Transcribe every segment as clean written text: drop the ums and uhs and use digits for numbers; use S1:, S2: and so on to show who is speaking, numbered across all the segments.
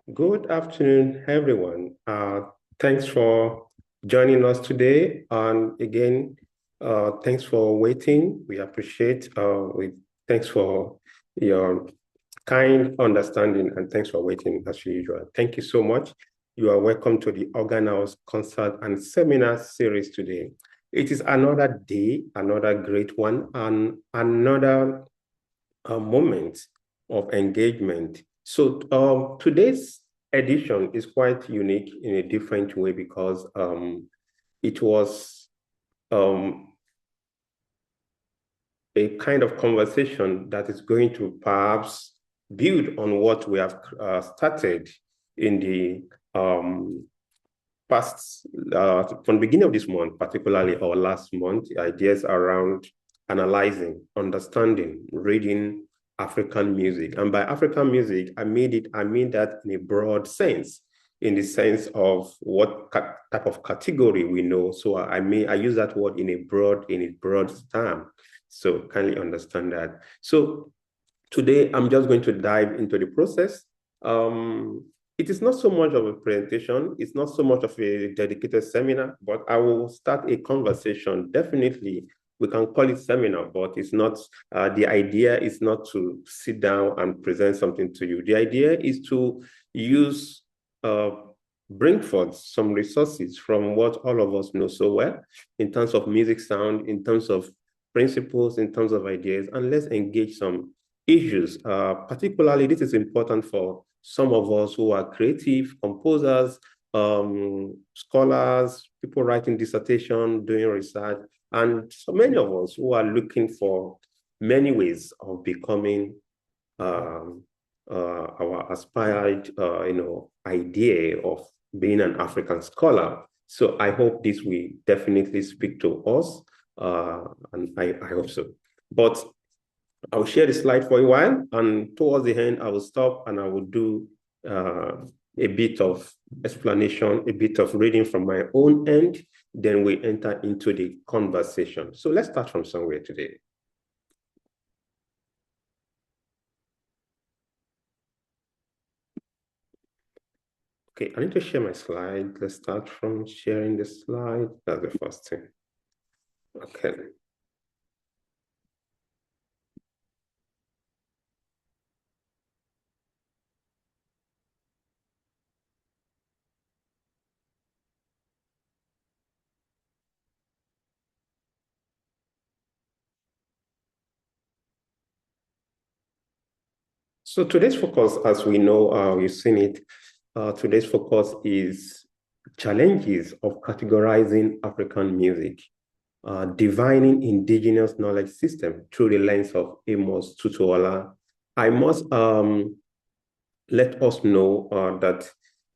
S1: Good afternoon, everyone. Thanks for joining us today. And again, thanks for waiting. We appreciate. Thanks for your kind understanding and thanks for waiting as usual. Thank you so much. You are welcome to the Organhouse Concert and Seminar Series today. It is another day, another great one, and another moment of engagement. So today's edition is quite unique in a different way because it was a kind of conversation that is going to perhaps build on what we have started in the past, from the beginning of this month, particularly or last month, ideas around analyzing, understanding, reading African music. And by African music, I mean that in a broad sense, in the sense of what type of category we know. So I use that word in a broad term. So kindly understand that. So today, I'm just going to dive into the process. It is not so much of a presentation. It's not so much of a dedicated seminar, but I will start a conversation. Definitely, we can call it seminar, but it's not, the idea is not to sit down and present something to you. The idea is to use, bring forth some resources from what all of us know so well in terms of music sound, in terms of principles, in terms of ideas, and let's engage some issues. Particularly, this is important for some of us who are creative, composers, scholars, people writing dissertation, doing research, and so many of us who are looking for many ways of becoming our aspired, idea of being an African scholar. So I hope this will definitely speak to us, and I hope so. But I'll share the slide for a while, and towards the end, I will stop and I will do a bit of explanation, a bit of reading from my own end. Then we enter into the conversation. So let's start from somewhere today. Okay, I need to share my slide. Let's start from sharing the slide. That's the first thing. Okay. So today's focus, as we know, you've seen it, today's focus is challenges of categorizing African music, divining indigenous knowledge system through the lens of Amos Tutuola. I must let us know that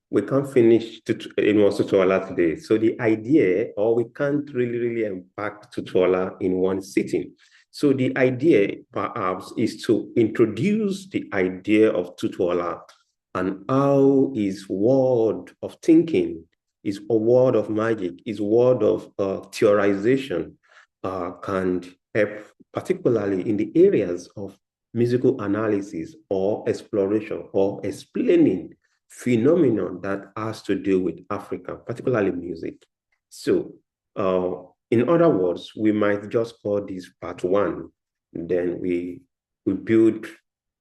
S1: we can't finish Amos Tutuola today. So the idea, or we can't really unpack Tutuola in one sitting. So the idea, perhaps, is to introduce the idea of Tutuola and how his world of thinking, his world of magic, his world of theorization can help, particularly in the areas of musical analysis or exploration or explaining phenomenon that has to do with Africa, particularly music. So in other words, we might just call this part one. Then we build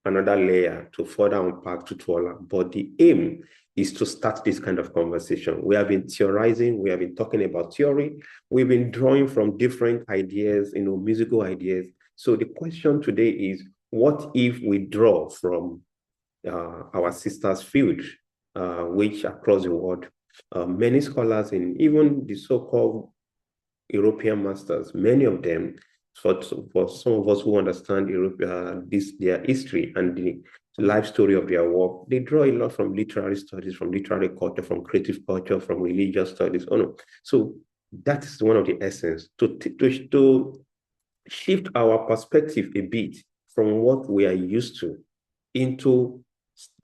S1: another layer to further unpack Tutuola. But the aim is to start this kind of conversation. We have been theorizing, we have been talking about theory, we've been drawing from different ideas, musical ideas. So the question today is, what if we draw from our sisters' field, which across the world, many scholars in even the so-called European masters, many of them, for some of us who understand Europe, their history and the life story of their work, they draw a lot from literary studies, from literary culture, from creative culture, from religious studies. Oh no. So that is one of the essence, to shift our perspective a bit from what we are used to into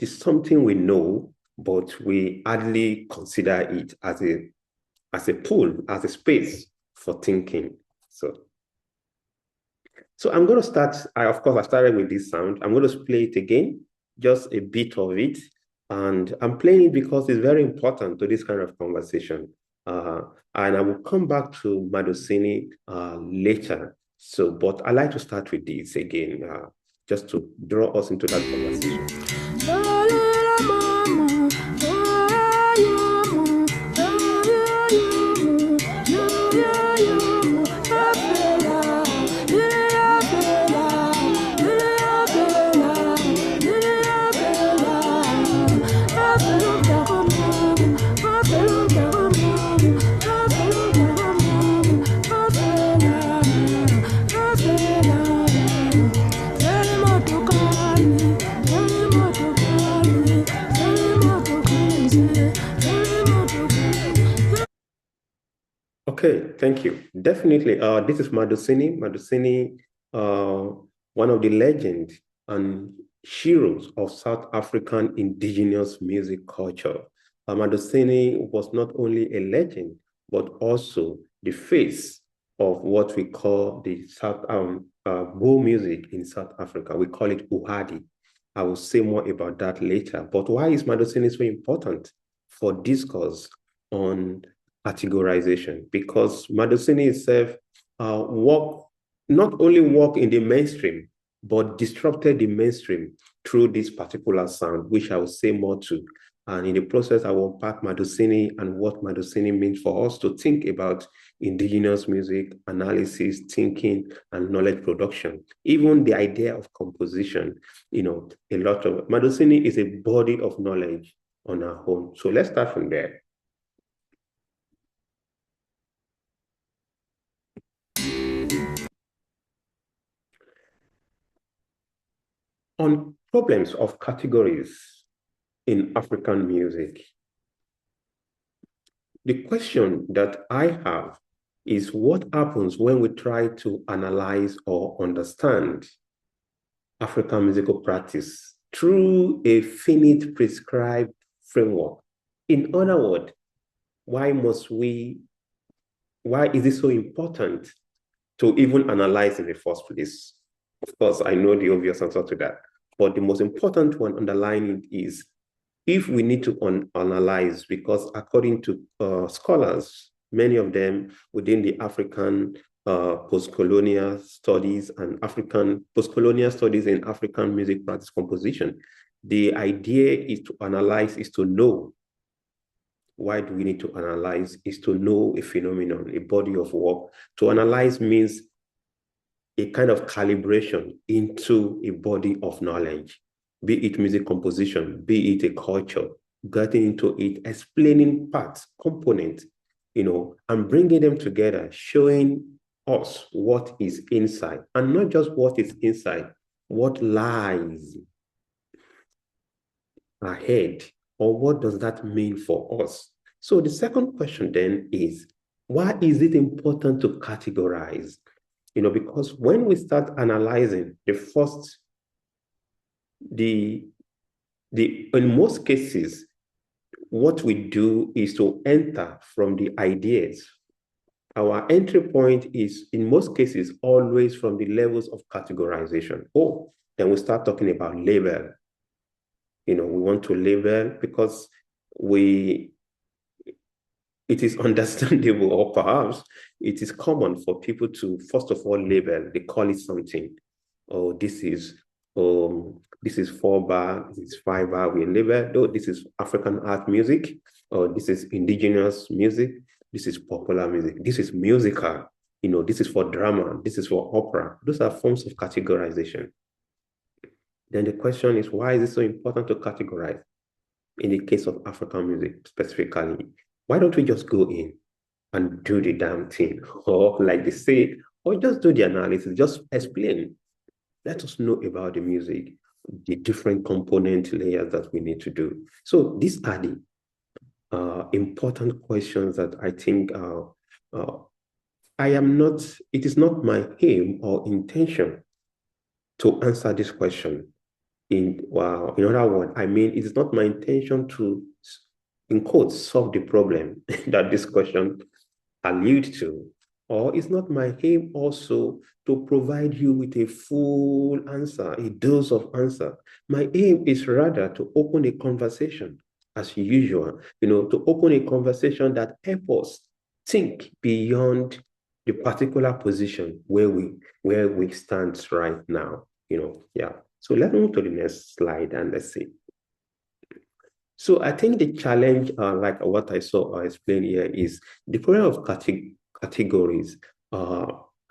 S1: something we know, but we hardly consider it as a pool, as a space for thinking. So I'm going to start. Of course, I started with this sound. I'm going to play it again, just a bit of it. And I'm playing it because it's very important to this kind of conversation. And I will come back to Madosini later. So, but I like to start with this again, just to draw us into that conversation. Okay, thank you. Definitely. This is Madosini. Madosini, one of the legends and heroes of South African indigenous music culture. Madosini was not only a legend, but also the face of what we call the South Bow music in South Africa. We call it Uhadi. I will say more about that later. But why is Madosini so important for discourse on categorization? Because Madosini itself not only work in the mainstream, but disrupted the mainstream through this particular sound, which I will say more to. And in the process, I will unpack Madosini and what Madosini means for us to think about indigenous music, analysis, thinking, and knowledge production. Even the idea of composition, a lot of Madosini is a body of knowledge on our own. So let's start from there. On problems of categories in African music, the question that I have is what happens when we try to analyze or understand African musical practice through a finite prescribed framework? In other words, why is it so important to even analyze in the first place? Of course, I know the obvious answer to that. But the most important one underlying it is if we need to analyze, because according to scholars, many of them within the African post-colonial studies and post-colonial studies in African music practice composition, the idea is to analyze, is to know. Why do we need to analyze? Is to know a phenomenon, a body of work. To analyze means a kind of calibration into a body of knowledge, be it music composition, be it a culture, getting into it, explaining parts, components, and bringing them together, showing us what is inside, and not just what is inside, what lies ahead, or what does that mean for us? So the second question then is, why is it important to categorize? Because when we start analyzing in most cases, what we do is to enter from the ideas. Our entry point is, in most cases, always from the levels of categorization. Then we start talking about label. We want to label because it is understandable, or perhaps it is common for people to, first of all, label. They call it something. Oh, this is 4-bar, this is 5-bar. We label, oh, this is African art music, or this is indigenous music, this is popular music, this is musical, this is for drama, this is for opera. Those are forms of categorization. Then the question is, why is it so important to categorize? In the case of African music specifically, why don't we just go in and do the damn thing? Or like they say, or just do the analysis, just explain. Let us know about the music, the different component layers that we need to do. So these are the important questions that I think it is not my aim or intention to answer this question. In other words, it is not my intention to, in quotes, solve the problem that this question alludes to, or it's not my aim also to provide you with a full answer, a dose of answer. My aim is rather to open a conversation as usual, to open a conversation that helps us think beyond the particular position where we stand right now, yeah. So let's move to the next slide and let's see. So I think the challenge, like what I saw or explained here, is the problem of categories.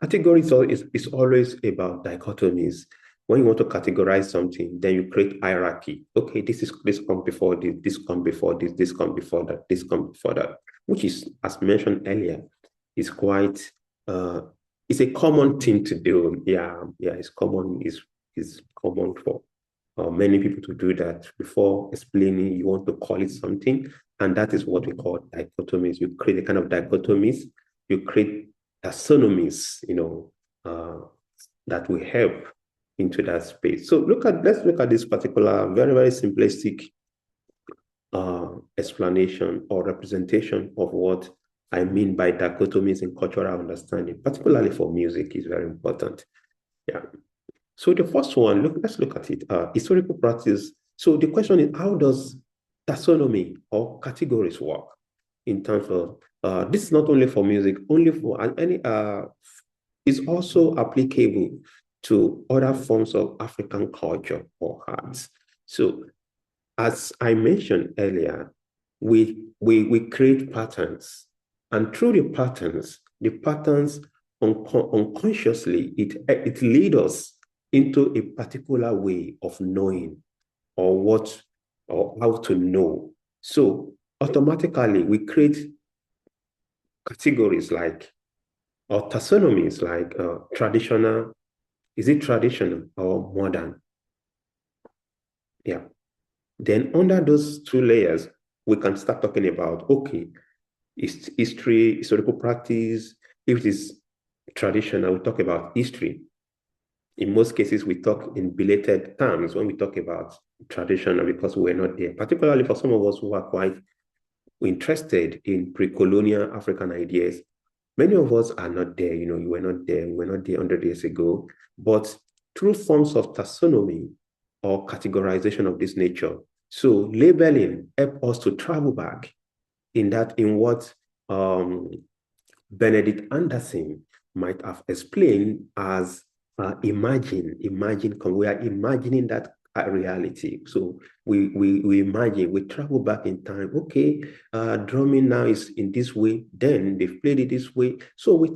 S1: Categories is always about dichotomies. When you want to categorize something, then you create hierarchy. Okay, this come before this come before this come before that, this come before that, which is, as mentioned earlier, is quite it's a common thing to do. Yeah, it's common, is common for many people to do that before explaining. You want to call it something, and that is what we call dichotomies. You create a kind of dichotomies, you create taxonomies, that will help into that space. So let's look at this particular very, very simplistic explanation or representation of what I mean by dichotomies in cultural understanding, particularly for music, is very important. Yeah. So the first one, let's look at it. Historical practice. So the question is, how does taxonomy or categories work in terms of this is not only for music, only for any is also applicable to other forms of African culture or arts. So as I mentioned earlier, we create patterns, and through the patterns unconsciously, it leads us into a particular way of knowing or how to know. So automatically we create categories like, or taxonomies like traditional. Is it traditional or modern? Yeah. Then under those two layers, we can start talking about, okay, history, historical practice. If it is traditional, we talk about history. In most cases, we talk in belated terms when we talk about traditional because we're not there, particularly for some of us who are quite interested in pre-colonial African ideas. Many of us are not there, you were not there, we were not there 100 years ago, but through forms of taxonomy or categorization of this nature. So labeling help us to travel back in what Benedict Anderson might have explained as imagine. We are imagining that reality. So we imagine, we travel back in time. Okay, drumming now is in this way. Then they've played it this way. So we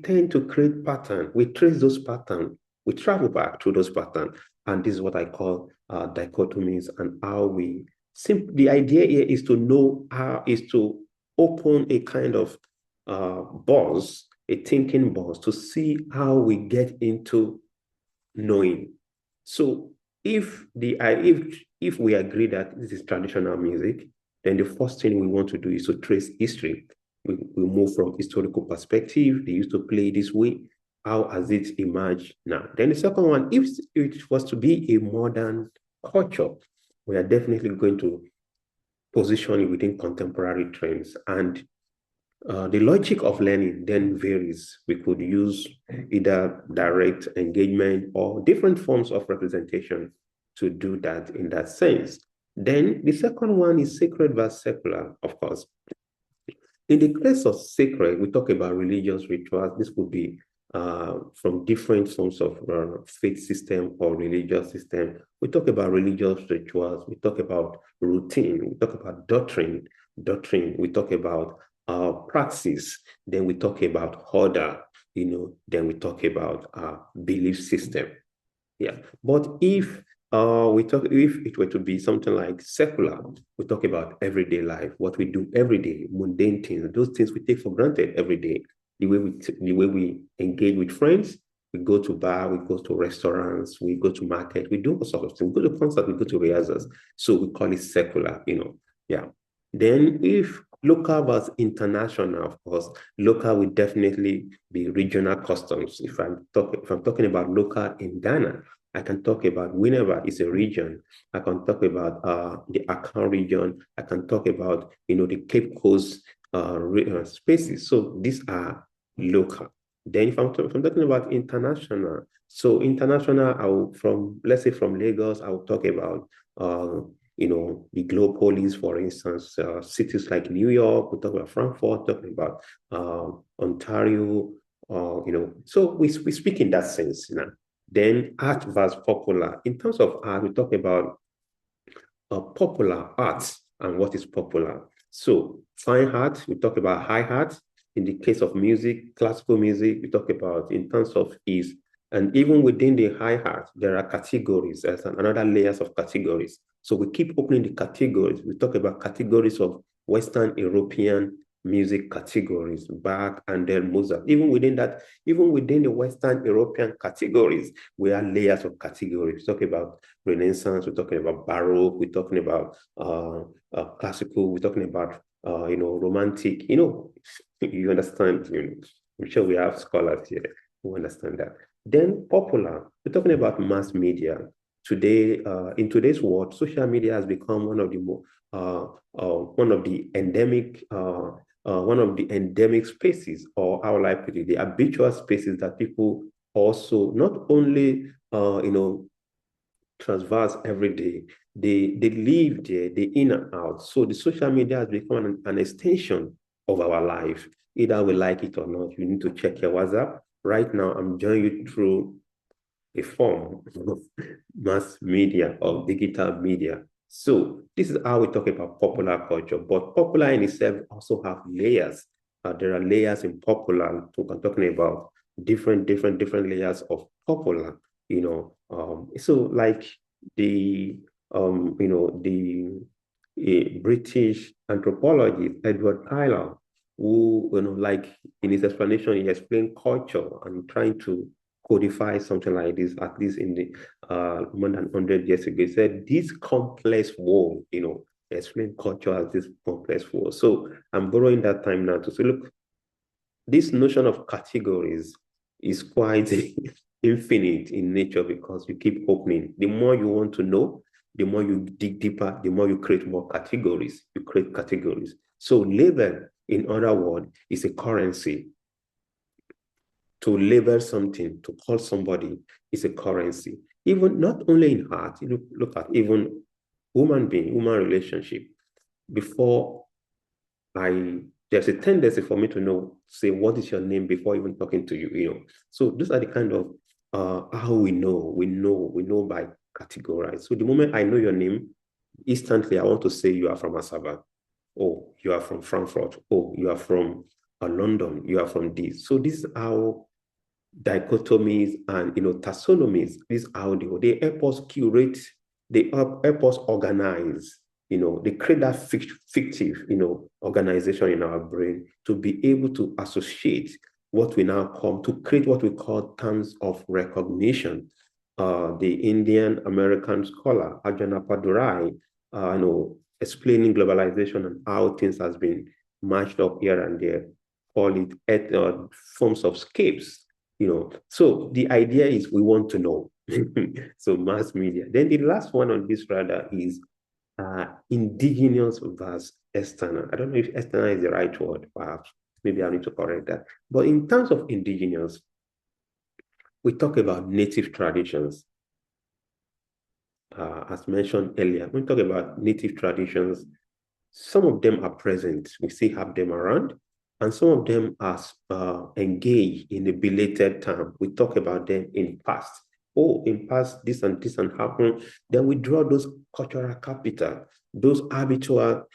S1: tend to create pattern. We trace those patterns. We travel back to those patterns, and this is what I call dichotomies, and how we. The idea here is to know how is to open a kind of buzz, a thinking buzz, to see how we get into knowing. So if we agree that this is traditional music, then the first thing we want to do is to trace history. We move from historical perspective. They used to play this way. How has it emerged now? Then the second one, if it was to be a modern culture, we are definitely going to position it within contemporary trends. And the logic of learning then varies. We could use either direct engagement or different forms of representation to do that in that sense. Then the second one is sacred versus secular, of course. In the case of sacred, we talk about religious rituals. This could be from different forms of faith system or religious system. We talk about religious rituals. We talk about routine. We talk about doctrine. We talk about praxis. Then we talk about order. Then we talk about belief system. Yeah, but if it were to be something like secular, we talk about everyday life, what we do every day, mundane things, those things we take for granted every day. The way we engage with friends, we go to bar, we go to restaurants, we go to market, we do all sorts of things. We go to concert, we go to rehearsals. So we call it secular, yeah. Then if local versus international, of course, local will definitely be regional customs. If I'm talking about local in Ghana, I can talk about whenever it's a region. I can talk about the Accra region. I can talk about the Cape Coast spaces. So these are local. Then if I'm talking about international, so international, let's say from Lagos, I will talk about, the glopolis, for instance, cities like New York, we talk about Frankfurt, talking about Ontario, so we speak in that sense now. Then art versus popular. In terms of art, we talk about popular arts and what is popular. So fine art, we talk about high art. In the case of music, classical music, we talk about in terms of is, and even within the high art, there are categories, there's another layers of categories. So we keep opening the categories. We talk about categories of Western European music categories, Bach and then Mozart. Even within that, even within the Western European categories, we have layers of categories. We talk about Renaissance, we're talking about Baroque, we're talking about classical, we're talking about romantic. You understand. I'm sure we have scholars here who understand that. Then popular, we're talking about mass media. Today, in today's world, social media has become one of the endemic spaces, or how I put it, the habitual spaces that people also not only transverse every day. They live there, they in and out. So the social media has become an extension of our life. Either we like it or not, you need to check your WhatsApp. Right now, I'm joining you through a form of mass media or digital media. So this is how we talk about popular culture, but popular in itself also have layers. There are layers in popular. I'm talking about different layers of popular. So like the British anthropologist Edward Tyler, who like in his explanation he explained culture and trying to codify something like this, at least in the more than 100 years ago. He said this complex world, explain culture as this complex world. So I'm borrowing that time now to say, look, this notion of categories is quite infinite in nature because you keep opening. The more you want to know, the more you dig deeper, the more you create more categories. You create categories. So label, in other words, is a currency. To label something, to call somebody is a currency. Even not only in art, you look at even human relationship. Before there's a tendency for me to know, say, what is your name before even talking to you, So those are the kind of how we know. We know by categorize. So the moment I know your name, instantly I want to say you are from Asaba. Oh, you are from Frankfurt. Oh, you are from London. You are from this. So this is how dichotomies and taxonomies, this audio, they help us curate, they help us organize, they create that fictive, organization in our brain to be able to associate what we now come to create what we call terms of recognition. The Indian American scholar Ajana Padurai, explaining globalization and how things has been matched up here and there, call it forms of scapes. So the idea is we want to know. So mass media. Then the last one on this radar is indigenous versus external. I don't know if external is the right word, perhaps. Maybe I need to correct that. But in terms of indigenous, we talk about native traditions. As mentioned earlier, when we talk about native traditions, some of them are present. We still have them around. And some of them are engaged in a belated time. We talk about them in past. Oh, in past, this and happened. Then we draw those cultural capital, those habitual,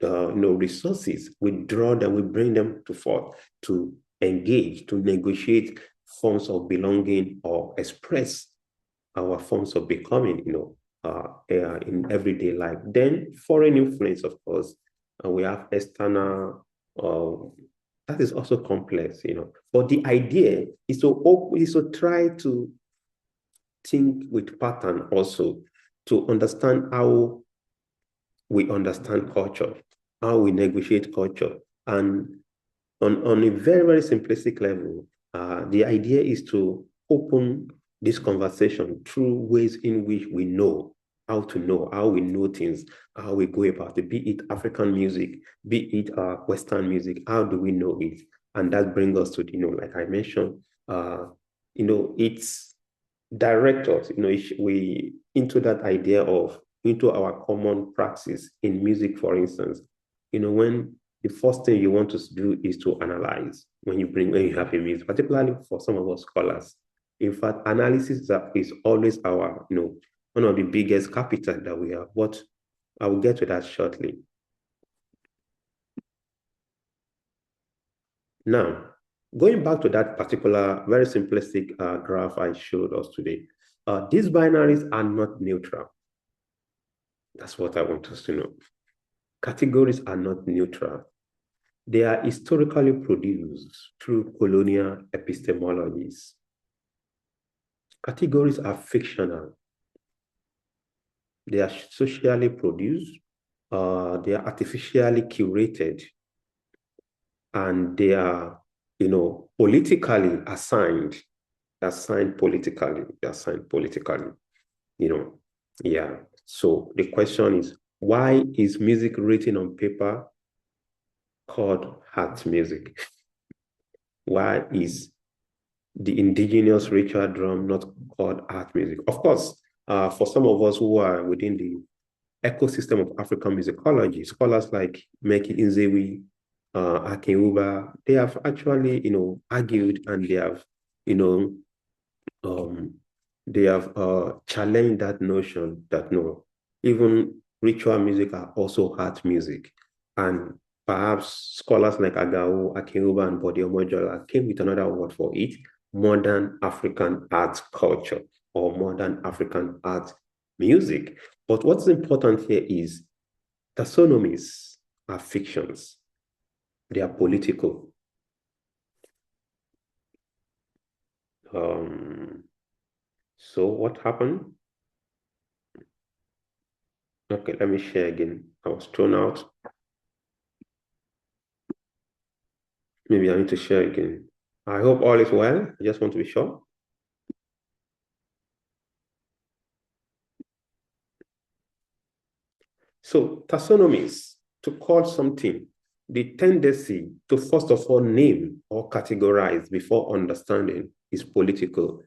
S1: resources. We draw them, we bring them to forth to engage, to negotiate forms of belonging or express our forms of becoming, in everyday life. Then foreign influence, of course, and we have external. That is also complex, But the idea is to try to think with pattern also to understand how we understand culture, how we negotiate culture, and on a very, very simplistic level, the idea is to open this conversation through ways in which we know. how to know, how we know things, how we go about it, be it African music, be it Western music, how do we know it? And that brings us to, like I mentioned, it's direct us, we into that idea of, into our common praxis in music, for instance, when the first thing you want to do is to analyze when you have a music, particularly for some of us scholars. In fact, analysis is always our, one of the biggest capital that we have, but I will get to that shortly. Now, going back to that particular very simplistic graph I showed us today, these binaries are not neutral. That's what I want us to know. Categories are not neutral. They are historically produced through colonial epistemologies. Categories are fictional. They are socially produced. They are artificially curated. And they are, politically assigned. Assigned politically. Yeah. So the question is, why is music written on paper called art music? Why is the indigenous ritual drum not called art music? Of course, for some of us who are within the ecosystem of African musicology, scholars like Meki Nzewi, Akinwuba, they have actually, argued, and they have, challenged that notion that no, even ritual music are also art music. And perhaps scholars like Agao, Akinwuba, and Bode Omojola came with another word for it: modern African art culture or modern African art music. But what's important here is taxonomies are fictions. They are political. So what happened? Okay, let me share again. I was thrown out. Maybe I need to share again. I hope all is well. I just want to be sure. So taxonomies, to call something, the tendency to first of all name or categorize before understanding is political.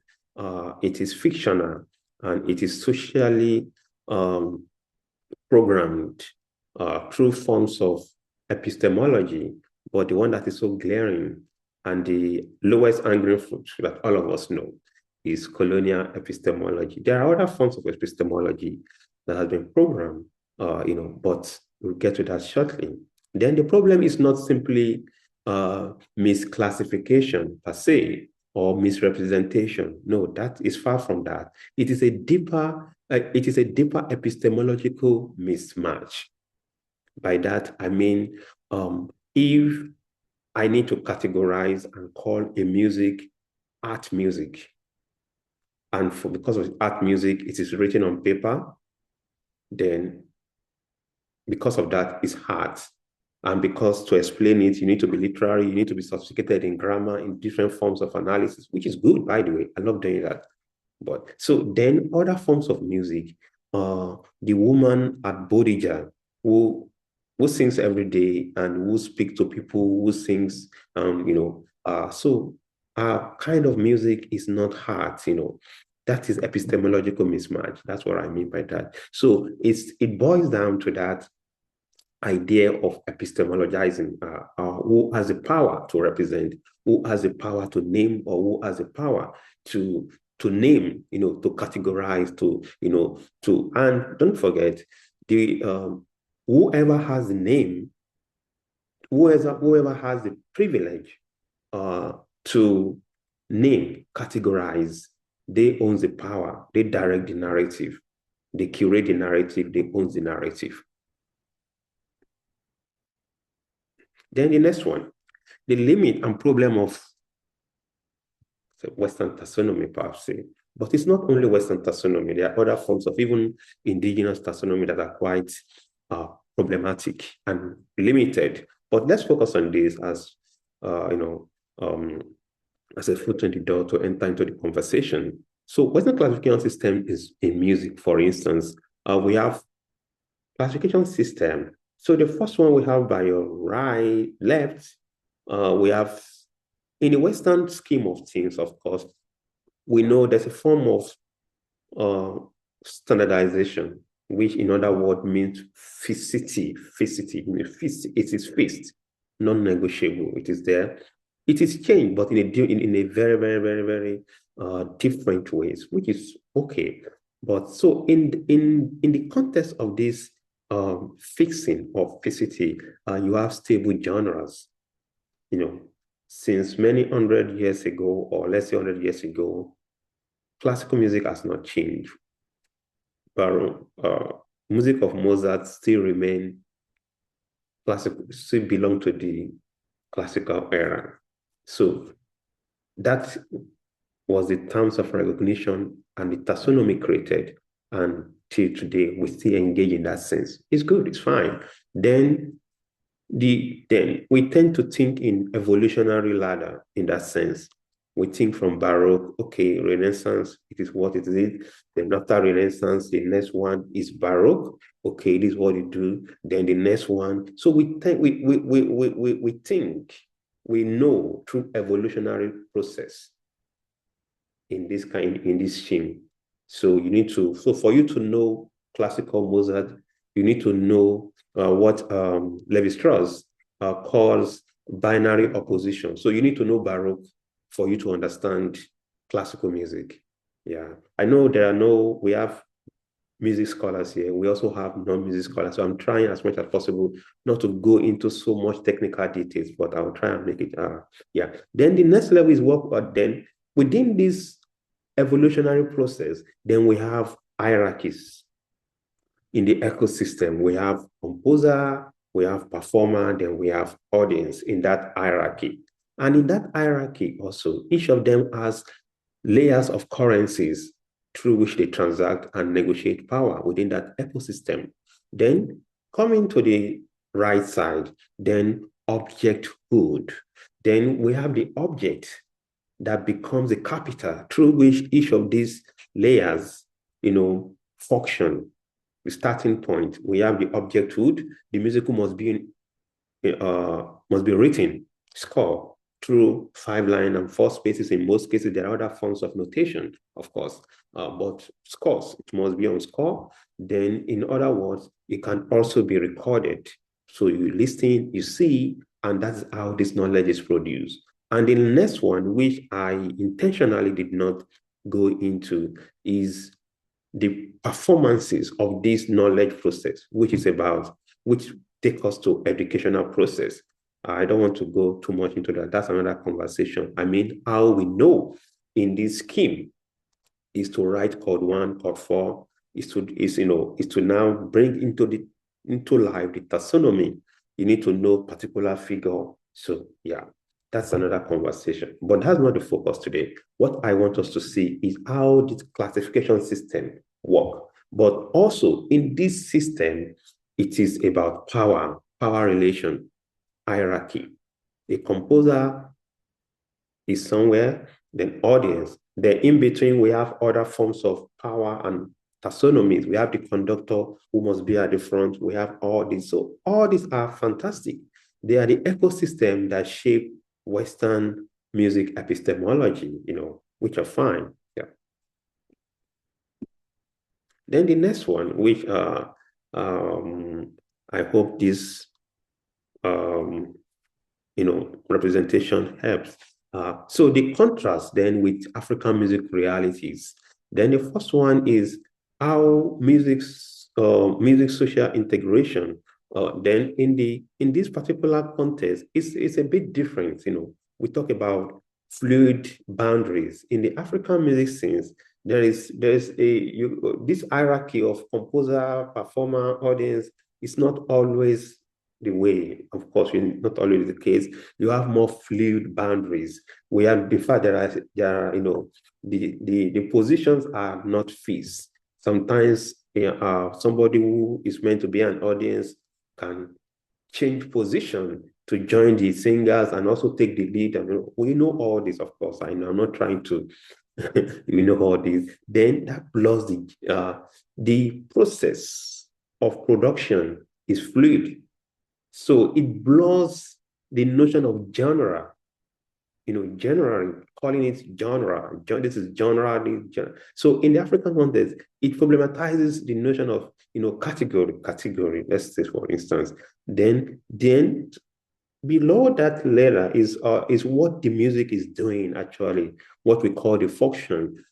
S1: It is fictional, and it is socially programmed through forms of epistemology. But the one that is so glaring and the lowest hanging fruit that all of us know is colonial epistemology. There are other forms of epistemology that have been programmed, but we'll get to that shortly. Then the problem is not simply misclassification per se or misrepresentation. No, that is far from that. It is a deeper epistemological mismatch. By that, I mean, if I need to categorize and call a music art music, and because of art music, it is written on paper, then because of that, it's art. And because to explain it, you need to be literary, you need to be sophisticated in grammar, in different forms of analysis, which is good, by the way. I love doing that. But so then other forms of music, the woman at Bodija who sings every day and who speaks to people, who sings, so kind of music is not art, that is epistemological mismatch. That's what I mean by that. So it boils down to that idea of epistemologizing, who has the power to represent, who has the power to name, or who has the power to name, to categorize, and don't forget, the whoever has the name, whoever has the privilege to name, categorize, they own the power, they direct the narrative, they curate the narrative, they own the narrative. Then the next one, the limit and problem of Western taxonomy, perhaps. But it's not only Western taxonomy. There are other forms of even indigenous taxonomy that are quite problematic and limited. But let's focus on this as, as a foot in the door to enter into the conversation. So Western classification system is in music, for instance, we have classification system. So the first one we have by your left, we have, in the Western scheme of things, of course, we know there's a form of standardization, which in other words means fixity. It is fixed, non-negotiable. It is there. It is changed, but in a very, very, very, very different ways, which is okay. But so in the context of this fixing of fixity, you have stable genres. Since many hundred years ago, or let's say 100 years ago, classical music has not changed. But music of Mozart still remain classical, still belong to the classical era. So that was the terms of recognition and the taxonomy created. And till today, we still engage in that sense. It's good, it's fine. Then we tend to think in evolutionary ladder in that sense. We think from Baroque, okay, Renaissance, it is what it is. Then after Renaissance, the next one is Baroque. Okay, this is what you do. Then the next one. So we think we know through evolutionary process in this scheme. So for you to know classical Mozart, you need to know what Levi-Strauss calls binary opposition. So you need to know Baroque for you to understand classical music. Yeah, I know we have music scholars here. We also have non-music scholars. So I'm trying as much as possible not to go into so much technical details, but I'll try and make it, yeah. Then the next level is what, but then within this evolutionary process, then we have hierarchies in the ecosystem. We have composer, we have performer, then we have audience in that hierarchy. And in that hierarchy also, each of them has layers of currencies through which they transact and negotiate power within that ecosystem. Then coming to the right side, then objecthood. Then we have the object that becomes the capital through which each of these layers, function. The starting point, we have the objecthood. The musical must be written, score, through 5-line and 4 spaces. In most cases, there are other forms of notation, of course, but scores, it must be on score. Then, in other words, it can also be recorded. So you listen, you see, and that's how this knowledge is produced. And the next one, which I intentionally did not go into, is the performances of this knowledge process, which take us to educational process. I don't want to go too much into that. That's another conversation. I mean, how we know in this scheme is to write code 1, code 4, is to now bring into life the taxonomy. You need to know particular figure. So yeah, that's another conversation. But that's not the focus today. What I want us to see is how this classification system works. But also in this system, it is about power relation, hierarchy. A composer is somewhere, then audience. Then in between, we have other forms of power and taxonomies. We have the conductor who must be at the front. We have all these. So all these are fantastic. They are the ecosystem that shape Western music epistemology, which are fine. Yeah. Then the next one, which I hope this representation helps. So the contrast then with African music realities. Then the first one is how music social integration. Then in this particular context, it's a bit different. We talk about fluid boundaries in the African music scenes. There's this hierarchy of composer, performer, audience. It's not always the way, of course, not always the case. You have more fluid boundaries. We have, in fact, there are the positions are not fixed. Sometimes somebody who is meant to be an audience can change position to join the singers and also take the lead. And we know all this, of course. I'm not trying to You know all this. Then that plus the process of production is fluid. So it blurs the notion of genre, genre, calling it genre. This is genre, this genre. So in the African context, it problematizes the notion of, category. Let's say, for instance, then below that layer is what the music is doing actually, what we call the function.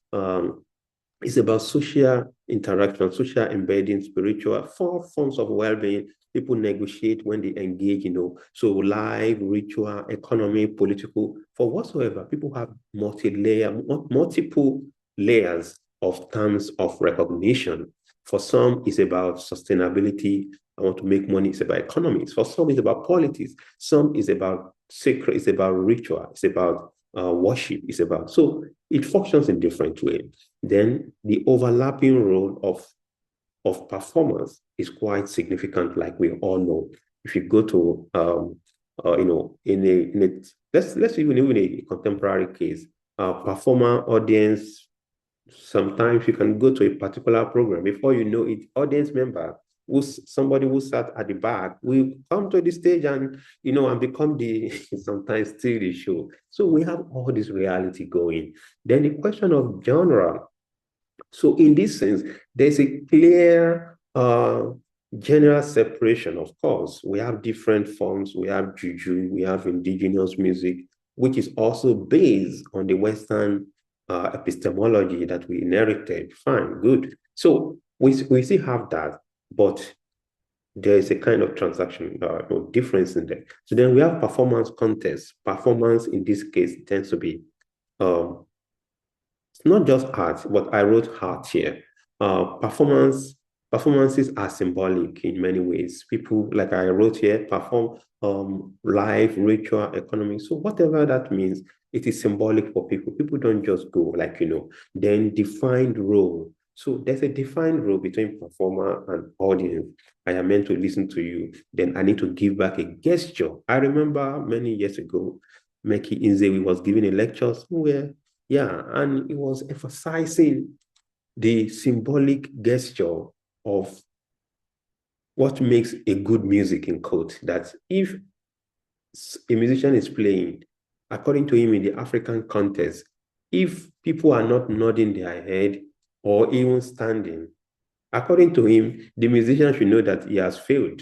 S1: It's about social interaction, social embedding, spiritual, four forms of well-being. People negotiate when they engage, so life, ritual, economy, political, for whatsoever. People have multiple layers of terms of recognition. For some, it's about sustainability. I want to make money. It's about economics. For some, it's about politics. Some is about sacred. It's about ritual. It's about worship. It's about, so it functions in different ways. Then the overlapping role of performance is quite significant, like we all know. If you go to in a let's even in a contemporary case, performer, audience. Sometimes you can go to a particular program, before you know it, audience member, somebody who sat at the back will come to the stage and become the sometimes steal the show. So we have all this reality going. Then the question of genre. So in this sense, there's a clear general separation. Of course, we have different forms. We have juju, we have indigenous music, which is also based on the Western epistemology that we inherited. Fine, good. So we still have that, but there is a kind of transaction difference in there. So then we have performance contests. Performance in this case tends to be um, it's not just art, but I wrote art here. Performances are symbolic in many ways. People, like I wrote here, perform life, ritual, economy. So whatever that means, it is symbolic for people. People don't just go then defined role. So there's a defined role between performer and audience. I am meant to listen to you. Then I need to give back a gesture. I remember many years ago, Meki Inzewi was giving a lecture somewhere, yeah, and it was emphasizing the symbolic gesture of what makes a good music, in quote, that if a musician is playing, according to him in the African context, if people are not nodding their head or even standing, according to him, the musician should know that he has failed.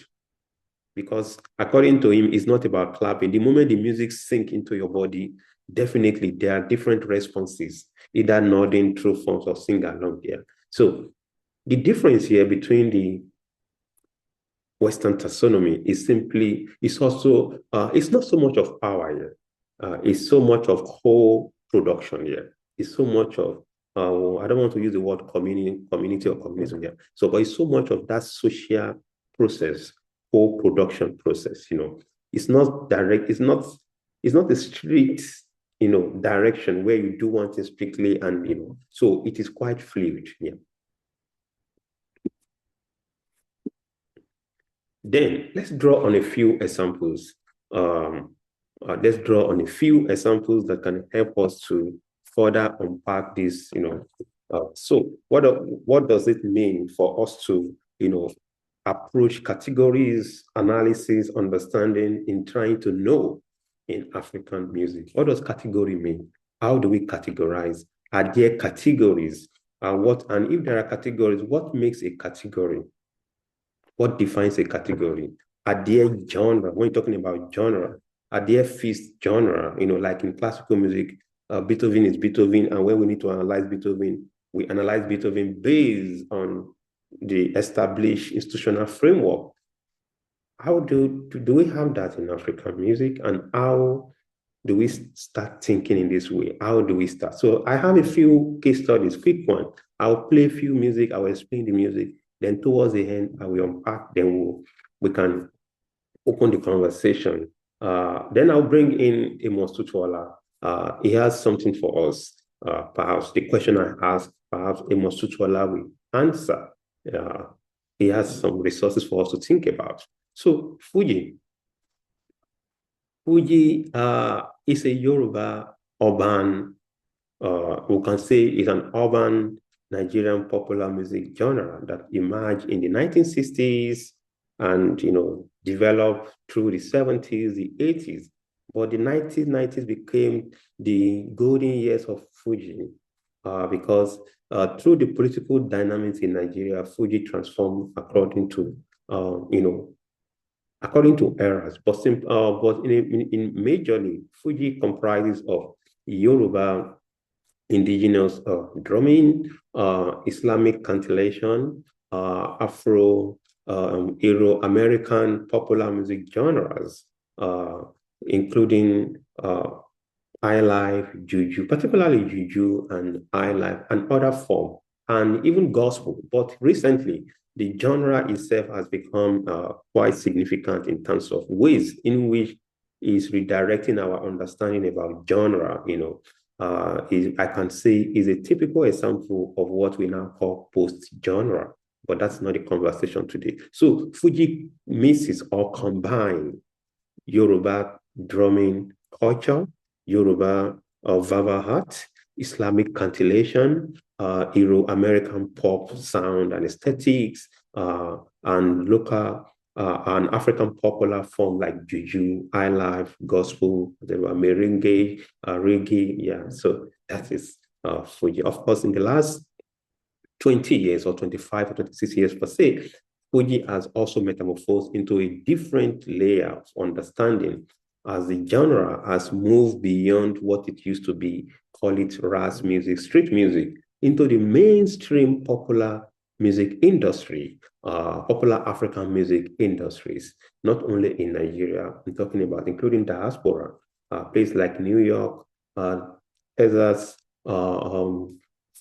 S1: Because according to him, it's not about clapping. The moment the music sinks into your body, definitely there are different responses, either nodding, true forms, or sing along there. So the difference here between the Western taxonomy is also, it's not so much of power here. It's so much of co-production here. It's so much of, I don't want to use the word community or communism here. So, but it's so much of that social process, co-production process, It's not direct, it's not a strict, direction where you do one thing strictly and, so it is quite fluid, yeah. Then let's draw on a few examples. Let's draw on a few examples that can help us to further unpack this. So what does it mean for us to approach categories, analysis, understanding in trying to know in African music? What does category mean? How do we categorize? Are there categories? And if there are categories, what makes a category? What defines a category? Are there genre? When you're talking about genre, are there fixed genre? Like in classical music, Beethoven is Beethoven, and when we need to analyze Beethoven, we analyze Beethoven based on the established institutional framework. How do we have that in African music, and how do we start thinking in this way? How do we start? So I have a few case studies, quick one. I'll play a few music, I will explain the music. Then towards the end, I will unpack, then we can open the conversation. Then I'll bring in Amos Tutuola. He has something for us. Perhaps the question I asked, perhaps Amos Tutuola will answer. He has some resources for us to think about. So Fuji is a Yoruba urban we can say is an urban Nigerian popular music genre that emerged in the 1960s and, developed through the 70s, the 80s. But the 1990s became the golden years of Fuji because through the political dynamics in Nigeria, Fuji transformed according to eras. But in majorly, Fuji comprises of Yoruba indigenous drumming, Islamic cantillation, Afro, Euro-American popular music genres, including highlife, juju, particularly juju and highlife and other forms, and even gospel. But recently, the genre itself has become quite significant in terms of ways in which is redirecting our understanding about genre, I can say is a typical example of what we now call post-genre, but that's not the conversation today. So Fuji mixes or combines Yoruba drumming culture, Yoruba vava art, Islamic cantillation, Euro-American pop sound and aesthetics, and local and African popular form like juju, highlife, gospel, there were merengue, reggae. Yeah, so that is Fuji. Of course, in the last 20 years or 25 or 26 years per se, Fuji has also metamorphosed into a different layer of understanding as the genre has moved beyond what it used to be, call it Ras music, street music, into the mainstream popular music industry, popular African music industries, not only in Nigeria, I'm talking about including diaspora, places like New York, Texas,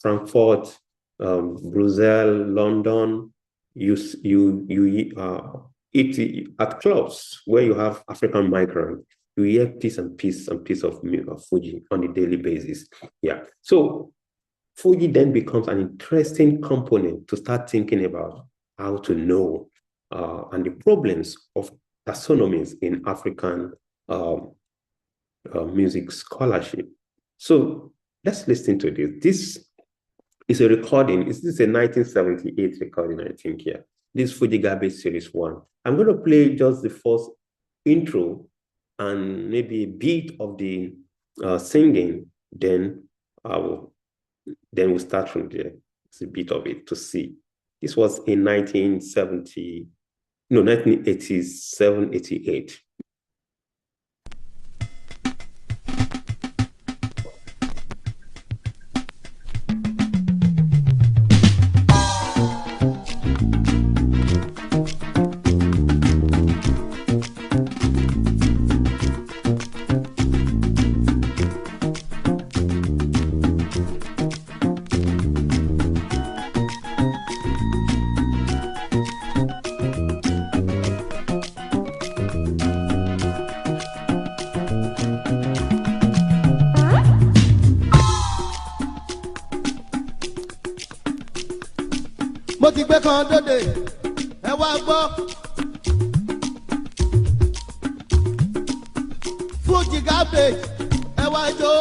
S1: Frankfurt, Brussels, London. You eat at clubs where you have African migrants. You hear piece and piece of Fuji on a daily basis. Yeah. So Fuji then becomes an interesting component to start thinking about how to know and the problems of taxonomies in African music scholarship. So let's listen to this. This is a recording. This is a 1978 recording, I think, here. This is Fuji Garbage Series 1. I'm going to play just the first intro and maybe a bit of the singing, then we'll start from there. It's a bit of it to see. This was in 1987, 88.
S2: mo ti gbé kan dóde ẹ wá gbọ́ Fuji Garbage ẹ wá jó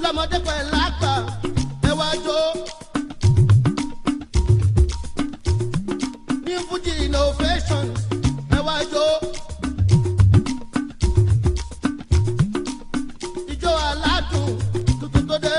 S2: lọ́mọdé pẹ̀lú àgbà ẹ wá jó ní Fuji innovations ẹ wá jó ijó aládùn tuntun tó dé.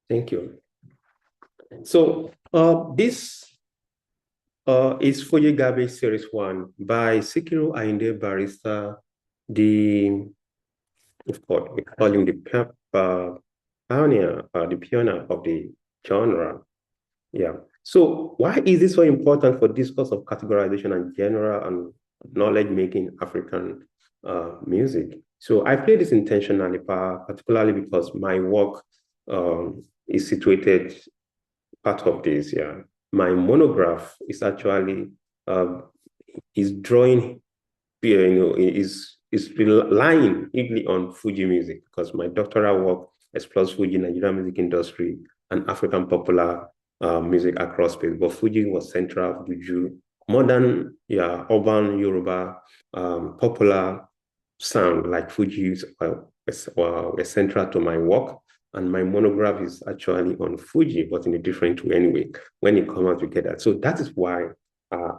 S1: Thank you. So this is Fuji Garbage Series 1 by Sikiru Ayinde Barrister, we call him the pioneer, the pioneer of the genre. Yeah. So why is this so important for discourse of categorization and general and knowledge making African music? So I play this intentionally, particularly because my work is situated part of this. Yeah. My monograph is actually is drawing, is relying heavily on Fuji music because my doctoral work explores Fuji, Nigerian music industry, and African popular music across space. But Fuji was central, Juju, modern, yeah, urban Yoruba, popular sound like Fuji were central to my work. And my monograph is actually on Fuji, but in a different way anyway, when it comes out together. So that is why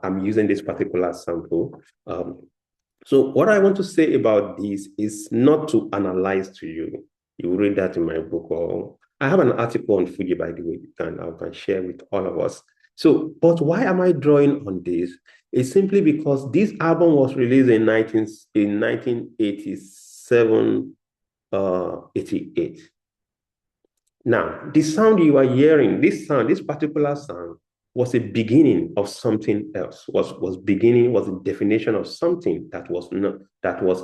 S1: I'm using this particular sample. So what I want to say about this is not to analyze to you. You will read that in my book, or I have an article on Fuji, by the way, I can share with all of us. So, but why am I drawing on this? It's simply because this album was released in 1987, 88. Now, the sound you are hearing, this particular sound, was a beginning of something else. Was a definition of something that was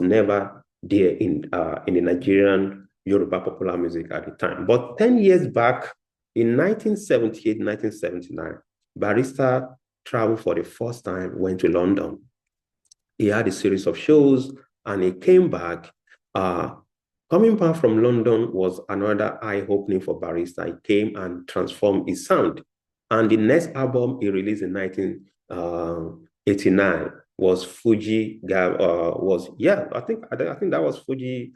S1: never there in the Nigerian Yoruba popular music at the time. But 10 years back, in 1978, 1979, Barrister traveled for the first time, went to London. He had a series of shows, and he came back. Coming back from London was another eye-opening for Barrister. He came and transformed his sound. And the next album he released in 1989 was Fuji. I think that was Fuji.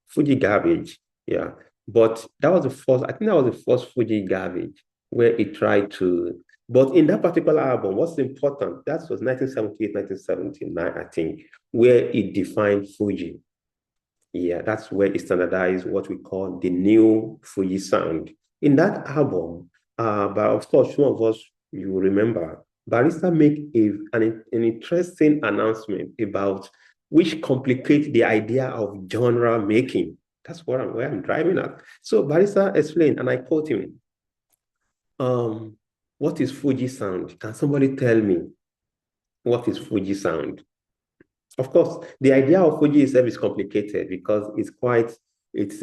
S1: Fuji Garbage. Yeah, but that was the first. I think that was the first Fuji Garbage where he tried to. But in that particular album, what's important? That was 1978, 1979, I think, where he defined Fuji. Yeah, that's where he standardized what we call the new Fuji sound. In that album, but of course, some of us, you will remember, Barrister make an interesting announcement about which complicates the idea of genre making. That's where I'm driving at. So Barrister explained, and I quote him, what is Fuji sound? Can somebody tell me what is Fuji sound? Of course, the idea of Fuji itself is complicated because it's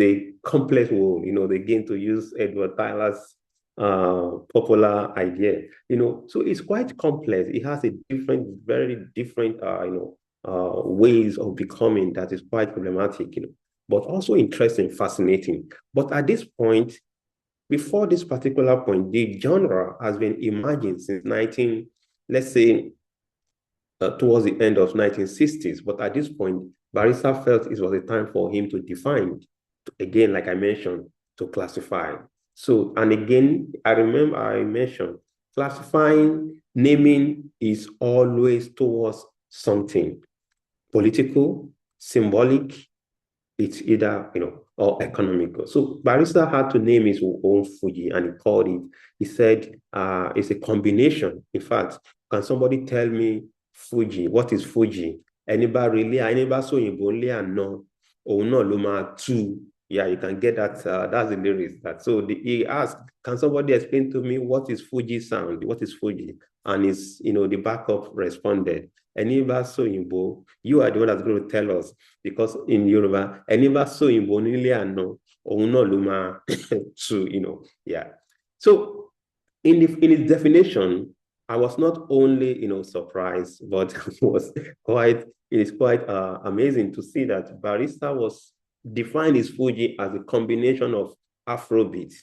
S1: a complex word. They begin to use Edward Tyler's popular idea. So it's quite complex. It has very different, ways of becoming that is quite problematic. But also interesting, fascinating. But at this point, before this particular point, the genre has been emerging since let's say, towards the end of 1960s. But at this point, Barrister felt it was a time for him to define, again, like I mentioned, to classify. So, and again, I remember I mentioned, classifying, naming is always towards something political, symbolic, it's either, or economical. So Barrister had to name his own Fuji, and he called it, he said, it's a combination. In fact, can somebody tell me Fuji? What is Fuji? Anybody so only and no, or no luma two. Yeah, you can get that. That's the lyrics. He asked, can somebody explain to me what is Fuji sound? What is Fuji? And the backup responded, anybody so you are the one that's going to tell us, because in Yoruba, anybody so only and no, or no luma two. Yeah. So in its definition, I was not only, surprised, but it is quite amazing to see that Barrister was defined his Fuji as a combination of Afrobeat,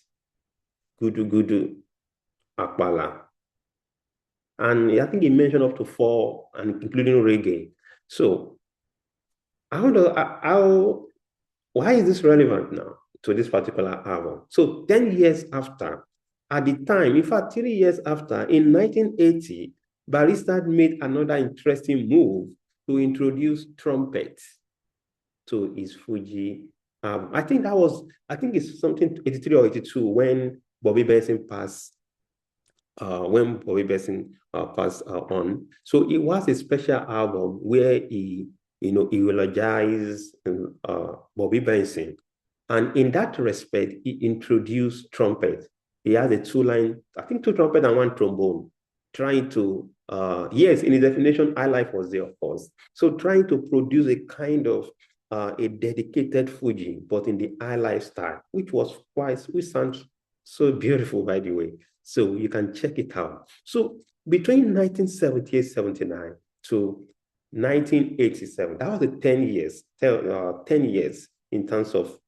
S1: Gudu Gudu, Akbala, and I think he mentioned up to 4, and including reggae. So why is this relevant now to this particular album? So 10 years after, at the time, in fact, 3 years after, in 1980, Barrister made another interesting move to introduce trumpet to his Fuji album. I think it's something 83 or 82 when Bobby Benson passed. Passed on. So it was a special album where he eulogized Bobby Benson. And in that respect, he introduced trumpet. He has a two-line, I think two trumpet and one trombone, trying to, yes, in his definition, high life was there, of course. So trying to produce a kind of a dedicated Fuji, but in the high life style, which sounds so beautiful, by the way. So you can check it out. So between 1978-79 to 1987, that was the 10 years, 10 years in terms of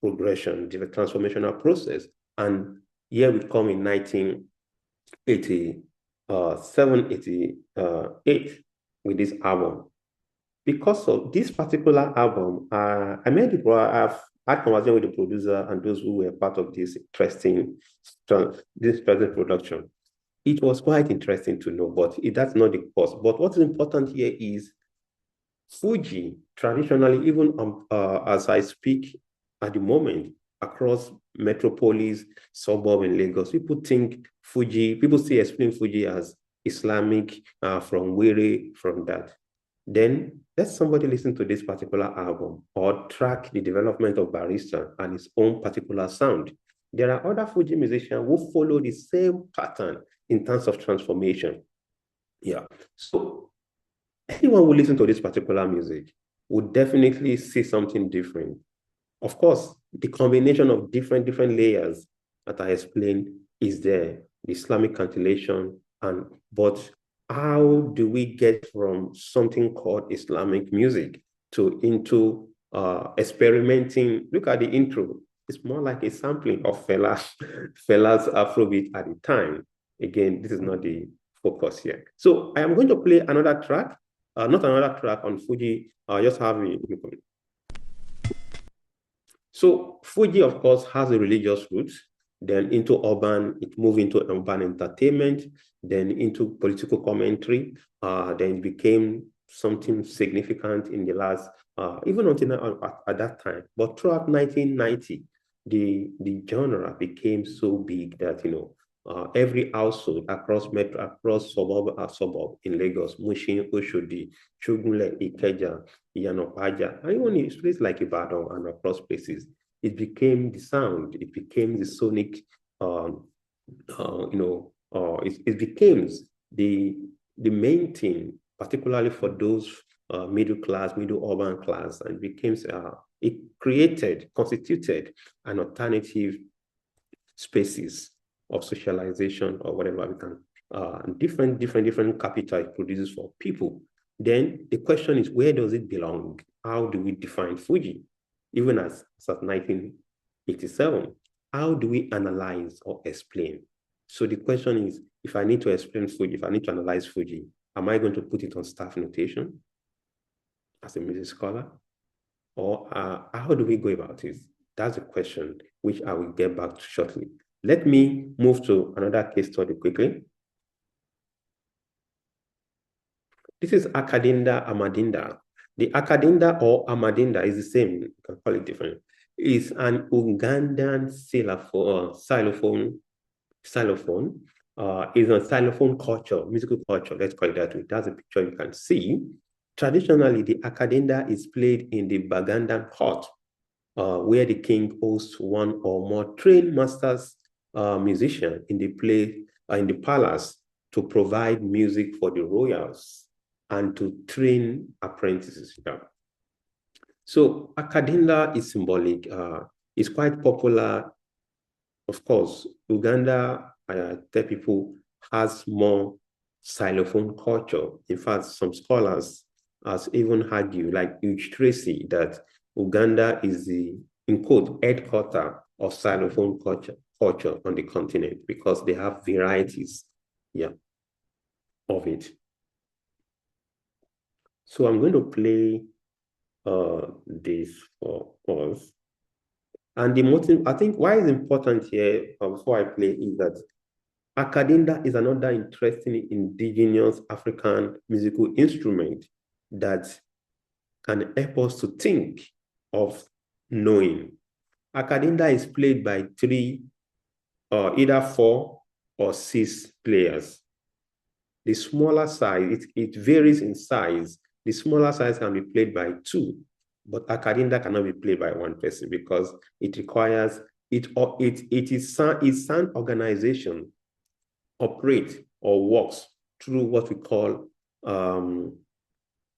S1: progression, the transformational process. And here we come in 1987, 88 with this album. Because of this particular album, I've had conversation with the producer and those who were part of this interesting production. It was quite interesting to know, but that's not the cause. But what's important here is Fuji, traditionally, even as I speak at the moment, across metropolis, suburb in Lagos, people think Fuji, people still explain Fuji as Islamic, from Wiri, from that. Then let somebody listen to this particular album or track the development of barista and its own particular sound. There are other Fuji musicians who follow the same pattern in terms of transformation. Yeah. So anyone who listens to this particular music would definitely see something different. Of course, the combination of different layers that I explained is there, the Islamic cantillation, but how do we get from something called Islamic music into experimenting? Look at the intro. It's more like a sampling of Fela's Afrobeat at the time. Again, this is not the focus here. So I am going to play another track, not another track on Fuji. Just have it. So Fuji, of course, has a religious roots. Then into urban, it moved into urban entertainment, then into political commentary, then it became something significant in the last, even until at that time. But throughout 1990, the genre became so big that, every household across suburb in Lagos, Mushin, Oshodi, Chugunle, Ikeja, Iyanopaja, and even in places like Ibadan and across places, it became the sound, it became the sonic, it became the main thing, particularly for those middle urban class, and it constituted an alternative spaces of socialization or whatever we can, different capital it produces for people. Then the question is, where does it belong? How do we define Fuji? Even as 1987, how do we analyze or explain? So the question is, if I need to explain Fuji, if I need to analyze Fuji, am I going to put it on staff notation as a music scholar? Or how do we go about it? That's a question which I will get back to shortly. Let me move to another case study quickly. This is Akadinda Amadinda. The Akadinda or Amadinda is the same, you can call it different. It's an Ugandan xylophone. Is a xylophone culture, musical culture, let's call it that way. That's a picture you can see. Traditionally, the Akadinda is played in the Bagandan court, where the king hosts one or more trained masters musician in the palace to provide music for the royals and to train apprentices. So Akadinda is symbolic. It's quite popular. Of course, Uganda, I tell people, has more xylophone culture. In fact, some scholars has even argued, like Hugh Tracy, that Uganda is the, in quote, headquarter of xylophone culture on the continent, because they have varieties, of it. So I'm going to play this for us. And the motive, I think why it's important here, before I play, is that Akadinda is another interesting indigenous African musical instrument that can help us to think of knowing. Akadinda is played by three, either 4 or 6 players. The smaller size, it varies in size. The smaller size can be played by 2, But Akadinda cannot be played by one person because it requires sound organization operate or works through what we call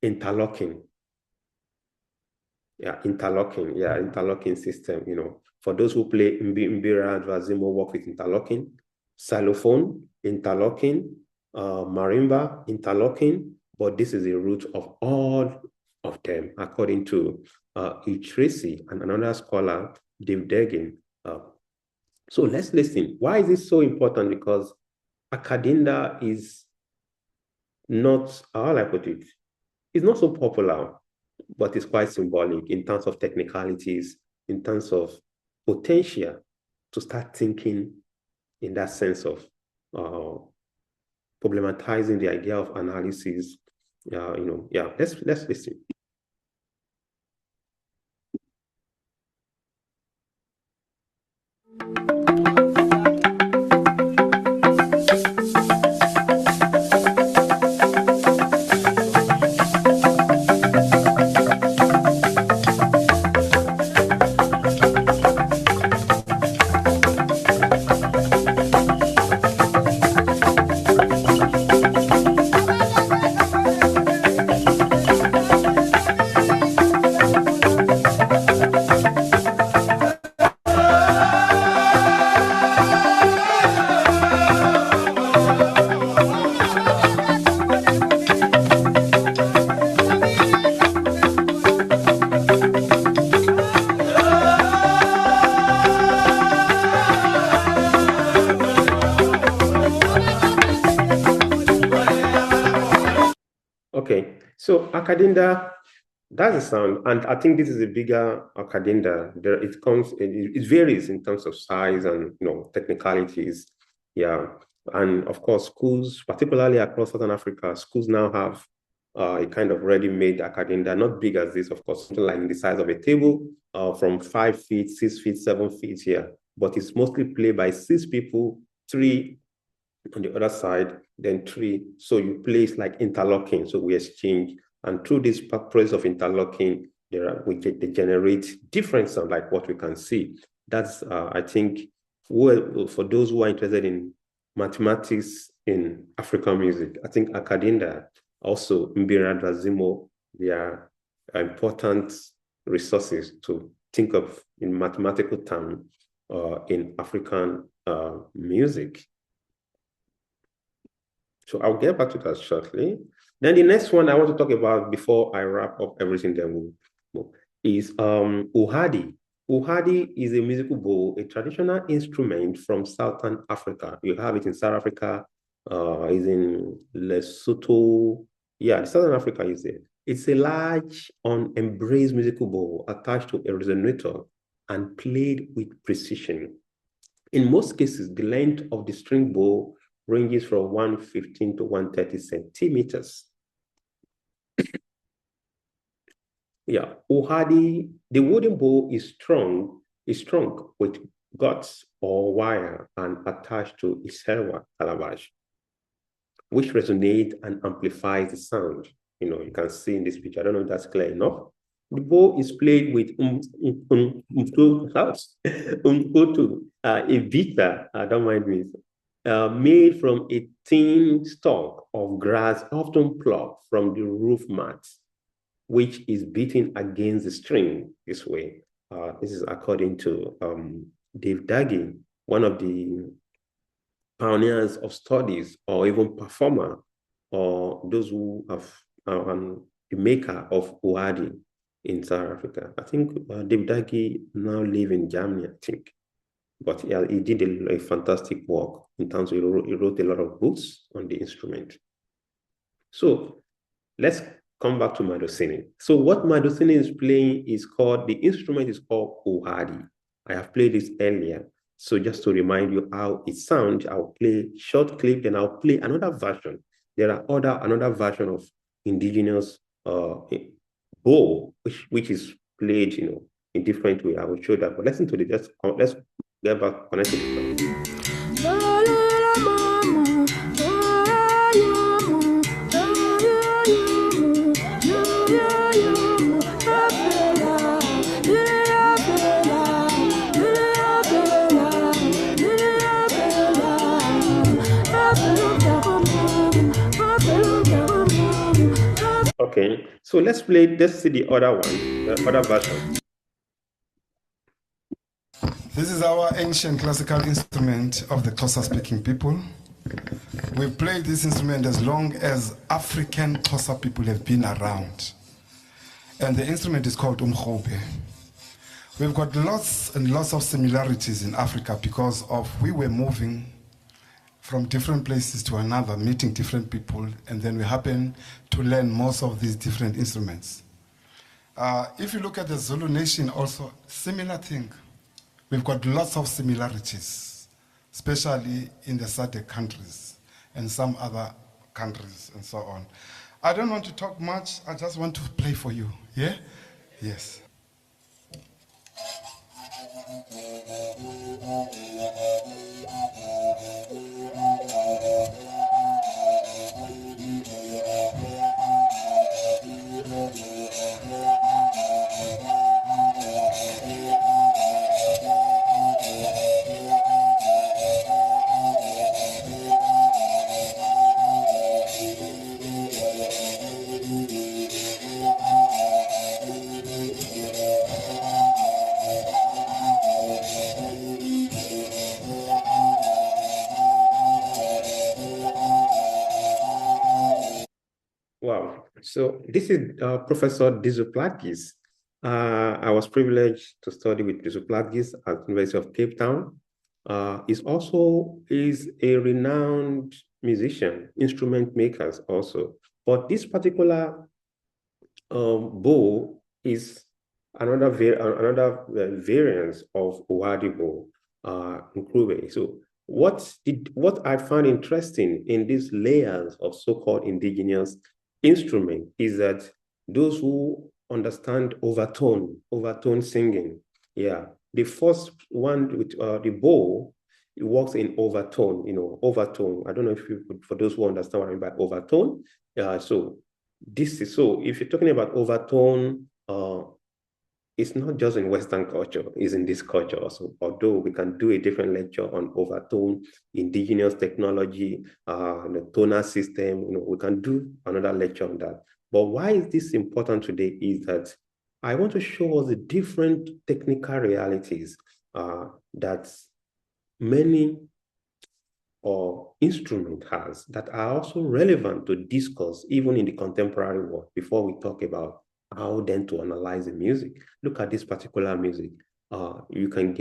S1: interlocking. Interlocking system. For those who play Mbira and Vazimo work with interlocking, xylophone, interlocking, marimba, interlocking, but this is the root of all of them, according to Tracy and another scholar, Dave Degin. So let's listen. Why is this so important? Because Akadinda is not, how I put it, it's not so popular, but it's quite symbolic in terms of technicalities, in terms of potential to start thinking in that sense of problematizing the idea of analysis. Let's listen. Okay, so Akadinda, that's a sound, and I think this is a bigger Akadinda. It varies in terms of size and technicalities. Yeah, and of course, schools, particularly across Southern Africa, schools now have a kind of ready-made Akadinda, not big as this, of course, something like the size of a table, from 5 feet, 6 feet, 7 feet here, but it's mostly played by 6 people, 3 on the other side, then 3. So you place like interlocking. So we exchange, and through this process of interlocking, they generate different sound, like what we can see. That's I think, for those who are interested in mathematics in African music, I think Akadinda, also Mbira Drazimo, they are important resources to think of in mathematical terms in African music. So I'll get back to that shortly. Then the next one I want to talk about before I wrap up everything that we is Uhadi. Uhadi is a musical bowl, a traditional instrument from Southern Africa. You have it in South Africa, is in Lesotho. Yeah, Southern Africa is there. It's a large, unembraced musical bowl attached to a resonator and played with precision. In most cases, the length of the string bow ranges from 115 to 130 centimeters. Yeah, Uhadi, the wooden bow is strung with guts or wire and attached to Iserwa calabash, which resonates and amplifies the sound. You can see in this picture. I don't know if that's clear enough. The bow is played with a bita, don't mind me, made from a thin stalk of grass, often plucked from the roof mat, which is beaten against the string this way. This is according to Dave Daggy, one of the pioneers of studies or even performer, or those who have the maker of Uhadi in South Africa. I think Dave Daggy now lives in Germany, I think. But yeah, he did a fantastic work in terms of he wrote a lot of books on the instrument. So let's come back to Madosini. So what Madosini is playing the instrument is called Uhadi. I have played this earlier. So just to remind you how it sounds, I'll play short clip, then I'll play another version. There are another version of indigenous bow, which is played, in different way. I will show that. But listen to this. Let's get back connected to it. Okay, so let's see the other one, the other version.
S3: This is our ancient classical instrument of the Xhosa-speaking people. We've played this instrument as long as African Xhosa people have been around. And the instrument is called umkhobe. We've got lots and lots of similarities in Africa because we were moving from different places to another, meeting different people, and then we happen to learn most of these different instruments. If you look at the Zulu nation also, similar thing. We've got lots of similarities, especially in the SADC countries and some other countries and so on. I don't want to talk much, I just want to play for you, yeah? Yes.
S1: Wow. So this is Professor Dizuplakis. I was privileged to study with Dizuplakis at the University of Cape Town. He's also a renowned musician, instrument makers also. But this particular bow is another variance of Owadi bow, Nkrumah. So what I found interesting in these layers of so-called indigenous instrument is that those who understand overtone singing, yeah, the first one with the bow, it works in overtone, overtone. I don't know if for those who understand what I mean by overtone. So if you're talking about overtone, it's not just in Western culture, it's in this culture also. Although we can do a different lecture on overtone, indigenous technology, the tonal system, we can do another lecture on that. But why is this important today is that I want to show us the different technical realities that many instrument has that are also relevant to discourse even in the contemporary world before we talk about how then to analyze the music. Look at this particular music. You can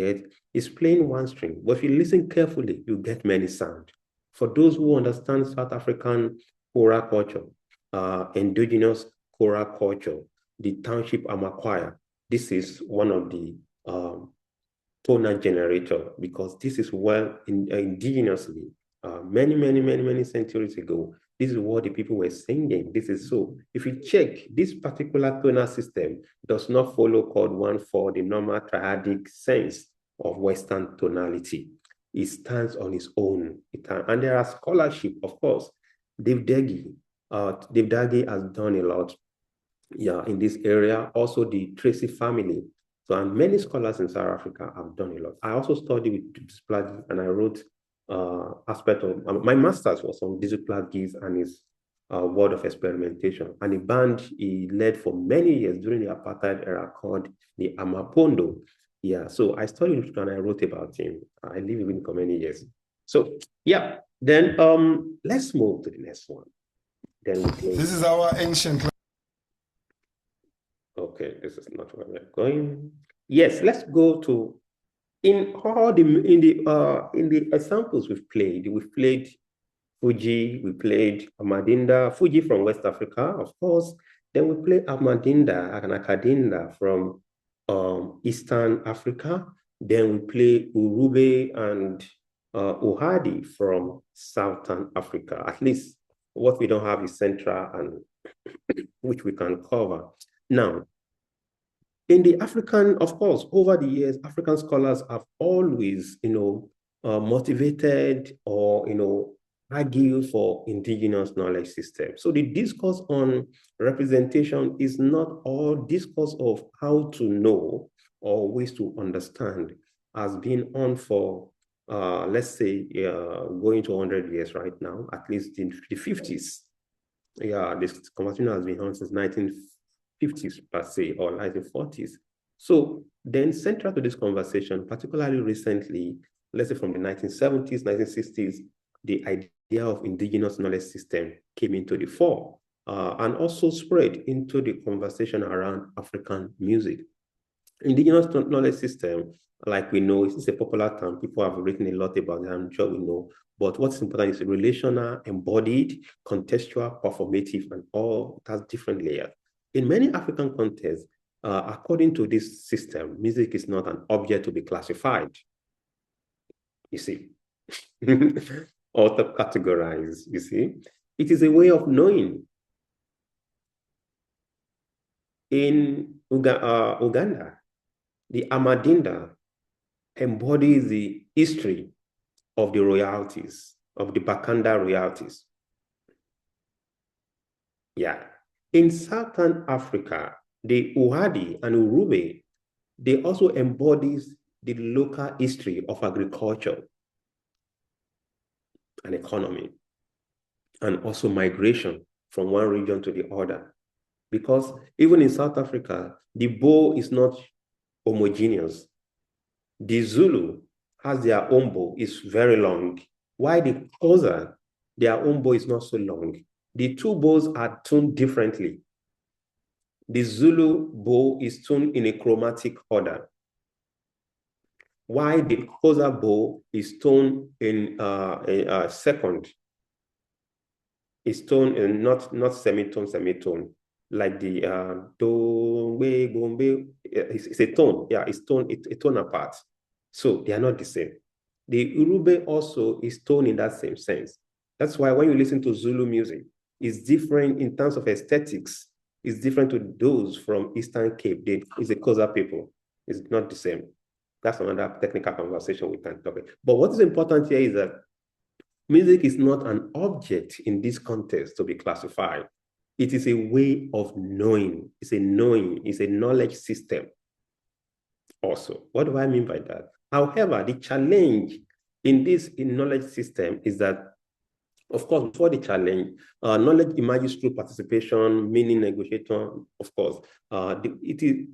S1: it's playing one string, but if you listen carefully, you get many sounds. For those who understand South African choral culture, indigenous choral culture, the township amakwaya, this is one of the tonal generator because this is indigenously many centuries ago. This is what the people were singing. This is so. If you check, this particular tonal system does not follow chord 1/4, the normal triadic sense of Western tonality. It stands on its own. And there are scholarship, of course. Dave Deggy has done a lot, in this area. Also, the Tracy family. So, and many scholars in South Africa have done a lot. I also studied with Dizuplakis, and I wrote aspect of my master's was on Dizuplakis and his world of experimentation, and a band he led for many years during the apartheid era called the Amapondo. Yeah, so I studied with him and I wrote about him. I lived with him for many years. So yeah, then let's move to the next one. Then
S3: this is our ancient.
S1: Okay, this is not where we're going. Yes, let's go to in the examples we've played Fuji, we played Amadinda, Fuji from West Africa, of course. Then we played Amadinda and Akadinda from Eastern Africa. Then we played Urube and Uhadi from Southern Africa. At least what we don't have is Central, and which we can cover. Now, in the African, of course, over the years, African scholars have always, motivated or, argue for indigenous knowledge systems. So the discourse on representation is not all discourse of how to know or ways to understand has been on for, let's say, going to 100 years right now, at least in the 50s. Yeah, this conversation has been on since 1950s per se, or 1940s. So then central to this conversation, particularly recently, let's say from the 1970s, 1960s, the idea of indigenous knowledge system came into the fore, and also spread into the conversation around African music. Indigenous knowledge system, like we know, is a popular term. People have written a lot about it, I'm sure we know. But what's important is relational, embodied, contextual, performative, and all it has different layers. In many African contexts, according to this system, music is not an object to be classified, you see, or to categorize, you see. It is a way of knowing. In Uganda, the Amadinda embodies the history of the royalties, of the Bakanda royalties. Yeah. In Southern Africa, the Uhadi and Urube, they also embodies the local history of agriculture and economy, and also migration from one region to the other. Because even in South Africa, the bow is not homogeneous. The Zulu has their own bow, it's very long. While the Xhosa, their own bow is not so long. The two bows are tuned differently. The Zulu bow is tuned in a chromatic order, while the Xhosa bow is tuned in a second. It's tuned in not semitone, like the do, we, gombe. It's a tone. Yeah, it's a tone apart. So they are not the same. The Urube also is toned in that same sense. That's why when you listen to Zulu music, it's different in terms of aesthetics. It's different to those from Eastern Cape. It's a Xhosa people. It's not the same. That's another technical conversation we can talk about. But what is important here is that music is not an object in this context to be classified. It is a way of knowing. It's a knowledge system also. What do I mean by that? However, the challenge in this knowledge system is that, of course, before the challenge, knowledge emerges through participation, meaning negotiation, of course.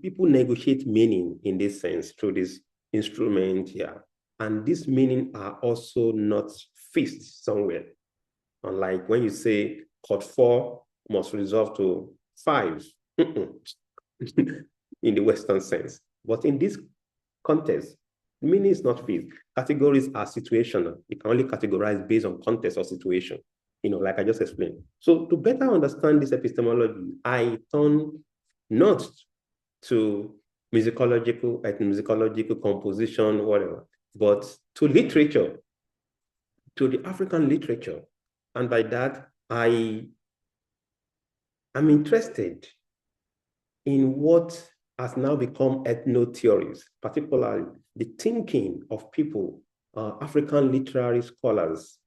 S1: People negotiate meaning in this sense through this instrument here. And these meaning are also not fixed somewhere. Unlike when you say chord 4 must resolve to 5 in the Western sense. But in this context, meaning is not fixed. Categories are situational. You can only categorize based on context or situation, like I just explained. So to better understand this epistemology, I turn not to musicological, ethnomusicological composition, whatever, but to literature, to the African literature. And by that, I am interested in what has now become ethno-theories, particularly the thinking of people, African literary scholars,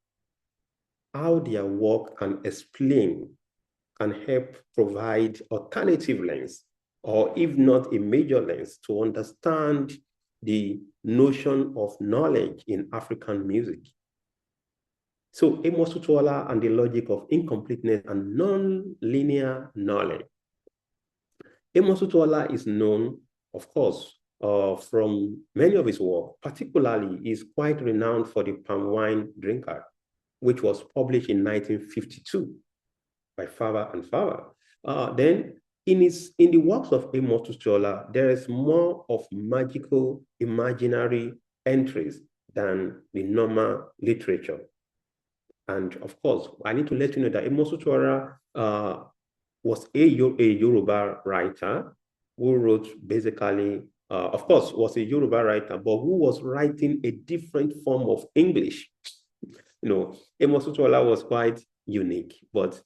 S1: how their work can explain, can help provide alternative lens, or if not a major lens, to understand the notion of knowledge in African music. So Amos Tutuola and the logic of incompleteness and non-linear knowledge. Amos Tutuola is known, of course, from many of his work. Particularly, he is quite renowned for the Palm Wine Drinker, which was published in 1952 by Faber and Faber. Then, in the works of Amos Tutuola, there is more of magical, imaginary entries than the normal literature. And of course, I need to let you know that Amos Tutuola was a Yoruba writer who wrote basically, of course, was a Yoruba writer, but who was writing a different form of English. Amos Tutuola was quite unique, but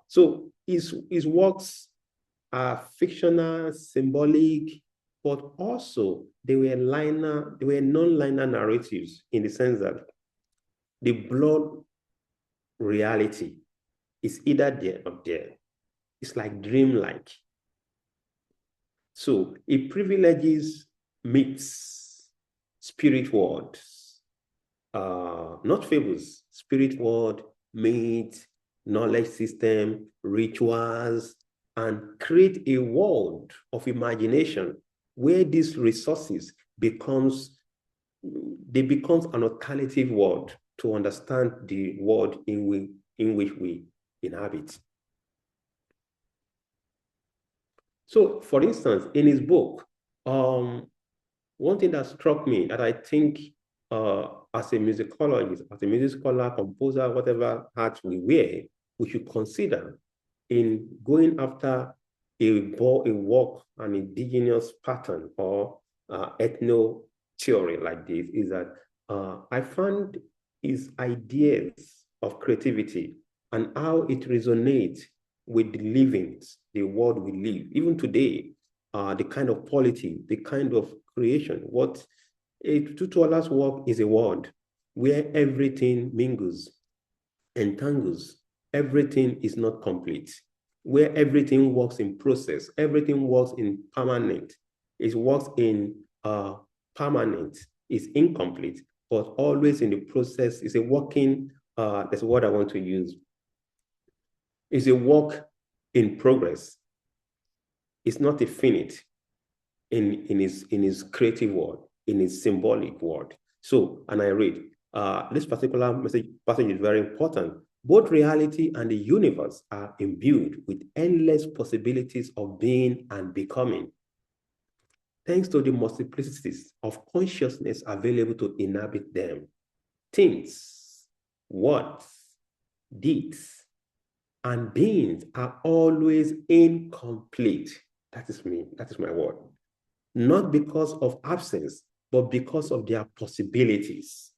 S1: so his works are fictional, symbolic, but also they were non-linear narratives in the sense that the blood reality is either there or there. It's like dreamlike. So it privileges myths, spirit words, not fables, spirit world, myth, knowledge system, rituals, and create a world of imagination where these resources becomes an alternative world to understand the world in which we inhabit. So, for instance, in his book, one thing that struck me that I think as a musicologist, as a music scholar, composer, whatever hat we wear, we should consider in going after a work, an indigenous pattern or ethno theory like this, is that I found his ideas of creativity and how it resonates with the livings, the world we live. Even today, the kind of polity, the kind of creation, what Tutuola's work is a world where everything mingles, entangles, everything is not complete, where everything works in process, everything works in permanent, it works in permanent, is incomplete, but always in the process. Is a working, that's what I want to use. It's a work in progress. It's not a finite in his creative world, in his symbolic world. So, and I read, this particular passage is very important. Both reality and the universe are imbued with endless possibilities of being and becoming, thanks to the multiplicities of consciousness available to inhabit them. Things, words, deeds, and beings are always incomplete. That is me, that is my word. Not because of absence, but because of their possibilities.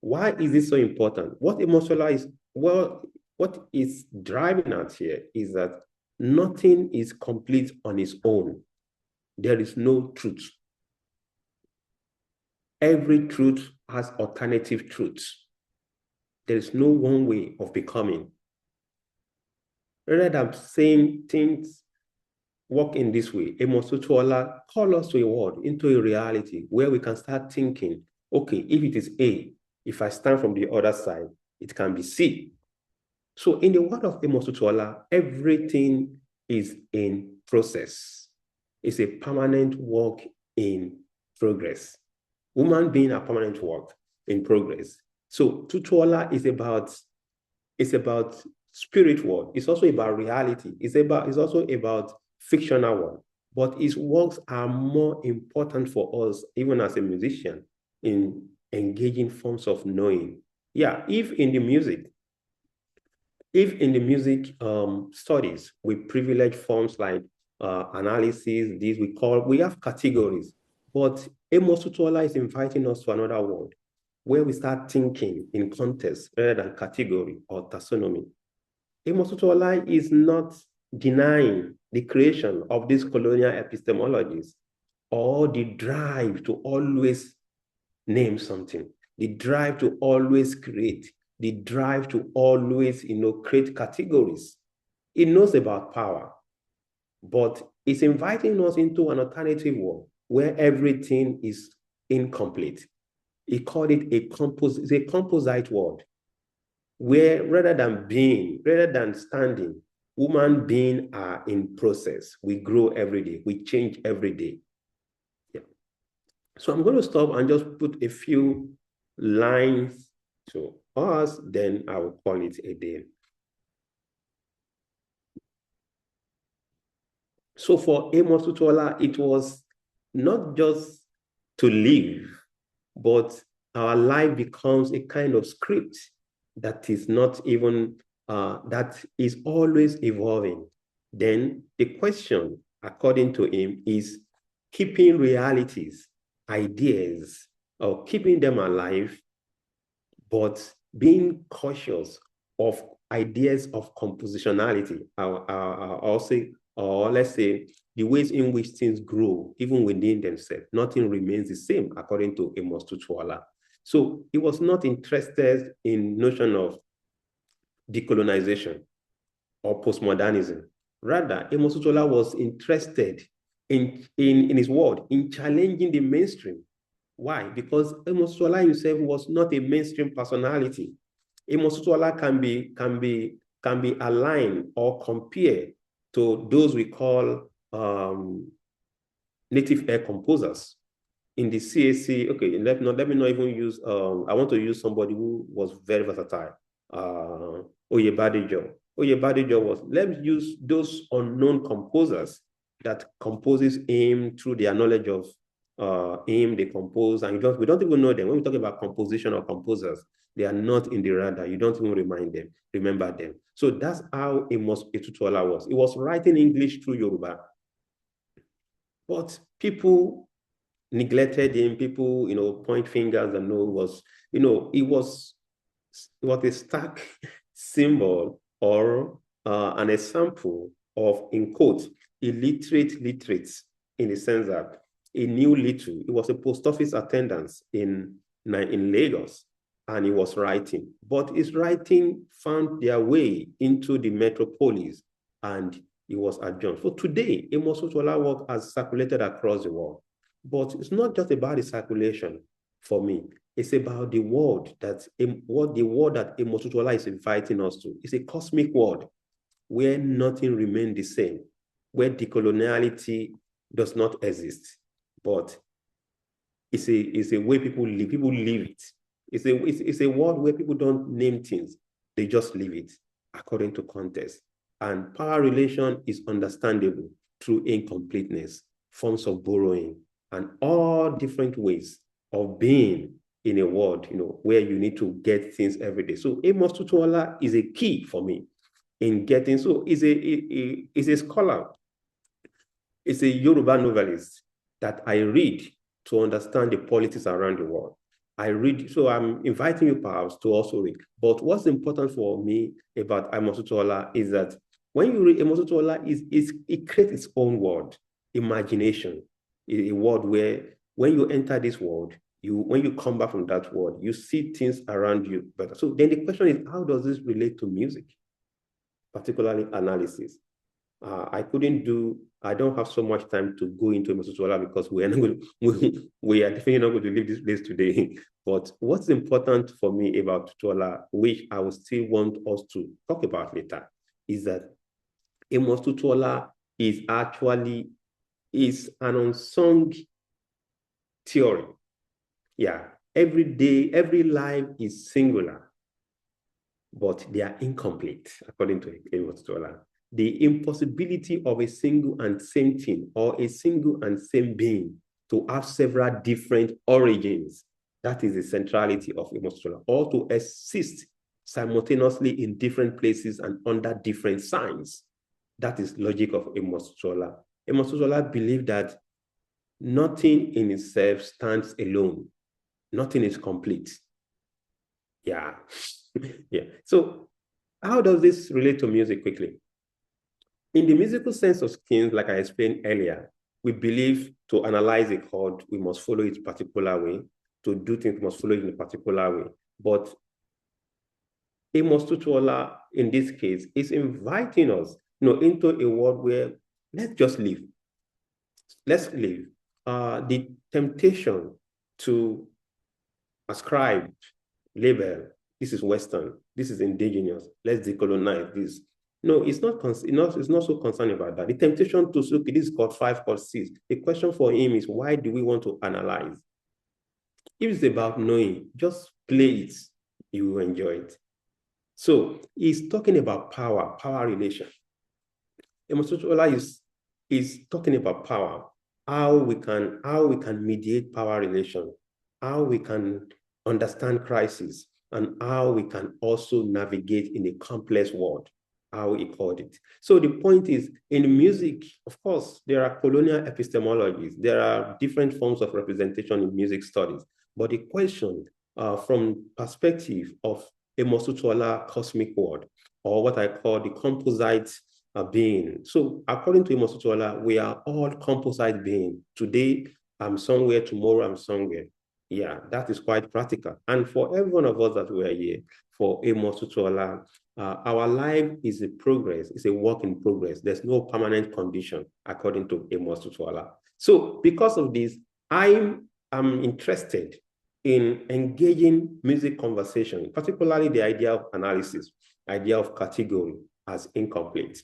S1: Why is this so important? What Amos Tutuola is, well, what is driving at here is that nothing is complete on its own. There is no truth. Every truth has alternative truths. There is no one way of becoming. Rather than saying things work in this way, Amos Tutuola call us to a world, into a reality where we can start thinking, okay, if it is A, if I stand from the other side, it can be C. So in the word of Amos Tutuola, everything is in process. It's a permanent work in progress. Woman being a permanent work in progress. So Tutuola is about spirit world. It's also about reality. It's also about fictional world. But his works are more important for us, even as a musician, in engaging forms of knowing. Yeah, if in the music studies, we privilege forms like analysis, we have categories, but Amos Tutuola is inviting us to another world where we start thinking in context rather than category or taxonomy. Amos Tutuola is not denying the creation of these colonial epistemologies or the drive to always name something, the drive to always create, the drive to always, create categories. It knows about power, but it's inviting us into an alternative world where everything is incomplete. He called it a composite world, where rather than standing, human beings are in process. We grow every day, we change every day. Yeah. So I'm going to stop and just put a few lines to us, then I will call it a day. So for Amos Tutuola, it was not just to live, but our life becomes a kind of script that is not even, that is always evolving. Then the question, according to him, is keeping realities, ideas, or keeping them alive, but being cautious of ideas of compositionality, or let's say the ways in which things grow, even within themselves. Nothing remains the same, according to Amos Tutuola. So he was not interested in notion of decolonization or postmodernism. Rather, Amos Tutuola was interested in his word, in challenging the mainstream. Why? Because Amos Tutuola himself was not a mainstream personality. Amos Tutuola can be can be aligned or compared to those we call native air composers. In the CAC, okay, let me not even use, I want to use somebody who was very versatile, Oyebadijo. Oyebadijo was, let's use those unknown composers that composes hymn through their knowledge of hymn, they compose, and we don't even know them. When we talk about composition or composers, they are not in the radar. You don't even remember them. So that's how Amos Tutuola was. He was writing English through Yoruba. But people neglected him, people, point fingers and know was, it was a stark symbol or an example of, in quotes, illiterate literates, in the sense that he knew little. He was a post office attendant in Lagos, and he was writing. But his writing found their way into the metropolis, and he was adjourned. So today, Amos Tutuola work has circulated across the world. But it's not just about the circulation for me. It's about the world that Amos Tutuola is inviting us to. It's a cosmic world where nothing remains the same, where decoloniality does not exist, but it's a way people live. People live it. It's a world where people don't name things; they just live it according to context. And power relation is understandable through incompleteness, forms of borrowing, and all different ways of being in a world, where you need to get things every day. So Amos Tutuola is a key for me in getting. So he's a scholar. It's a Yoruba novelist that I read to understand the politics around the world. I read, so I'm inviting you perhaps to also read. But what's important for me about Amos Tutuola is that when you read Amos Tutuola, it creates its own world, imagination, a world where when you enter this world, when you come back from that world, you see things around you better. So then the question is, how does this relate to music, particularly analysis? I don't have so much time to go into Amos Tutuola because we are definitely not going to leave this place today. But what's important for me about Tutuola, which I will still want us to talk about later, is that Amos Tutuola is an unsung theory. Yeah, every day, every life is singular, but they are incomplete, according to Amos Tutuola. The impossibility of a single and same thing or a single and same being to have several different origins, that is the centrality of Amos Tutuola, or to exist simultaneously in different places and under different signs. That is logic of Amos Tutuola. Amos Tutuola believed that nothing in itself stands alone. Nothing is complete. Yeah. Yeah. So how does this relate to music quickly? In the musical sense of things, like I explained earlier, we believe to analyze a chord, we must follow it particular way. To do things, we must follow it in a particular way. But Amos Tutuola, in this case, is inviting us, into a world where let's just live. Let's live. The temptation to ascribe, label, this is Western, this is indigenous, let's decolonize this. No, it's not so concerned about that. The temptation to say, okay, this is chord 5, chord 6. The question for him is, why do we want to analyze? If it's about knowing, just play it, you will enjoy it. So he's talking about power relation. Amos Tutuola is talking about power, how we can mediate power relation, how we can understand crisis, and how we can also navigate in a complex world, how he called it. So the point is, in music, of course, there are colonial epistemologies, there are different forms of representation in music studies, but the question from perspective of Amos Tutuola cosmic world, or what I call the composite being. So according to Amos Tutuola, we are all composite beings. Today, I'm somewhere, tomorrow I'm somewhere. Yeah, that is quite practical. And for every one of us that were here, for Amos Tutuola, our life is a progress, it's a work in progress. There's no permanent condition, according to Amos Tutuola. So because of this, I'm interested in engaging music conversation, particularly the idea of analysis. idea of category as incomplete.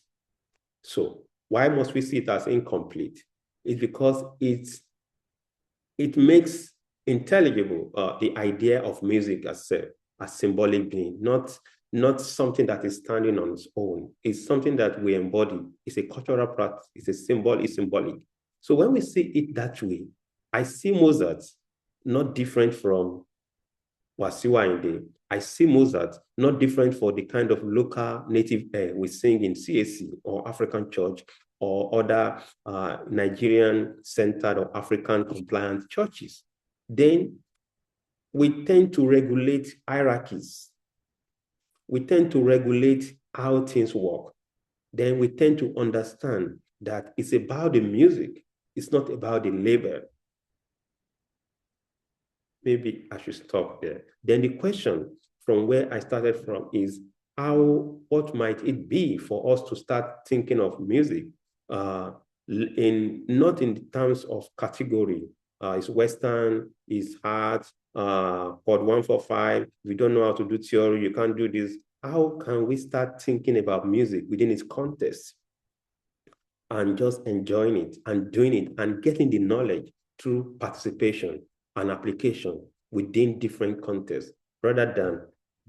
S1: So why must we see it as incomplete? It's because it makes intelligible the idea of music as a symbolic being, not something that is standing on its own. It's something that we embody. It's a cultural practice. It's a symbol. It's symbolic. So when we see it that way, I see Mozart not different from Wasiu Ayinde. I see Mozart not different for the kind of local native air we sing in CAC or African church or other Nigerian-centered or African-compliant churches. Then we tend to regulate hierarchies. We tend to regulate how things work. Then we tend to understand that it's about the music. It's not about the label. Maybe I should stop there. Then the question from where I started from is what might it be for us to start thinking of music not in terms of category. It's Western, it's art, chord 145. We don't know how to do theory. You can't do this. How can we start thinking about music within its context and just enjoying it and doing it and getting the knowledge through participation and application within different contexts rather than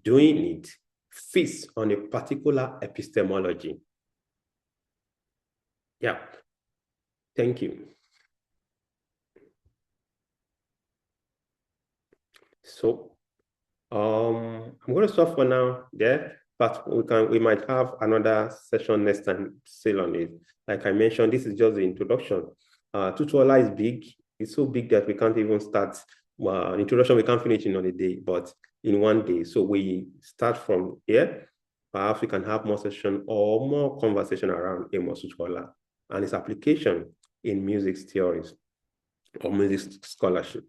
S1: doing it fixed on a particular epistemology? Yeah, thank you. So I'm going to stop for now there, but we might have another session next time still on it. Like I mentioned, this is just the introduction. Tutuola is big. It's so big that we can't even start an introduction. We can't finish in on a day, but in one day. So we start from here. Perhaps we can have more session or more conversation around Amos Tutuola and its application in music theories or music scholarship.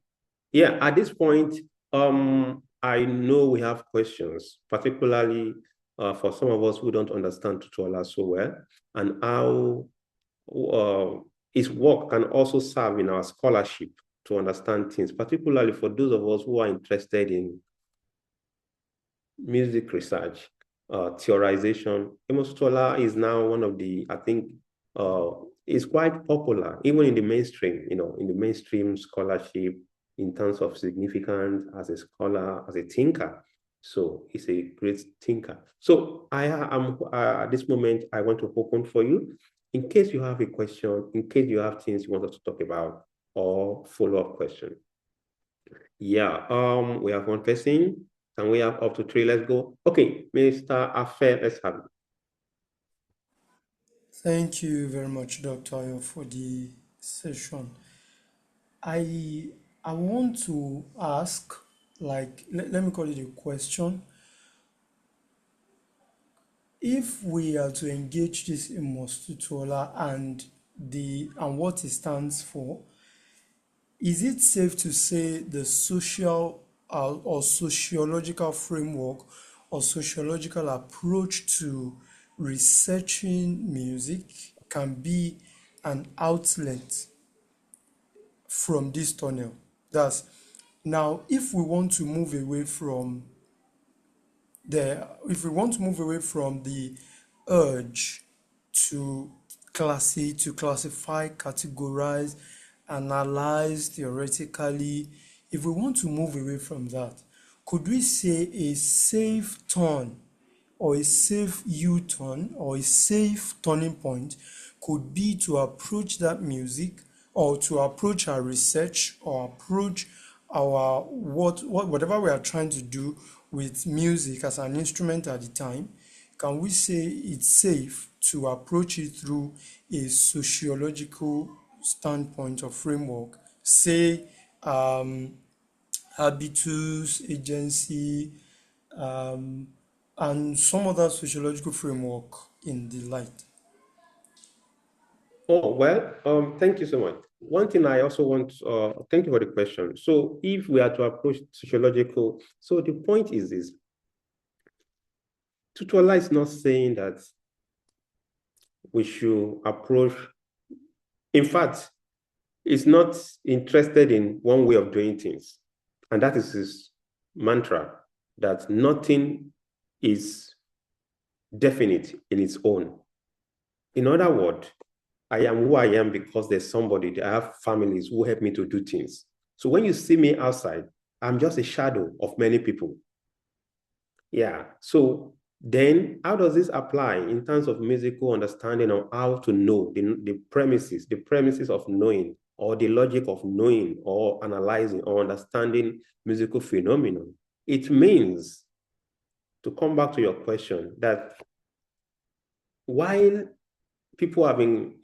S1: Yeah, at this point, I know we have questions, particularly for some of us who don't understand Tutuola so well, and how his work can also serve in our scholarship to understand things, particularly for those of us who are interested in music research, theorization. Amos Tutuola is now one of the, I think, is quite popular, even in the mainstream, in the mainstream scholarship, in terms of significance as a scholar, as a thinker. So he's a great thinker. So I am at this moment, I want to open for you in case you have a question, in case you have things you want us to talk about or follow-up question. Yeah, we have one person. Can we have up to 3? Let's go. Okay, Mr. Affair, let's have it.
S4: Thank you very much, Dr. Ayo, for the session. I want to ask, like, let me call it a question. If we are to engage this Amos Tutuola and what it stands for, is it safe to say the social or sociological framework or sociological approach to researching music can be an outlet from this tunnel? That's now, if we want to move away from the urge to classify, categorize, analyze theoretically, if we want to move away from that, could we say a safe turn or a safe U-turn or a safe turning point could be to approach that music or to approach our research or approach our whatever we are trying to do with music as an instrument at the time? Can we say it's safe to approach it through a sociological standpoint or framework, say habitus, agency, and some other sociological framework in the light?
S1: Oh, well, thank you so much. One thing I also want, thank you for the question. So if we are to approach sociological, so the point is this, Tutuola is not saying that we should approach, in fact, he's not interested in one way of doing things. And that is his mantra, that nothing is definite in its own. In other words, I am who I am because there's somebody, I have families who help me to do things. So when you see me outside, I'm just a shadow of many people. Yeah. So then how does this apply in terms of musical understanding of how to know the premises of knowing, or the logic of knowing or analyzing or understanding musical phenomenon? It means, to come back to your question, that while people having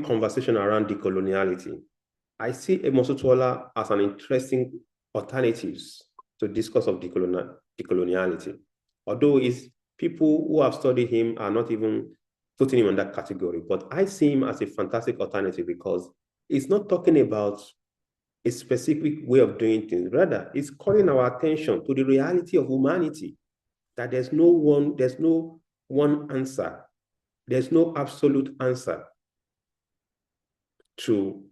S1: conversation around decoloniality, I see Amos Tutuola as an interesting alternatives to discourse of decoloniality. Although people who have studied him are not even putting him in that category, but I see him as a fantastic alternative because it's not talking about a specific way of doing things. Rather, it's calling our attention to the reality of humanity, that there's no one answer. There's no absolute answer to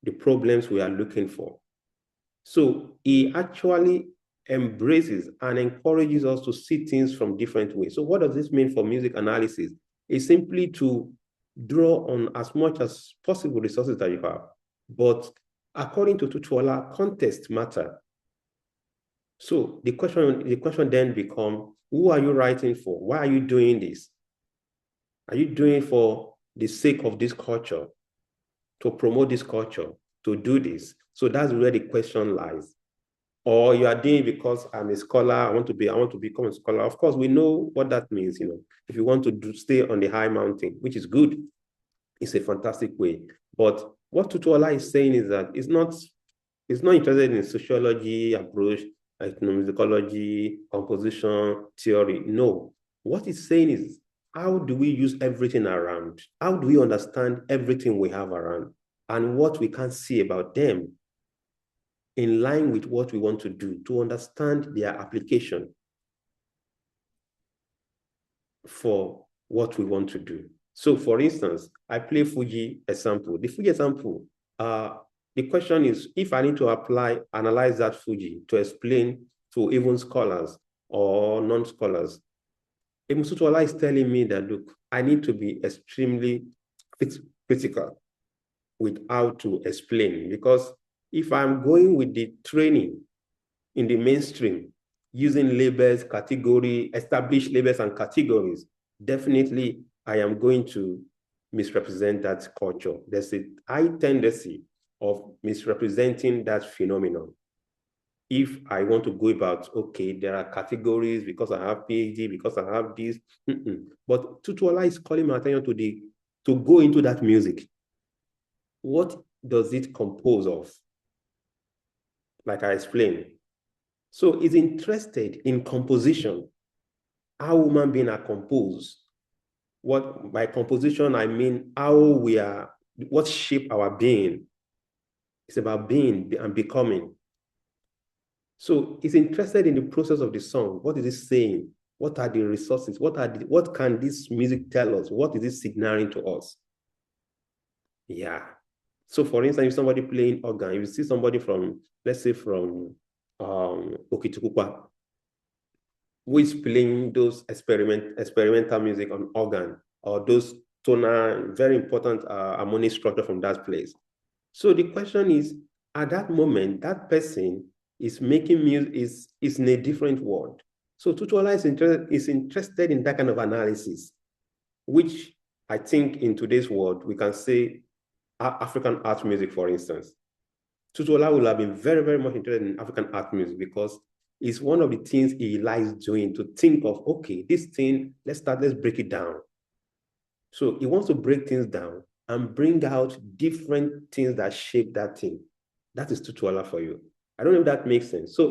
S1: the problems we are looking for. So he actually embraces and encourages us to see things from different ways. So what does this mean for music analysis? It's simply to draw on as much as possible resources that you have. But according to Tutuola, context matter. So the question then becomes, who are you writing for? Why are you doing this? Are you doing it for the sake of this culture, to promote this culture, to do this? So that's where the question lies. Or you are doing it because I'm a scholar, I want to become a scholar. Of course, we know what that means. If you want to stay on the high mountain, which is good, it's a fantastic way. But what Tutuola is saying is that it's not interested in sociology approach, ethnomusicology, composition, theory. No. What he's saying is, how do we use everything around? How do we understand everything we have around and what we can see about them in line with what we want to do, to understand their application for what we want to do? So for instance, I play Fuji example. The Fuji example, the question is, if I need to analyze that Fuji to explain to even scholars or non-scholars, Amos Tutuola is telling me that, look, I need to be extremely critical with how to explain, because if I'm going with the training in the mainstream, using labels, established labels and categories, definitely I am going to misrepresent that culture. There's a high tendency of misrepresenting that phenomenon. If I want to go about, okay, there are categories because I have PhD, because I have this. But Tutuola is calling my attention to go into that music. What does it compose of? Like I explained. So he's interested in composition, how human beings are composed. What by composition, I mean what shape our being. It's about being and becoming. So he's interested in the process of the song. What is it saying? What are the resources? What can this music tell us? What is it signaling to us? Yeah. So for instance, if somebody playing organ, if you see somebody from, let's say from Okitipupa, who is playing those experimental music on organ, or those tonal, very important harmonic structure from that place. So the question is, at that moment, that person is making music, is in a different world. So Tutuola is interested in that kind of analysis, which I think in today's world, we can say African art music, for instance. Tutuola will have been very, very much interested in African art music because it's one of the things he likes doing, to think of, okay, this thing, let's break it down. So he wants to break things down and bring out different things that shape that thing. That is Tutuola for you. I don't know if that makes sense. So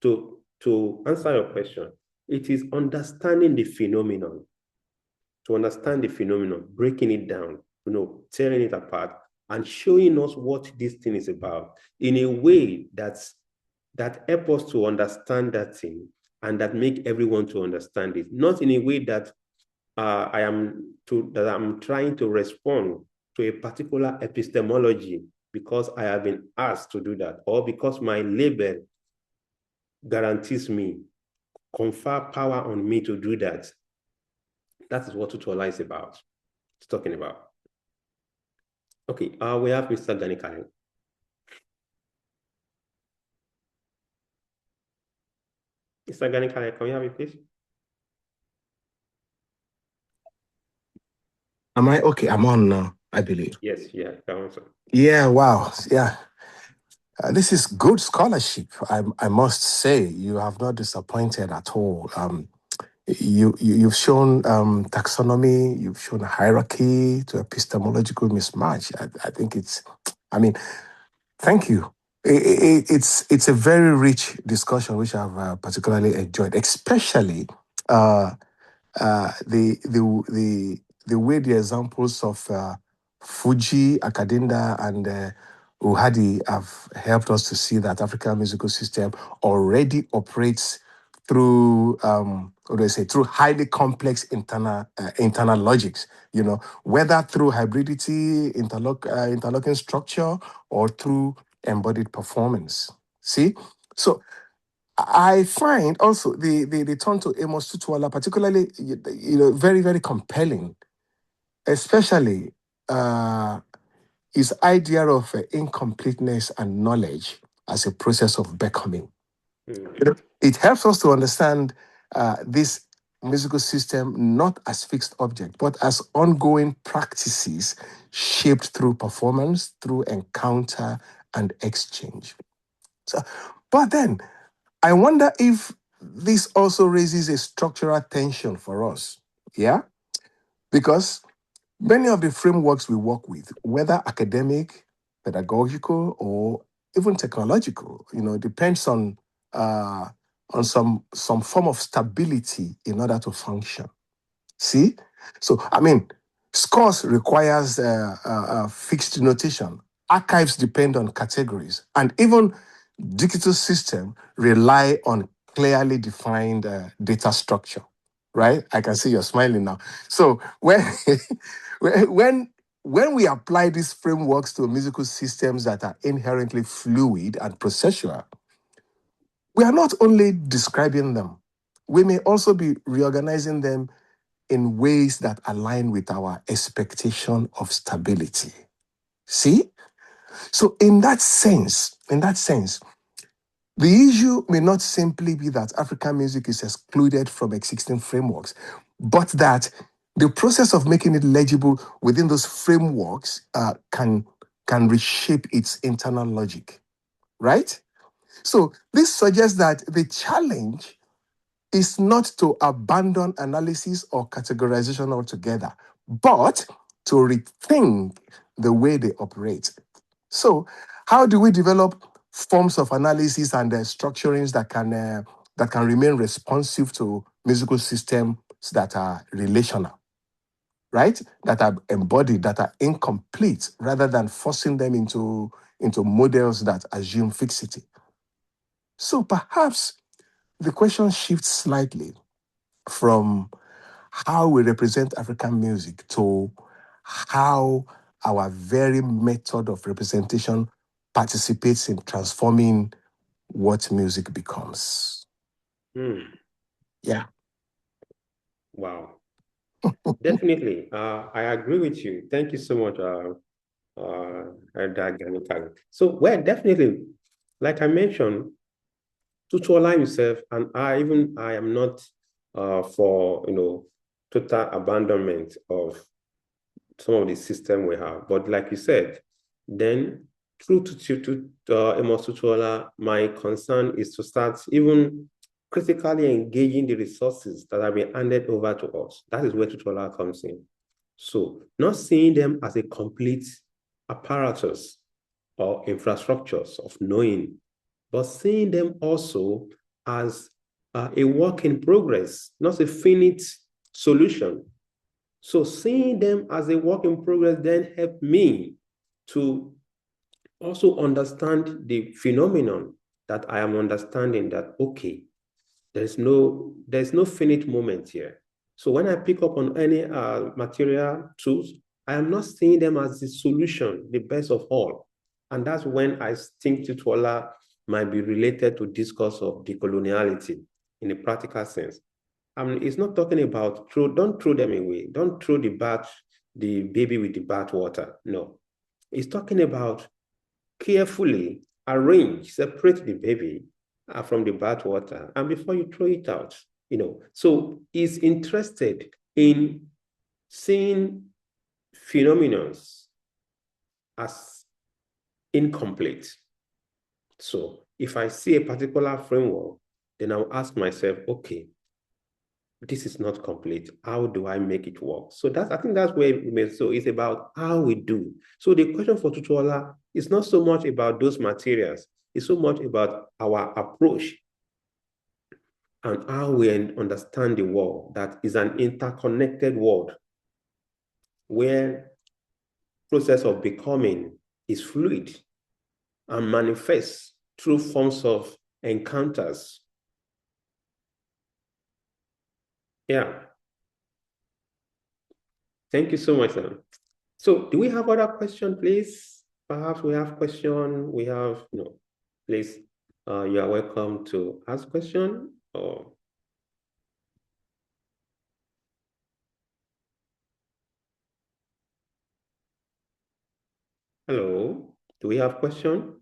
S1: to answer your question, it is understanding the phenomenon. To understand the phenomenon, breaking it down, tearing it apart, and showing us what this thing is about in a way that helps us to understand that thing and that make everyone to understand it. Not in a way that I'm trying to respond to a particular epistemology because I have been asked to do that, or because my label guarantees me confer power on me to do that. That is what Tutuola is about. It's talking about. Okay, we have Mr. Ganikale. Mr. Ganikale, can you have it, please?
S5: Am I okay? I'm on now, I believe.
S1: Yes, yeah, that one, sir.
S5: Yeah, wow. Yeah. This is good scholarship. I must say, you have not disappointed at all. You've shown taxonomy, you've shown hierarchy to epistemological mismatch. I think thank you. It's a very rich discussion, which I've particularly enjoyed, especially the way the examples of Fuji, Akadinda, and Uhadi have helped us to see that African musical system already operates through through highly complex internal logics. Whether through hybridity, interlocking structure, or through embodied performance. See, so I find also the turn to Amos Tutuola particularly, very, very compelling, especially his idea of incompleteness and knowledge as a process of becoming. It helps us to understand this musical system not as fixed object, but as ongoing practices shaped through performance, through encounter and exchange. So, but then, I wonder if this also raises a structural tension for us. Yeah? Because many of the frameworks we work with, whether academic, pedagogical, or even technological, depends on some form of stability in order to function. See? So, scores requires fixed notation. Archives depend on categories. And even digital systems rely on clearly defined data structure, right? I can see you're smiling now. So when we apply these frameworks to musical systems that are inherently fluid and processual, we are not only describing them, we may also be reorganizing them in ways that align with our expectation of stability. See? So in that sense, the issue may not simply be that African music is excluded from existing frameworks, but that the process of making it legible within those frameworks can reshape its internal logic, right? So this suggests that the challenge is not to abandon analysis or categorization altogether, but to rethink the way they operate. So how do we develop forms of analysis and structurings that can remain responsive to musical systems that are relational, right? That are embodied, that are incomplete, rather than forcing them into models that assume fixity. So perhaps the question shifts slightly from how we represent African music to how our very method of representation participates in transforming what music becomes. Yeah.
S1: Wow. Definitely. I agree with you. Thank you so much, Ganikale. So, definitely, like I mentioned, Tutuola himself, and I am not for total abandonment of some of the system we have. But like you said, then through to Amos Tutuola, my concern is to start even critically engaging the resources that have been handed over to us. That is where Tutuola comes in. So not seeing them as a complete apparatus or infrastructures of knowing, but seeing them also as a work in progress, not a finite solution. So seeing them as a work in progress then helped me to also understand the phenomenon that I am understanding that, okay, there's no finite moment here. So when I pick up on any material tools, I am not seeing them as the solution, the best of all. And that's when I think Tutuola might be related to discourse of decoloniality. in a practical sense. It's not talking about don't throw them away. Don't throw the baby with the bath water. No. It's talking about carefully arrange, separate the baby from the bath water, and before you throw it out, So he's interested in seeing phenomena as incomplete. So if I see a particular framework, then I'll ask myself, okay, this is not complete. How do I make it work? So I think that's where it's about how we do. So the question for Tutuola is not so much about those materials. It's so much about our approach and how we understand the world that is an interconnected world where process of becoming is fluid and manifests through forms of encounters. Yeah. Thank you so much, sir. So do we have other questions, please? Perhaps we have question. We have, no, please, you are welcome to ask question or. Hello, do we have question?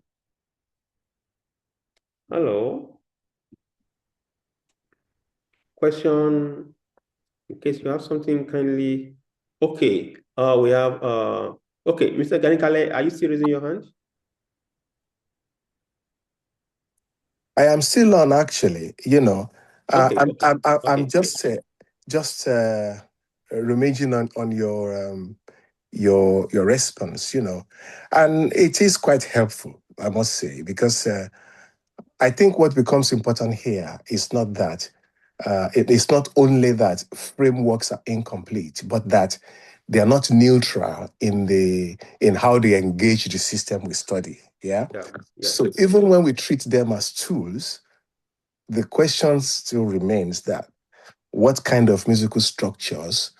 S1: Hello? Question, in case you have something, kindly. Okay, we have, okay, Mr. Ganikale, are you still raising your hand?
S5: I am still on, actually.
S1: Okay,
S5: I'm just rummaging on your response, and it is quite helpful, I must say, because I think what becomes important here is not that it is not only that frameworks are incomplete, but that they are not neutral in how they engage the system we study. Yeah. So even when we treat them as tools, the question still remains that what kind of musical structures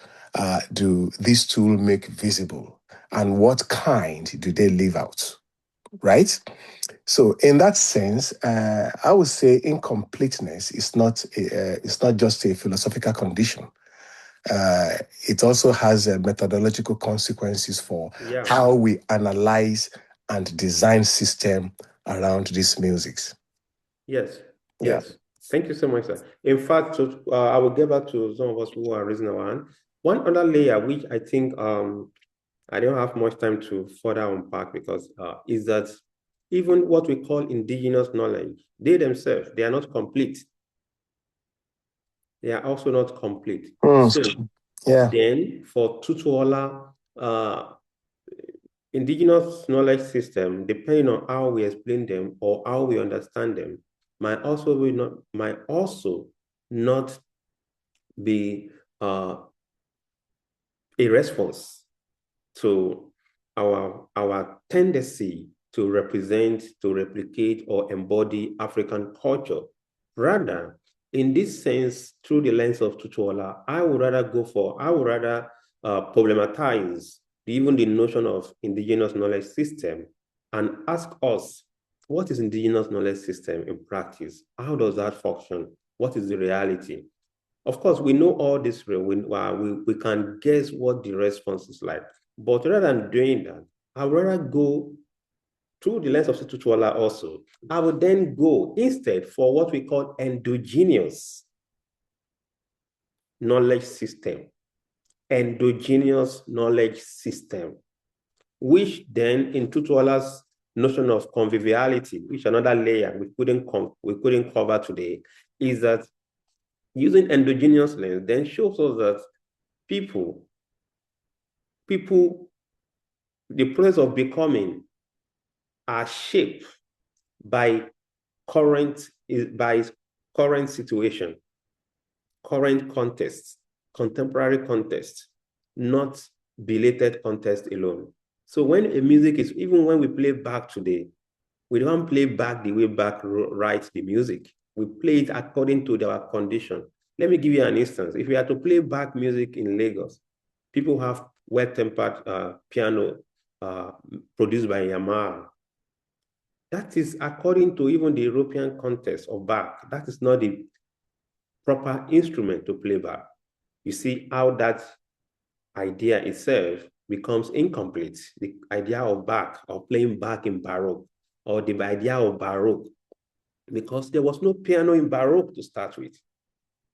S5: do these tools make visible, and what kind do they leave out, right? So in that sense, I would say incompleteness is not just a philosophical condition. It also has methodological consequences for how we analyze and design system around these musics.
S1: Yes. Thank you so much, sir. In fact, I will get back to some of us who are raising our hand. One other layer, which I think I don't have much time to further unpack, because is that even what we call indigenous knowledge, they themselves, they are not complete. They are also not complete. So then for Tutuola, indigenous knowledge system, depending on how we explain them or how we understand them, might also not be a response to our tendency to represent, to replicate, or embody African culture. Rather, in this sense, through the lens of Tutuola, I would rather problematize even the notion of indigenous knowledge system and ask us, what is indigenous knowledge system in practice? How does that function? What is the reality? Of course, we know all this, we can guess what the response is like. But rather than doing that, I would rather go through the lens of Tutuola also. I would then go instead for what we call endogenous knowledge system. Endogenous knowledge system, which then in Tutuola's notion of conviviality, which another layer we couldn't cover today, is that using endogenous lens then shows us that people, the process of becoming are shaped by current situation, current context, contemporary context, not belated context alone. So when a music is, even when we play back today, we don't play back the way back write the music. We play it according to our condition. Let me give you an instance. If we are to play back music in Lagos, people have well-tempered piano produced by Yamaha. That is according to even the European context of Bach. That is not the proper instrument to play back. You see how that idea itself becomes incomplete. The idea of back or playing back in Baroque, or the idea of Baroque, because there was no piano in Baroque to start with.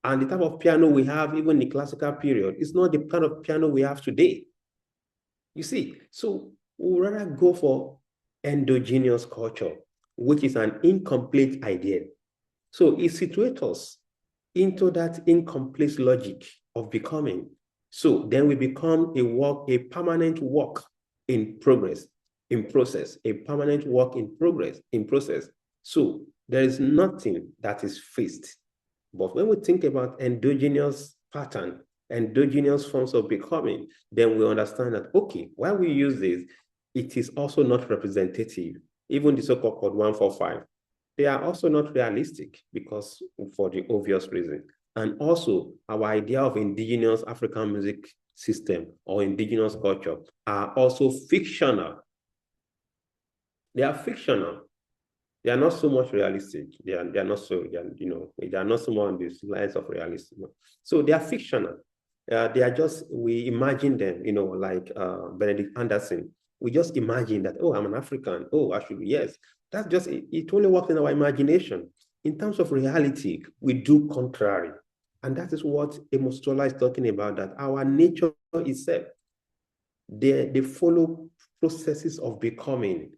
S1: And the type of piano we have even in the classical period is not the kind of piano we have today. You see, so we'd rather go for endogenous culture, which is an incomplete idea. So it situates us into that incomplete logic of becoming. So then we become a permanent work in progress, in process, a permanent work in progress, in process. So there is nothing that is fixed. But when we think about endogenous pattern, endogenous forms of becoming, then we understand that, okay, while we use this, it is also not representative. Even the so-called code 145, they are also not realistic because for the obvious reason. And also our idea of indigenous African music system or indigenous culture are also fictional. They are fictional. They are not so much realistic. They are not so, they are not so much on the lines of realism. So they are fictional. They are just, we imagine them, like Benedict Anderson. We just imagine that, oh, I'm an African. Oh, I should be, yes. That's just, it only works in our imagination. In terms of reality, we do contrary. And that is what Amos Tutuola is talking about, that our nature itself, they follow processes of becoming.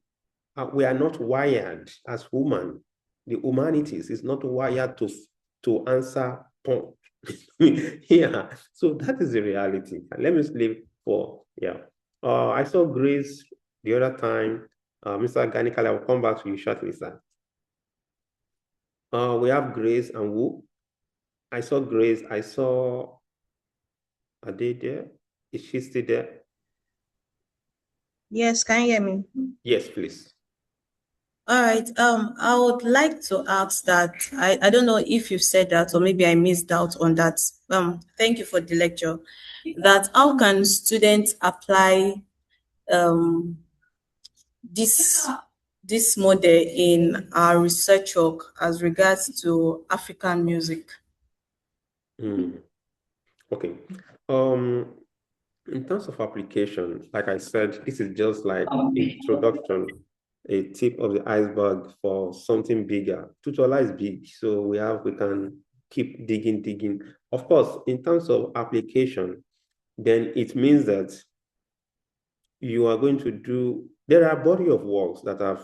S1: We are not wired as human. The humanities is not wired to answer porn. Yeah, so that is the reality. Let me sleep for, yeah. I saw Grace the other time. Mr. Ganikal, I will come back to you shortly, sir. We have Grace and Wu. I saw Grace. I saw, are they there? Is she still there?
S6: Yes, can you hear me?
S1: Yes, please.
S6: All right. I would like to ask that I don't know if you said that or maybe I missed out on that. Thank you for the lecture. That how can students apply this model in our research work as regards to African music?
S1: Okay. In terms of application, like I said, this is just like introduction, a tip of the iceberg for something bigger. Tutuola is big, so we can keep digging. Of course, in terms of application, then it means that you are going to do, there are a body of works that are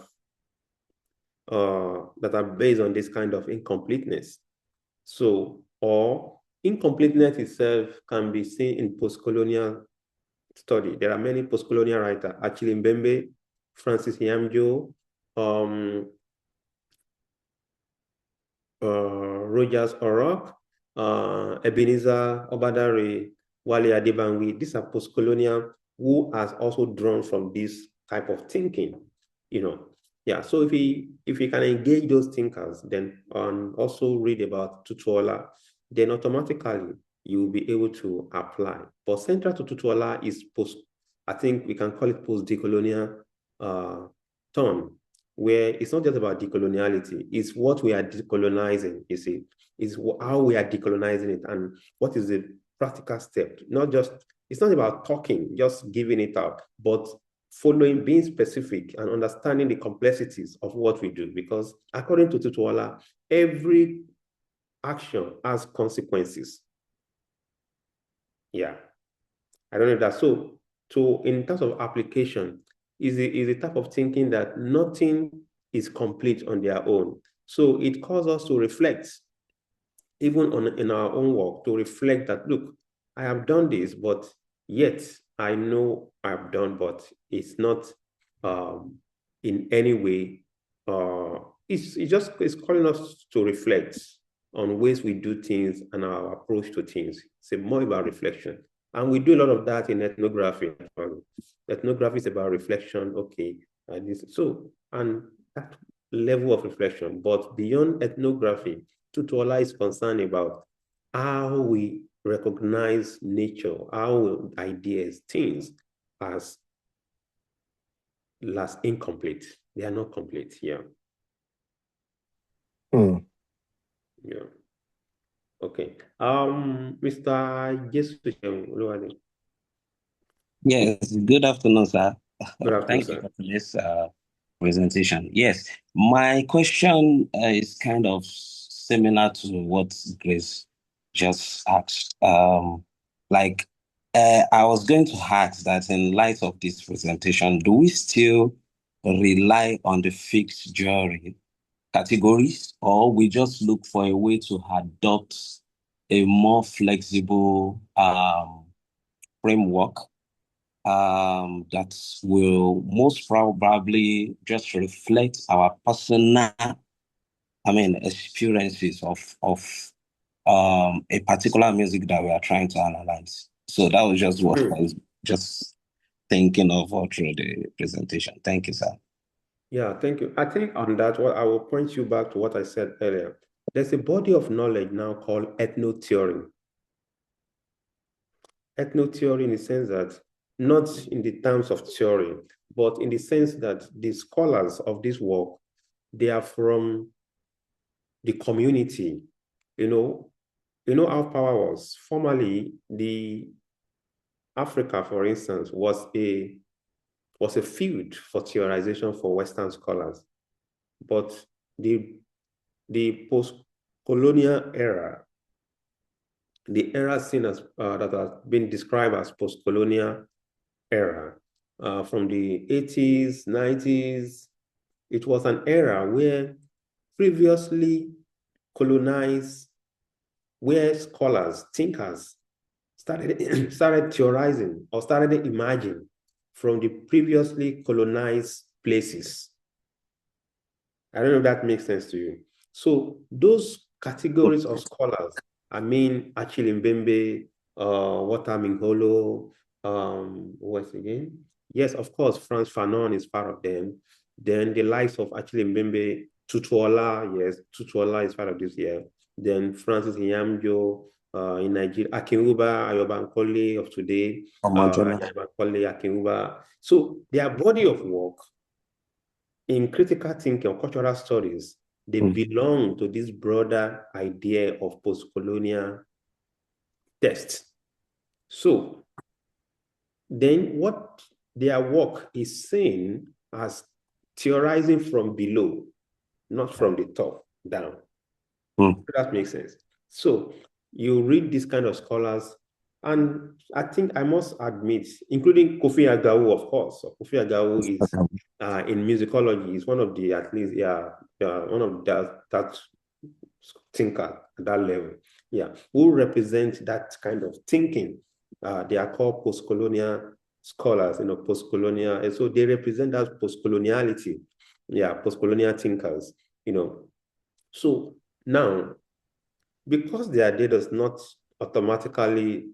S1: based on this kind of incompleteness. So, or incompleteness itself can be seen in post-colonial study. There are many post-colonial writers, Achille Mbembe, Francis Nyamjo, Rogers Orok, Ebenezer Obadare, Wale Adebanwi. These are post-colonial who has also drawn from this type of thinking, Yeah, so if we can engage those thinkers, then also read about Tutuola, then automatically you will be able to apply. But central to Tutuola is I think we can call it post-decolonial term, where it's not just about decoloniality, it's what we are decolonizing, you see, is how we are decolonizing it and what is the practical step. It's not about talking, just giving it out, but following, being specific and understanding the complexities of what we do. Because according to Tutuola, every action has consequences. Yeah, I don't know if that's so. In terms of application, is the type of thinking that nothing is complete on their own. So it calls us to reflect, even in our own work, to reflect that, look, I have done this, but yet I know I've done, but it's not in any way, it's calling us to reflect on ways we do things and our approach to things. It's more about reflection. And we do a lot of that in ethnography. Ethnography is about reflection, okay. And that level of reflection, but beyond ethnography, Tutuola is concerned about how we recognize nature, how ideas, things as incomplete. They are not complete, yeah. Yeah. Okay. Mr. Jesus.
S7: Yes, good afternoon, sir.
S1: Good afternoon,
S7: Thank you
S1: sir.
S7: for this presentation. Yes, my question is kind of similar to what Grace just asked. I was going to ask that in light of this presentation, do we still rely on the fixed jury categories, or we just look for a way to adopt a more flexible framework that will most probably just reflect our personal, experiences of a particular music that we are trying to analyze. So that was just what I was just thinking of all through the presentation. Thank you, sir.
S1: Yeah, thank you. I think on that, I will point you back to what I said earlier. There's a body of knowledge now called ethno-theory. Ethno-theory in the sense that, not in the terms of theory, but in the sense that the scholars of this work, they are from the community. You know how power was. Formerly, the Africa, for instance, was a field for theorization for Western scholars. But the post-colonial era, the era seen as that has been described as post-colonial era, from the 80s, 90s, it was an era where previously colonized, where scholars, thinkers started theorizing or started imagining from the previously colonized places. I don't know if that makes sense to you. So those categories of scholars, Achille Mbembe, Walter Mingholo, what's again? Yes, of course, Frantz Fanon is part of them. Then the likes of Achille Mbembe, Tutuola, yes, Tutuola is part of this year. Then Francis Nyamjo in Nigeria, Akinwuba Ayobankole of today, Ayobankole, Akinwuba. So their body of work in critical thinking or cultural studies, they belong to this broader idea of post-colonial text. So then what their work is saying as theorizing from below, not from the top down. That makes sense. So you read these kind of scholars, and I think I must admit, including Kofi Agawu, of course. So Kofi Agawu is in musicology, is one of the, at least, one of that thinker at that level, who represent that kind of thinking. They are called post-colonial scholars, post-colonial, and so they represent that post-coloniality, post-colonial thinkers, So now, because their data does not automatically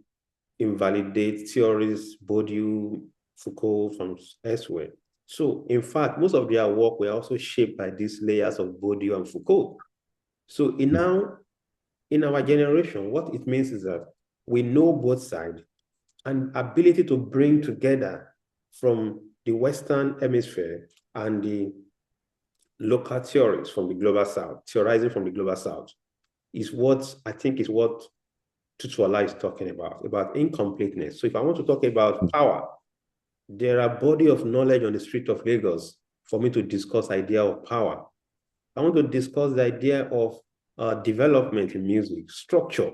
S1: invalidate theories, Bourdieu, Foucault from elsewhere. So in fact, most of their work were also shaped by these layers of Bourdieu and Foucault. So in our generation, what it means is that we know both sides, and ability to bring together from the Western hemisphere and the local theories from the global South, theorizing from the global South, is what I think is what Tutuola is talking about incompleteness. So if I want to talk about power, there are body of knowledge on the street of Lagos for me to discuss idea of power. I want to discuss the idea of development in music, structure.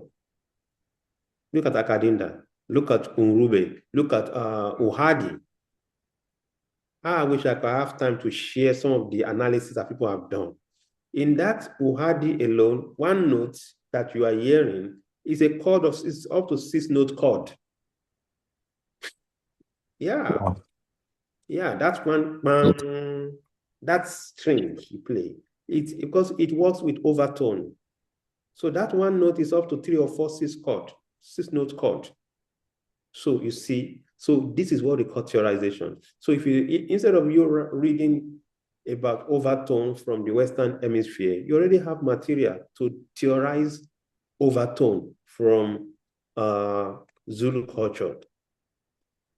S1: Look at Akadinda, look at Unrube, look at Ohadi. I wish I could have time to share some of the analysis that people have done. In that Ohadi alone, one note that you are hearing is a chord of, it's up to 6-note chord. Yeah, that's one, that's string you play. It's because it works with overtone. So that one note is up to 3 or 4 6-note chord. So you see, so this is what we call theorization. So if you, instead of you reading about overtone from the Western hemisphere, you already have material to theorize overtone from Zulu culture.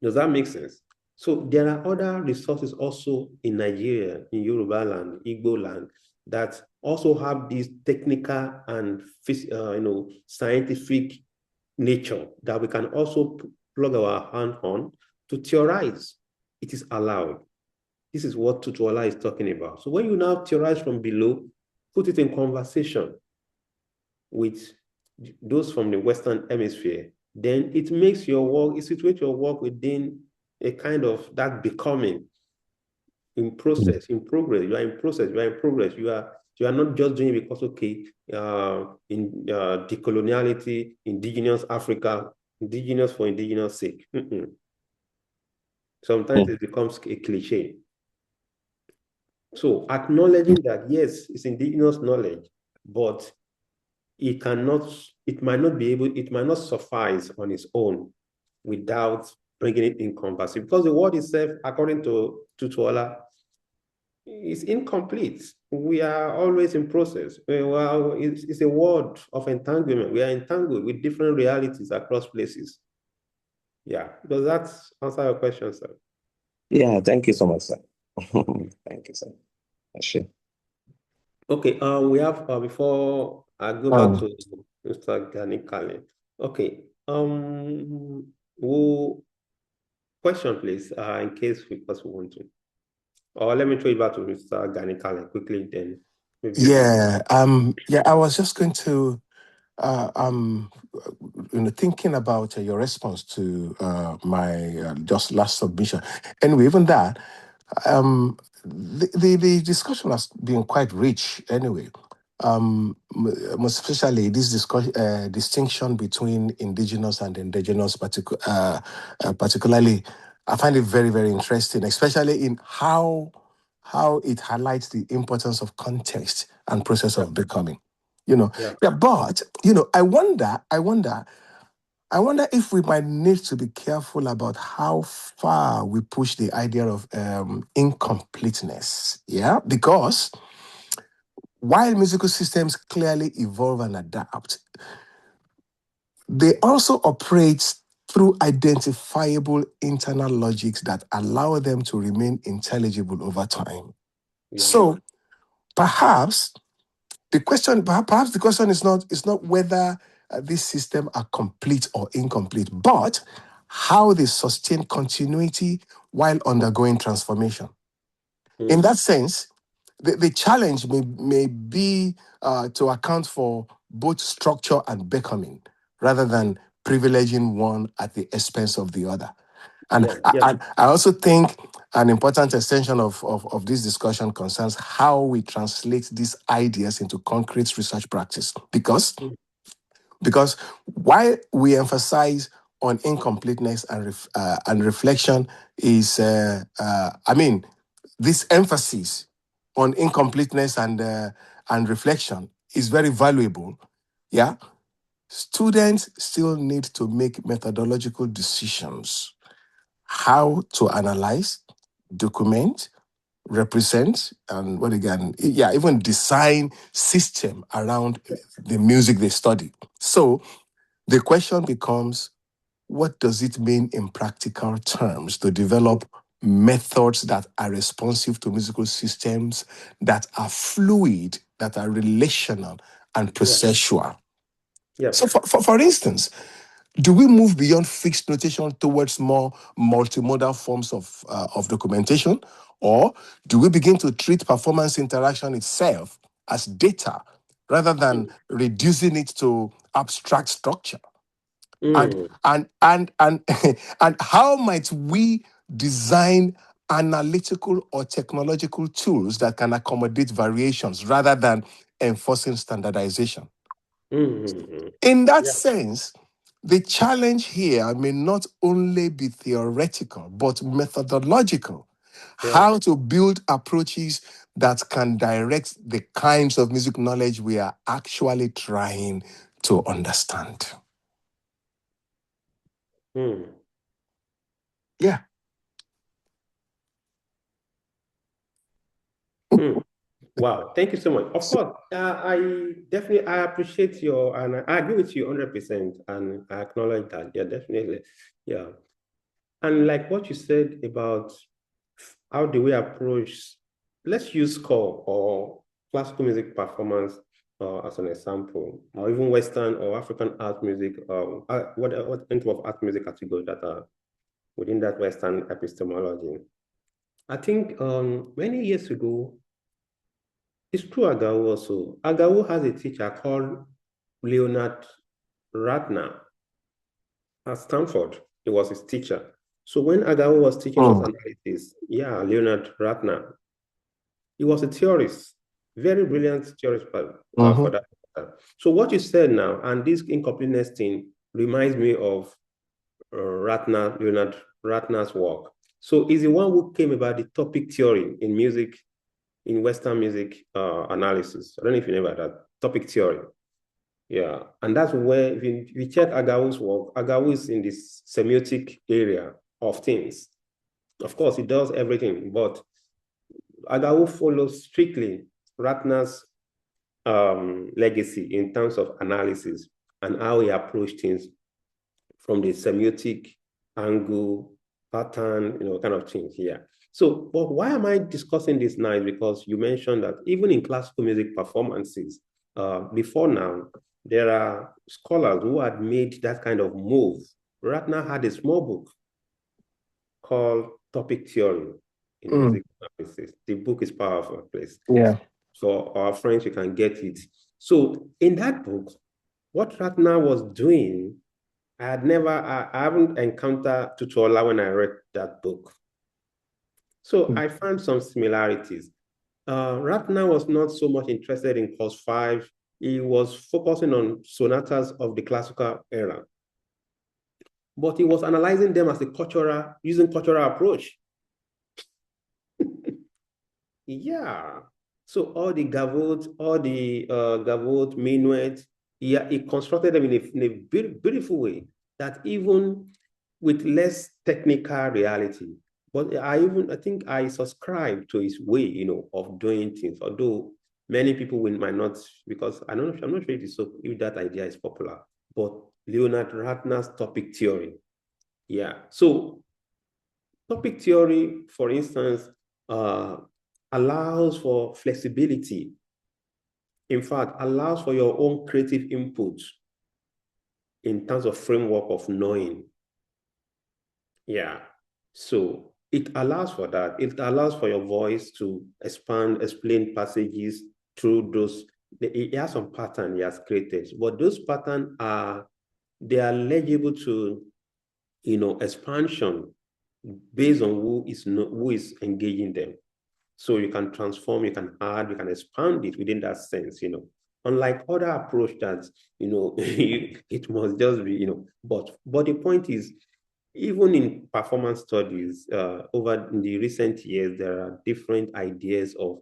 S1: Does that make sense? So there are other resources also in Nigeria, in Yoruba land, Igbo land, that also have this technical and scientific nature that we can also plug our hand on to theorize. It is allowed. This is what Tutuola is talking about. So when you now theorize from below, put it in conversation with those from the Western Hemisphere, then it makes your work, it situates your work within a kind of that becoming in process, in progress. You are in process, you are in progress. You are not just doing it because, okay, in decoloniality, indigenous Africa, indigenous for indigenous sake. Sometimes it becomes a cliche. So acknowledging that, yes, it's indigenous knowledge, but it might not suffice on its own without bringing it in conversation. Because the word itself, according to Tutuola, is incomplete. We are always in process. Well, it's a word of entanglement. We are entangled with different realities across places. Yeah, does that answer your question, sir?
S7: Yeah, thank you so much, sir. Thank you, sir. Sure.
S1: Okay, we have, before I go back to Mr. Gani Kale. Okay, question, please, in case because we want to. Or let me throw it back to Mr. Gani Kale quickly, then maybe.
S5: Yeah, I was just going to, thinking about your response to my just last submission. Anyway, even that, the discussion has been quite rich. Anyway, most especially this distinction between indigenous and indigenous, particularly, I find it very, very interesting, especially in how it highlights the importance of context and process of becoming. But I wonder if we might need to be careful about how far we push the idea of incompleteness. Yeah, because while musical systems clearly evolve and adapt, they also operate through identifiable internal logics that allow them to remain intelligible over time. Yeah. So perhaps the question is not whether these systems are complete or incomplete, but how they sustain continuity while undergoing transformation. In that sense, the challenge may be to account for both structure and becoming, rather than privileging one at the expense of the other. And I also think an important extension of this discussion concerns how we translate these ideas into concrete research practice. Because while we emphasize on incompleteness and reflection is, this emphasis on incompleteness and reflection is very valuable. Yeah, students still need to make methodological decisions. How to analyze, document, represent, and even design system around the music they study. So the question becomes, what does it mean in practical terms to develop methods that are responsive to musical systems, that are fluid, that are relational and processual? Yeah. So for instance, do we move beyond fixed notation towards more multimodal forms of documentation? Or do we begin to treat performance interaction itself as data rather than reducing it to abstract structure? And how might we design analytical or technological tools that can accommodate variations rather than enforcing standardization? In that sense, the challenge here may not only be theoretical, but methodological. How to build approaches that can direct the kinds of music knowledge we are actually trying to understand. Yeah.
S1: Wow, thank you so much. Of course, I appreciate and I agree with you 100%, and I acknowledge that. Yeah, definitely. Yeah. And like what you said about how do we approach, let's use score or classical music performance as an example, or even Western or African art music, what kind of art music categories that are within that Western epistemology. I think many years ago, it's true Agawu also. Agawu has a teacher called Leonard Ratner at Stanford. He was his teacher. So when Agawu was teaching us analysis, Leonard Ratner, he was a theorist, very brilliant theorist for that. So what you said now, and this incompleteness thing reminds me of Leonard Ratner's work. So he's the one who came about the topic theory in music, in Western music analysis. I don't know if you know about that, topic theory. Yeah, and that's where, if you check Agawu's work, Agawu is in this semiotic area of things. Of course, he does everything, but Agawu follows strictly Ratner's legacy in terms of analysis and how he approached things from the semiotic angle, pattern, kind of things here. So, but why am I discussing this now? Because you mentioned that even in classical music performances, before now, there are scholars who had made that kind of move. Ratner had a small book called Topic Theory in Music Analysis. The book is powerful, please.
S5: Yeah.
S1: For our friends, you can get it. So in that book, what Ratner was doing, I haven't encountered Tutuola when I read that book. So I found some similarities. Ratner was not so much interested in Cos 5. He was focusing on sonatas of the classical era. But he was analyzing them as using cultural approach. Yeah. So all the gavottes, gavotte, minuet, he constructed them in a beautiful way that even with less technical reality. But I think I subscribe to his way, of doing things, although many people might not, because I'm not sure if that idea is popular, but Leonard Ratner's topic theory. Yeah. So topic theory, for instance, allows for flexibility. In fact, allows for your own creative input in terms of framework of knowing. Yeah. So it allows for that. It allows for your voice to expand, explain passages through those. It has some pattern he has created, but those patterns they are legible to, expansion based on who is engaging them. So you can transform, you can add, you can expand it within that sense, Unlike other approach that, it must just be, but the point is, even in performance studies, over the recent years, there are different ideas of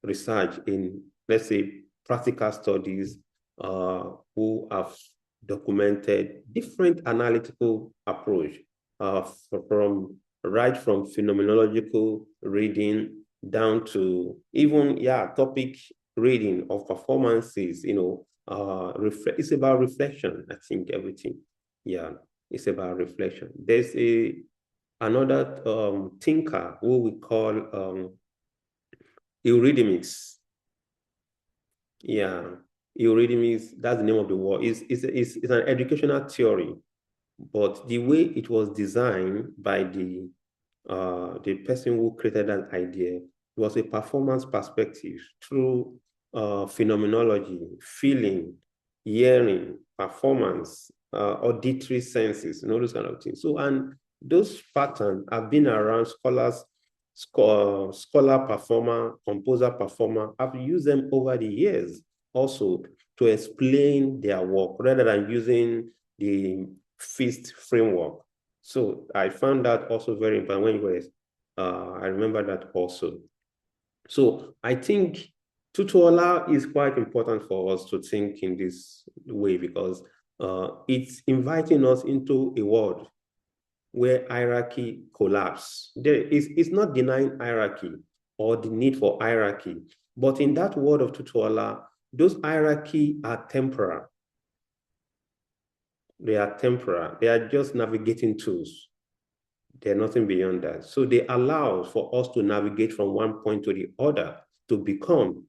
S1: research in, let's say, practical studies, who have documented different analytical approach, from phenomenological reading down to even topic reading of performances. It's about reflection. I think everything, it's about reflection. There's another thinker who we call Eurythmics. Eurythmics, that's the name of the word. It's an educational theory, but the way it was designed by the person who created that idea was a performance perspective through phenomenology, feeling, hearing, performance, auditory senses, those kind of things. So, and those patterns have been around. Scholar performer, composer performer have used them over the years also to explain their work rather than using the fixed framework. So I found that also very important when you were, I remember that also. So I think Tutuola is quite important for us to think in this way, because it's inviting us into a world where hierarchy collapse. It's not denying hierarchy or the need for hierarchy, but in that world of Tutuola, those hierarchy are temporal. They are temporal. They are just navigating tools. They're nothing beyond that. So they allow for us to navigate from one point to the other to become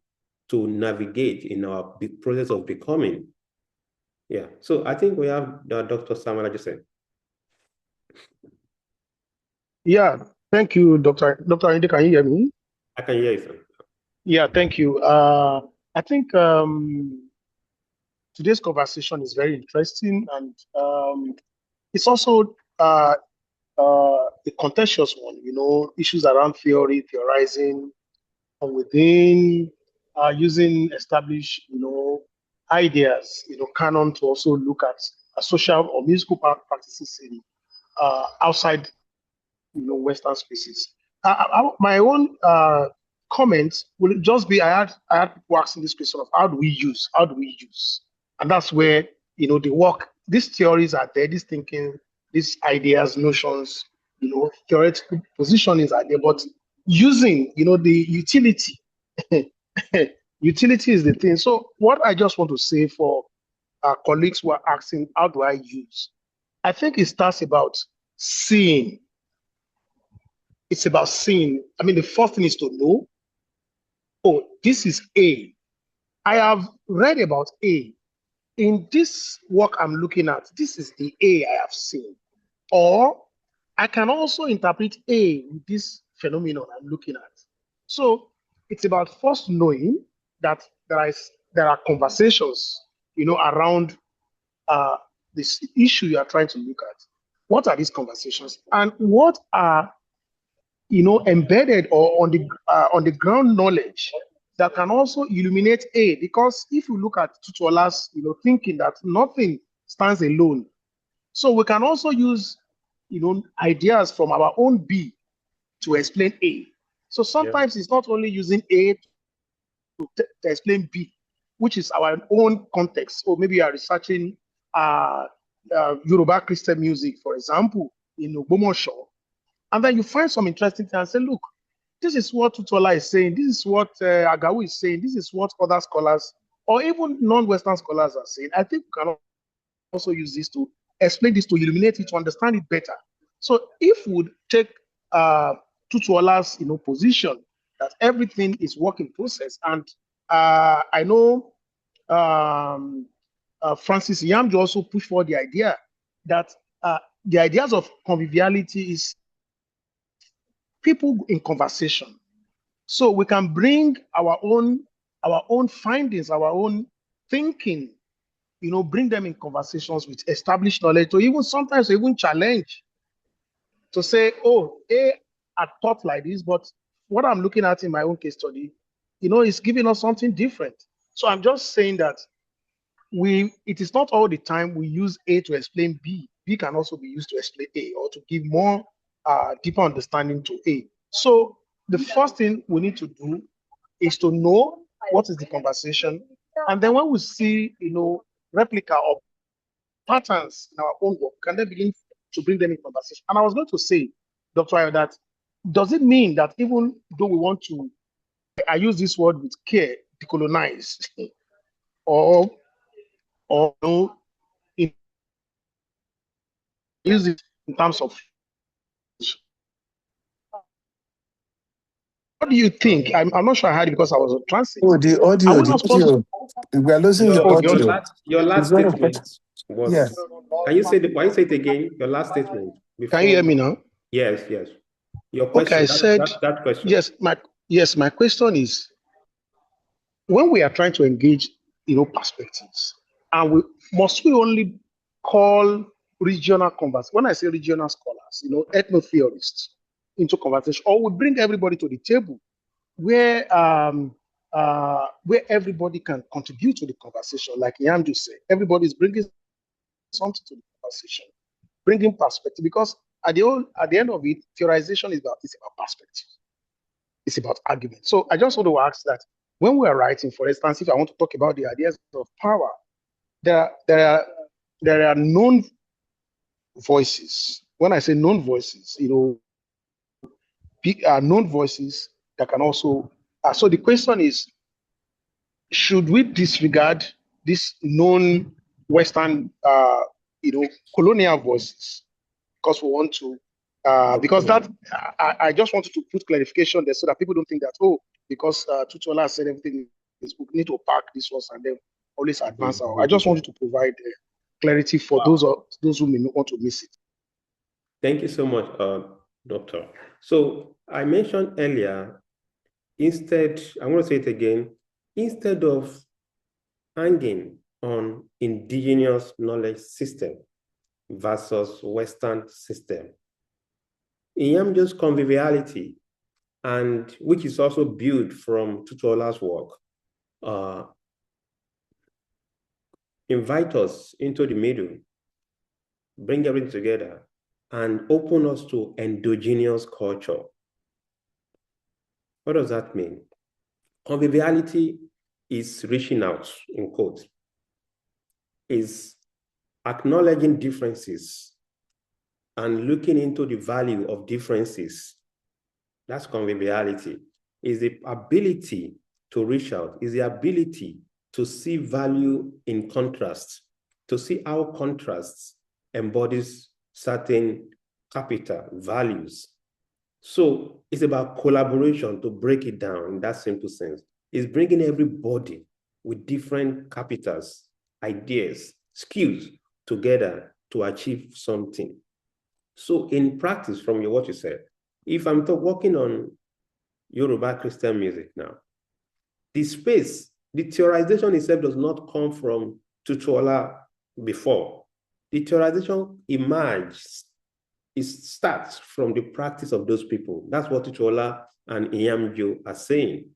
S1: to navigate in our process of becoming. Yeah, so I think we have Dr. Samuel Ajose.
S8: Yeah, thank you, Dr. Ayorinde. Can you hear me?
S1: I can hear you, sir.
S8: Yeah, thank you. I think today's conversation is very interesting, and it's also a contentious one. Issues around theory, theorizing, and within using established, ideas, canon to also look at social or musical practices in outside, Western spaces. My own comment will just be I had people asking this question of how do we use, and that's where the work, these theories are there, this thinking, these ideas, notions, theoretical positionings are there, but using, the utility, utility is the thing. So what I just want to say for our colleagues who are asking, how do I use? I think it starts about seeing. It's about seeing. I mean, the first thing is to know, oh, this is A. I have read about A. In this work I'm looking at, this is the A I have seen. Or I can also interpret A with this phenomenon I'm looking at. So it's about first knowing that there are conversations, around this issue you are trying to look at. What are these conversations? And what are embedded or on the ground knowledge that can also illuminate A? Because if you look at Tutuola's, thinking that nothing stands alone, so we can also use, ideas from our own B to explain A. So sometimes it's not only using A to explain B, which is our own context. Or maybe you are researching Yoruba Christian music, for example, in Ogbomoso, and then you find some interesting things and say, look, this is what Tutuola is saying, this is what Agawu is saying, this is what other scholars or even non-Western scholars are saying. I think we can also use this to explain this, to illuminate it, to understand it better. So if we would take Tutuola's position that everything is work in process, and I know Francis Yamjo also pushed for the idea that the ideas of conviviality is people in conversation. So we can bring our own findings, our own thinking, bring them in conversations with established knowledge, or even sometimes even challenge to say, oh, I thought like this, but what I'm looking at in my own case study, is giving us something different. So I'm just saying that it is not all the time we use A to explain B. B can also be used to explain A or to give more deeper understanding to A. So the first thing we need to do is to know what is the conversation. And then when we see, replica or patterns in our own work, can then begin to bring them in conversation. And I was going to say, Dr. Ayo, that does it mean that even though we want to, I use this word with care, decolonize, or use it in terms of, what do you think? I'm not sure I heard it because I was on transit.
S5: Oh, the audio,
S8: Are we not supposed to?
S5: we are losing your audio.
S1: Your last
S5: It's very
S1: statement was.
S5: Yeah.
S1: Can you say why say it again? Your last statement.
S8: Can you hear me now?
S1: Yes. Your question.
S8: Okay, I said
S1: that question.
S8: Yes. My question is, when we are trying to engage, perspectives, and must we only call regional converse? When I say regional scholars, ethno-theorists into conversation, or we bring everybody to the table where everybody can contribute to the conversation, like Yamdu said, everybody is bringing something to the conversation, bringing perspective, because at the end of it, theorization is about perspective. It's about argument. So I just want to ask that when we are writing, for instance, if I want to talk about the ideas of power, there are known voices. When I say known voices, known voices that can also. So the question is, should we disregard these known Western, colonial voices because we want to? Because that I just wanted to put clarification there so that people don't think that, because Tutuola said everything We need to park this ones and then always advance. I just wanted to provide clarity for those who may not want to miss it.
S1: Thank you so much, Doctor. So I mentioned earlier, instead, I'm going to say it again, instead of hanging on indigenous knowledge system versus Western system, Inyamjo's conviviality, and which is also built from Tutuola's work, invite us into the middle, bring everything together, and open us to endogenous culture. What does that mean? Conviviality is reaching out, in quotes, is acknowledging differences and looking into the value of differences. That's conviviality. Is the ability to reach out, is the ability to see value in contrast, to see how contrasts embodies certain capital values. So it's about collaboration, to break it down in that simple sense. It's bringing everybody with different capitals, ideas, skills together to achieve something. So in practice, from what you said, if I'm working on Yoruba Christian music now, the space, the theorization itself does not come from Tutuola before. The theorization emerges, it starts from the practice of those people. That's what Tutuola and Inyamjo are saying.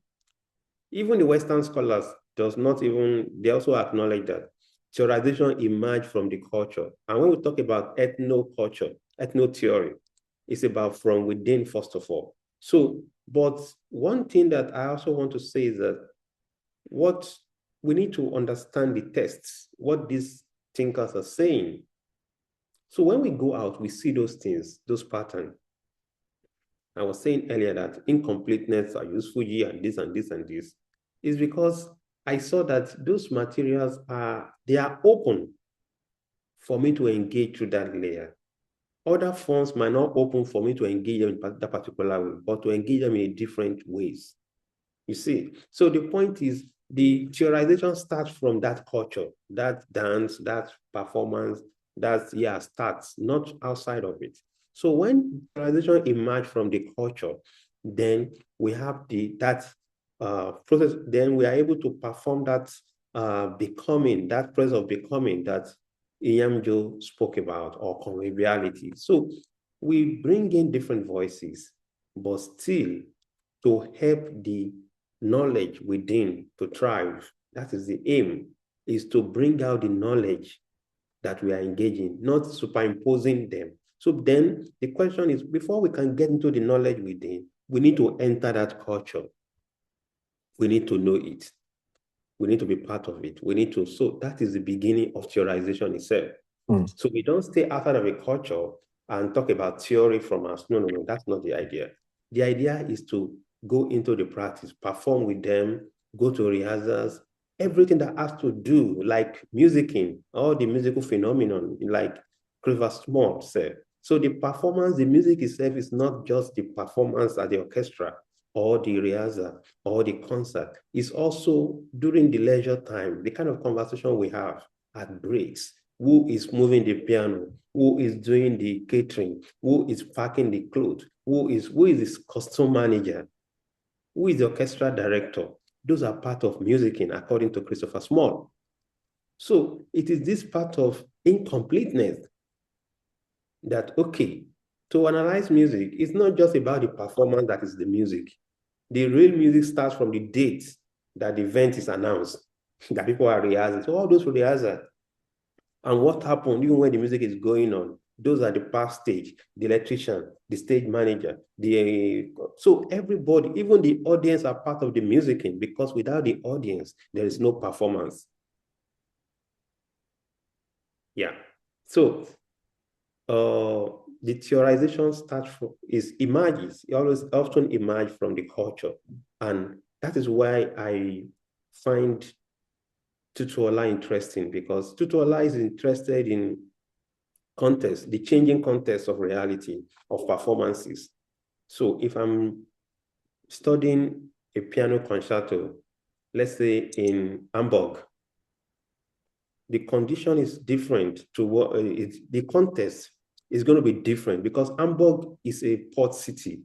S1: Even the Western scholars does not even, they also acknowledge that theorization emerged from the culture. And when we talk about ethno-culture, ethno-theory, it's about from within, first of all. So, but one thing that I also want to say is that what we need to understand the texts, what these thinkers are saying. So when we go out, we see those things, those patterns. I was saying earlier that incompleteness, I use Fuji and this and this and this, is because I saw that those materials they are open for me to engage through that layer. Other forms might not open for me to engage them in that particular way, but to engage them in different ways. You see, so the point is the theorization starts from that culture, that dance, that performance, starts, not outside of it. So when theorization emerged from the culture, then we have that process, then we are able to perform that becoming, that process of becoming that Inyamjo spoke about, or conviviality. So we bring in different voices, but still to help the knowledge within to thrive. That is the aim, is to bring out the knowledge that we are engaging, not superimposing them. So then the question is, before we can get into the knowledge within, we need to enter that culture. We need to know it. We need to be part of it. We need to, so that is the beginning of theorization itself. So we don't stay outside of a culture and talk about theory from us. No, that's not the idea. The idea is to go into the practice, perform with them, go to rehearsals, everything that has to do, like musicking, all the musical phenomenon, like Christopher Small said. So the performance, the music itself is not just the performance at the orchestra or the rehearsal or the concert. It's also during the leisure time, the kind of conversation we have at breaks. Who is moving the piano? Who is doing the catering? Who is packing the clothes? Who is his costume manager? Who is the orchestra director? Those are part of musicking, according to Christopher Small. So it is this part of incompleteness that, okay, to analyze music, it's not just about the performance that is the music. The real music starts from the date that the event is announced, that people are rehearsing. So all those rehearsals, and what happened even when the music is going on, those are the backstage, the electrician, the stage manager, so everybody, even the audience, are part of the musicking, because without the audience, there is no performance. Yeah. So the theorization starts from, it always often emerges from the culture. And that is why I find Tutuola interesting, because Tutuola is interested in context, the changing context of reality, of performances. So if I'm studying a piano concerto let's say in Hamburg, the condition is different to what the context is going to be different because Hamburg is a port city.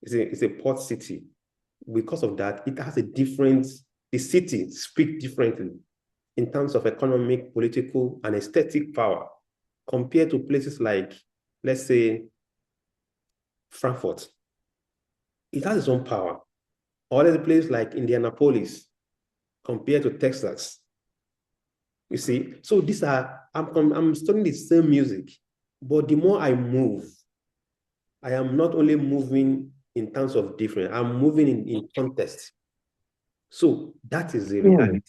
S1: It's a port city. Because of that, it has a different, the city speaks differently in terms of economic, political, and aesthetic power compared to places like, let's say, Frankfurt. It has its own power. Or other places like Indianapolis compared to Texas. You see, so these are, I'm studying the same music, but the more I move, I am not only moving in terms of different, I'm moving in context. So that is the reality.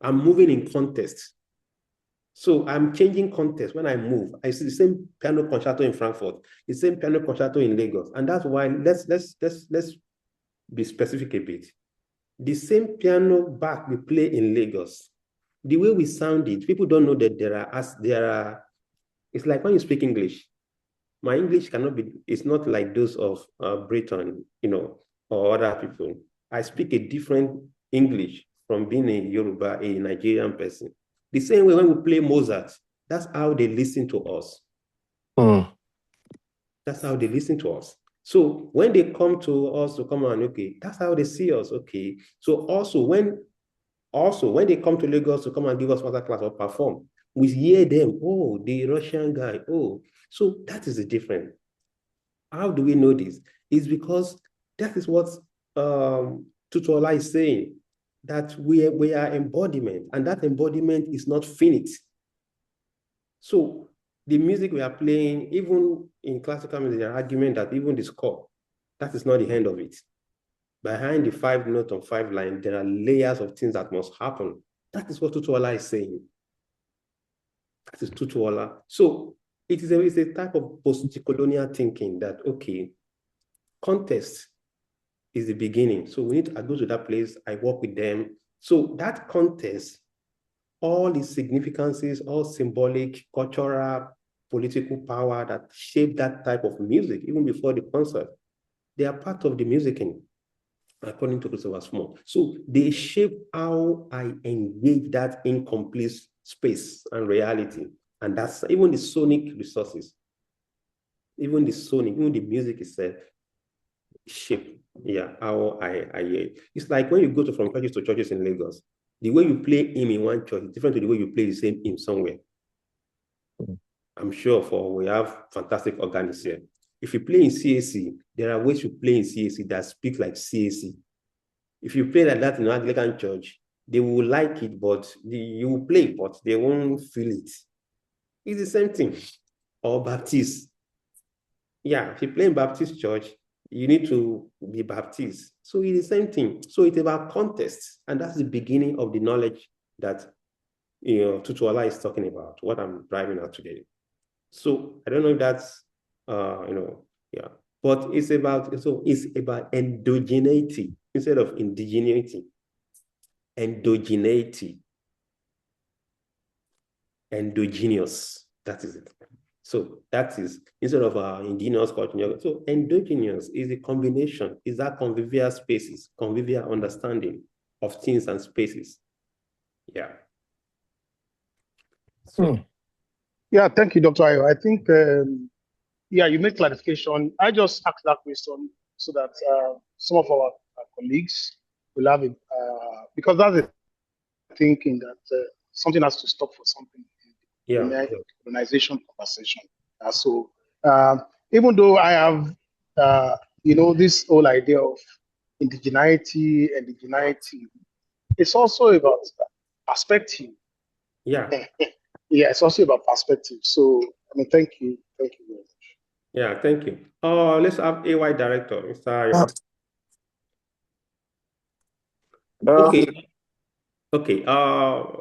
S1: I'm moving in context. So I'm changing context when I move. I see the same piano concerto in Frankfurt, the same piano concerto in Lagos. And that's why let's be specific a bit. The same piano back we play in Lagos, the way we sound it, people don't know that there are, it's like when you speak English, my English cannot be, it's not like those of Britain, or other people. I speak a different English from being a Yoruba, a Nigerian person. The same way when we play Mozart, that's how they listen to us. That's how they listen to us. So when they come to us to come on, okay, that's how they see us, okay. So also when they come to Lagos to come and give us master class or perform, we hear them, oh, the Russian guy, oh. So that is the difference. How do we know this? It's because that is what Tutuola is saying, that we are embodiment, and that embodiment is not finite. So the music we are playing, even in classical music, there are argument that even the score, that is not the end of it. Behind the 5 note on 5 line, there are layers of things that must happen. That is what Tutuola is saying. That is Tutuola. So it is a type of post-colonial thinking that, okay, context is the beginning. So we need to go to that place, I work with them. So that context, all its significances, all symbolic, cultural, political power that shape that type of music, even before the concert, they are part of the musicking, according to Christopher Small. So they shape how I engage that incomplete space and reality. And that's even the sonic resources, even the music itself, shape, how I it's like when you go from churches to churches in Lagos, the way you play hymn in one church is different to the way you play the same hymn somewhere. I'm sure we have fantastic organists here. If you play in CAC, there are ways you play in CAC that speak like CAC. If you play like that in an Anglican church, they will like it, but you will play, but they won't feel it. It's the same thing. Or Baptist. Yeah, if you play in Baptist church, you need to be Baptist. So it's the same thing. So it's about context, and that's the beginning of the knowledge that Tutuola is talking about, what I'm driving at today. So I don't know if that's but it's about endogeneity instead of indigeneity. Endogenous, that is it. So that is, instead of indigenous culture, so endogenous is a combination, is that convivial spaces, convivial understanding of things and spaces. Yeah. So.
S8: Yeah, thank you, Dr. Ayo. I think, you made clarification. I just asked that question so that some of our colleagues will have it, because that's the thinking that something has to stop for something in the colonization conversation. So even though I have, this whole idea of indigeneity, it's also about perspective.
S1: Yeah.
S8: Yeah, it's also about perspective. So, thank you very much.
S1: Yeah, thank you. Let's have AY director, Mr. Ayo. Okay.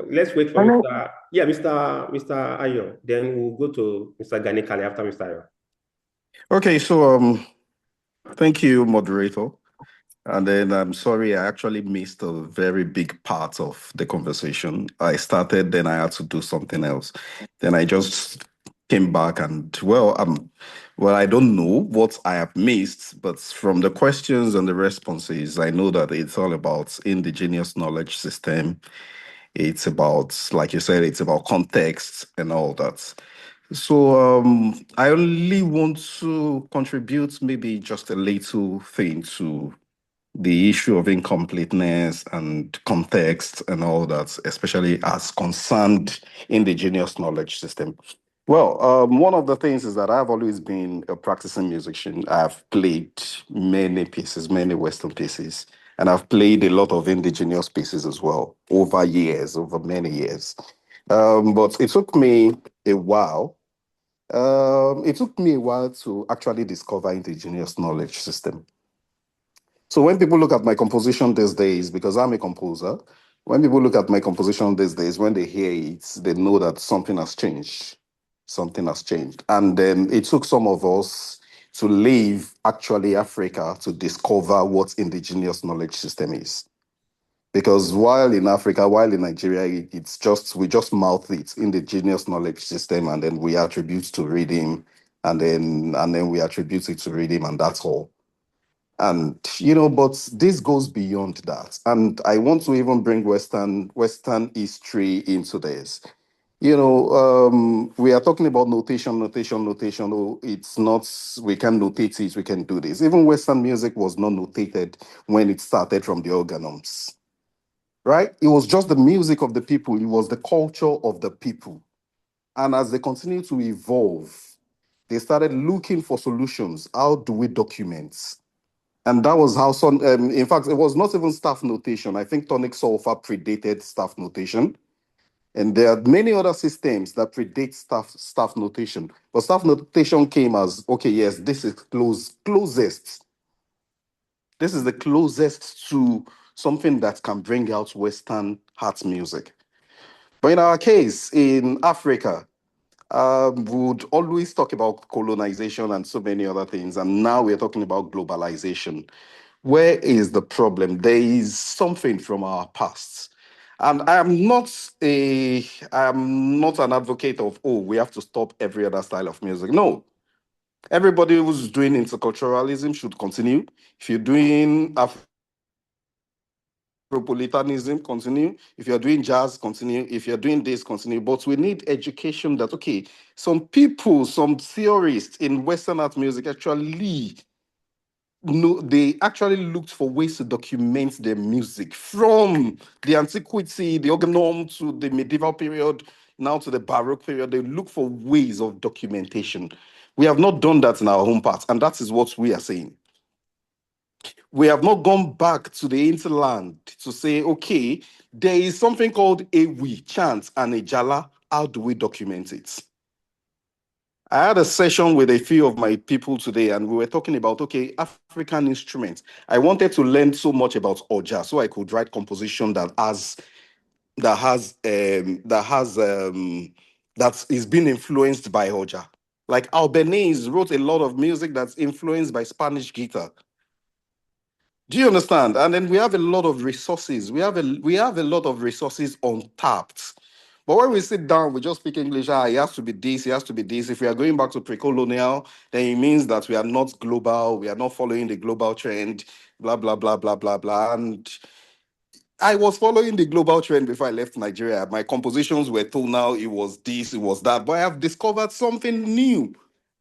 S1: Let's wait for Mr. Ayo. Then we'll go to Mr. Ganikale after Mr. Ayo.
S9: Okay, so thank you, moderator. And then I'm sorry, I actually missed a very big part of the conversation. I started, then I had to do something else. Then I just came back and well, I don't know what I have missed, but from the questions and the responses, I know that it's all about indigenous knowledge system. It's about, like you said, it's about context and all that. So I only want to contribute maybe just a little thing to the issue of incompleteness and context and all that, especially as concerned indigenous knowledge system. Well, one of the things is that I've always been a practicing musician. I've played many pieces, many Western pieces, and I've played a lot of indigenous pieces as well over years, over many years. But it took me a while. It took me a while to actually discover indigenous knowledge system. So when people look at my composition these days, because I'm a composer, when people look at my composition these days, when they hear it, they know that something has changed. Something has changed. And then it took some of us to leave actually Africa to discover what indigenous knowledge system is. Because while in Africa, while in Nigeria, it's just, we just mouth it, indigenous knowledge system, and then we attribute to rhythm, and then we attribute it to rhythm, and that's all. And but this goes beyond that. And I want to even bring Western history into this. We are talking about notation. Oh, it's not, we can notate it, we can do this. Even Western music was not notated when it started from the organums, right? It was just the music of the people, it was the culture of the people. And as they continue to evolve, they started looking for solutions. How do we document? And that was how in fact, it was not even staff notation. I think tonic sulfur predated staff notation. And there are many other systems that predate staff notation. But staff notation came as, okay, yes, this is closest. This is the closest to something that can bring out Western art music. But in our case, in Africa, we would always talk about colonization and so many other things. And now we're talking about globalization. Where is the problem? There is something from our past. And I'm not an advocate of, oh, we have to stop every other style of music. No. Everybody who's doing interculturalism should continue. If you're doing Afropolitanism, continue. If you're doing jazz, continue. If you're doing this, continue. But we need education that, okay, some people, some theorists in Western art music actually they actually looked for ways to document their music from the antiquity, the organum, to the medieval period, now to the Baroque period. They look for ways of documentation. We have not done that in our home part, and that is what we are saying. We have not gone back to the hinterland to say, okay, there is something called Ewi, chant, and Ejala. How do we document it? I had a session with a few of my people today, and we were talking about, okay, African instruments. I wanted to learn so much about Oja, so I could write composition that is being influenced by Oja. Like Albanese wrote a lot of music that's influenced by Spanish guitar. Do you understand? And then we have a lot of resources. We have a lot of resources untapped. But when we sit down, we just speak English. It has to be this, it has to be this. If we are going back to pre-colonial, then it means that we are not global, we are not following the global trend, blah, blah, blah, blah, blah, blah. And I was following the global trend before I left Nigeria. My compositions were tonal, it was this, it was that. But I have discovered something new.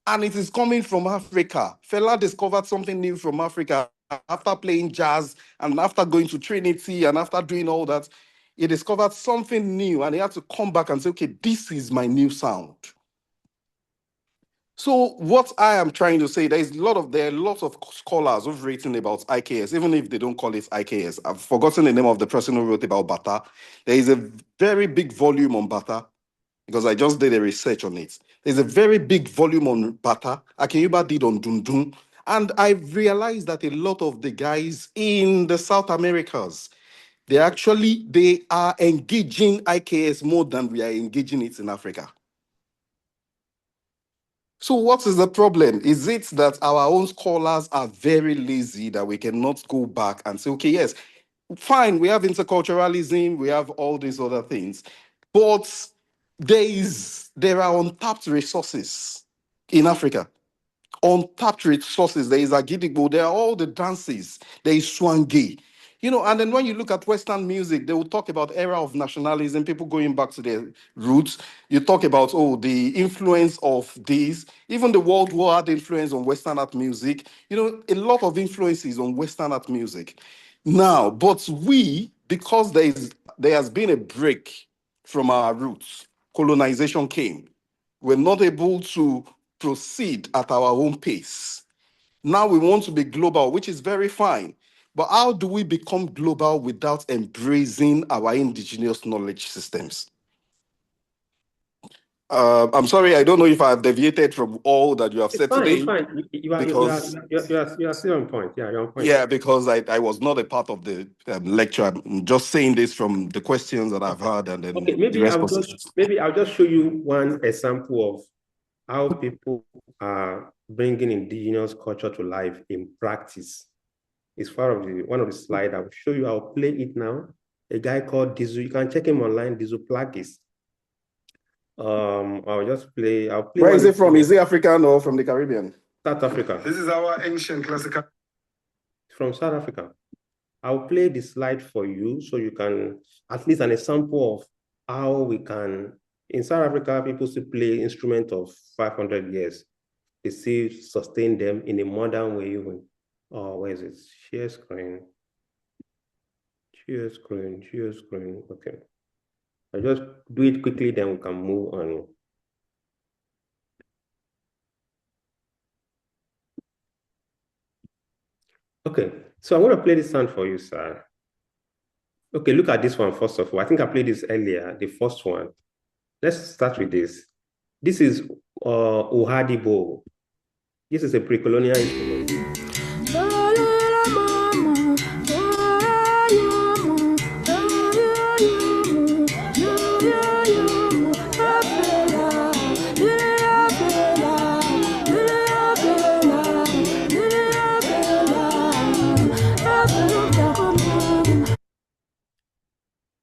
S9: And it is coming from Africa. Fela discovered something new from Africa after playing jazz and after going to Trinity and after doing all that. He discovered something new and he had to come back and say, okay, this is my new sound. So what I am trying to say, there are lots of scholars who've written about IKS, even if they don't call it IKS. I've forgotten the name of the person who wrote about Bata. There is a very big volume on Bata because I just did a research on it. There's a very big volume on Bata. Akinyuba did on Dundun. And I've realized that a lot of the guys in the South Americas, they are engaging IKS more than we are engaging it in Africa. So what is the problem? Is it that our own scholars are very lazy that we cannot go back and say, okay, yes, fine, we have interculturalism, we have all these other things, but There are untapped resources in Africa. Untapped resources. There is Agidigbo, there are all the dances, there is Swange. And then when you look at Western music, they will talk about era of nationalism, people going back to their roots. You talk about, the influence of this. Even the World War had influence on Western art music. A lot of influences on Western art music. Now, but because there has been a break from our roots, colonization came. We're not able to proceed at our own pace. Now we want to be global, which is very fine. But how do we become global without embracing our indigenous knowledge systems? I'm sorry, I don't know if I've deviated from all that you have said today.
S1: It's fine. You are still on point. Yeah, you're on point.
S9: Yeah, because I was not a part of the lecture. I'm just saying this from the questions that I've heard and then
S1: maybe I'll just show you one example of how people are bringing indigenous culture to life in practice. It's one of the slides. I'll show you. I'll play it now. A guy called Dizu. You can check him online. Dizu Plagis. I'll play.
S9: Where is it from? Is it African or from the Caribbean?
S1: South Africa.
S3: This is our ancient classical.
S1: From South Africa. I'll play the slide for you so you can, at least an example of how we can, in South Africa, people still play instruments of 500 years. They still sustain them in a modern way even. Where is it? Share screen. Okay. I'll just do it quickly, then we can move on. Okay, so I'm going to play this sound for you, sir. Okay, look at this one first of all. I think I played this earlier, the first one. Let's start with this. This is Ohadibo. This is a pre-colonial instrument.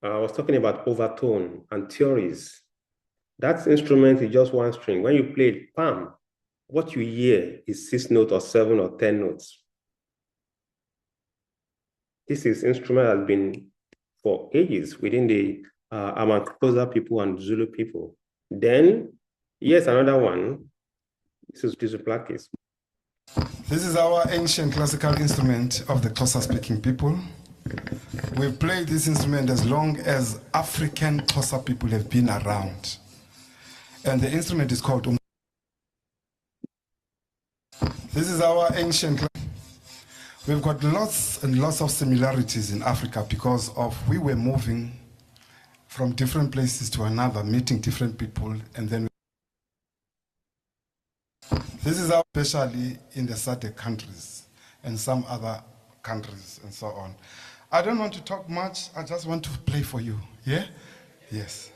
S1: I was talking about overtone and theories. That instrument is just one string. When you play it, bam, what you hear is 6 notes or 7 or 10 notes. This instrument has been for ages within the Amankosa people and Zulu people. Then, yes, another one. This is Plakis.
S3: This is our ancient classical instrument of the Xhosa-speaking people. We've played this instrument as long as African Xhosa people have been around. And the instrument is called This is our ancient. We've got lots and lots of similarities in Africa because we were moving from different places to another, meeting different people, and then this is especially in the SADC countries and some other countries and so on. I don't want to talk much, I just want to play for you, yeah? Yes.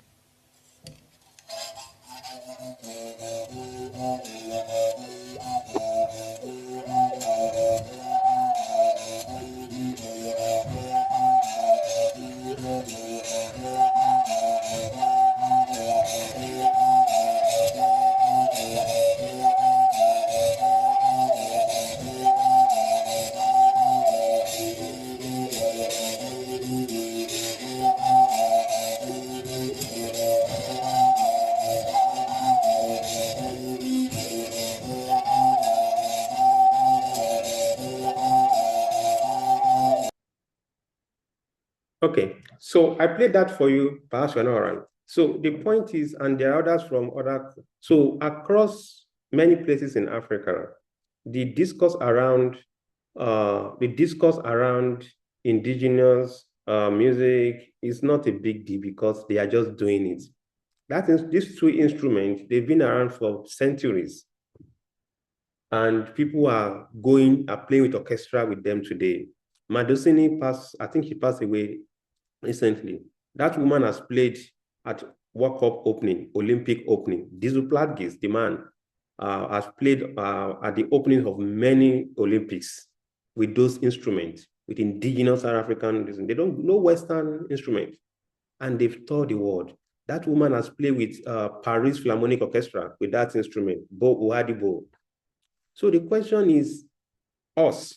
S1: Okay, so I played that for you, perhaps you're not around. So the point is, and there are others from so across many places in Africa, the discourse around indigenous music is not a big deal because they are just doing it. That is, these two instruments, they've been around for centuries. And people are playing with orchestra with them today. Madosini I think he passed away recently. That woman has played at World Cup opening, Olympic opening. Dizu Plagis, the man, has played at the opening of many Olympics with those instruments, with indigenous South African. They don't know Western instruments, and they've toured the world. That woman has played with Paris Philharmonic Orchestra with that instrument, Bo Uadibo. So the question is us.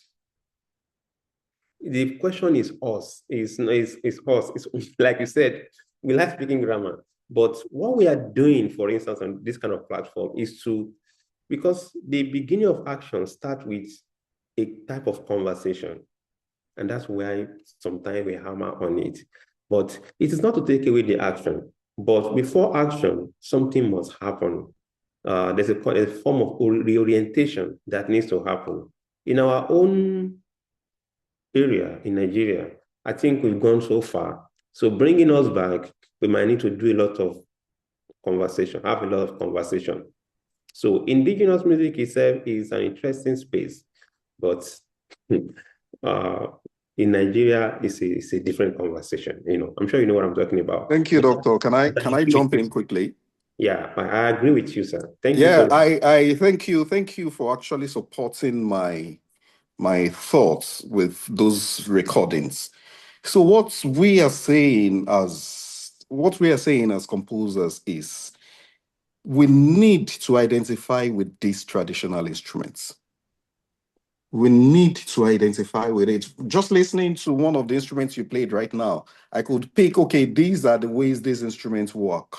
S1: The question is us. Is us. It's like you said, we like speaking grammar. But what we are doing, for instance, on this kind of platform is to, because the beginning of action starts with a type of conversation. And that's why sometimes we hammer on it. But it is not to take away the action. But before action, something must happen. There's a form of reorientation that needs to happen. In our own area in Nigeria, I think we've gone so far. So bringing us back, we might need to do a lot of conversation, have a lot of conversation. So indigenous music itself is an interesting space, but in Nigeria, it's a different conversation. You know, I'm sure you know what I'm talking about.
S9: Thank you, Doctor. Can I jump in quickly?
S1: Yeah, I agree with you, sir. Thank you.
S9: Yeah, I thank you. Thank you for actually supporting my thoughts with those recordings. So what we are saying as composers is we need to identify with these traditional instruments. We need to identify with it. Just listening to one of the instruments you played right now, I could pick, okay, these are the ways these instruments work.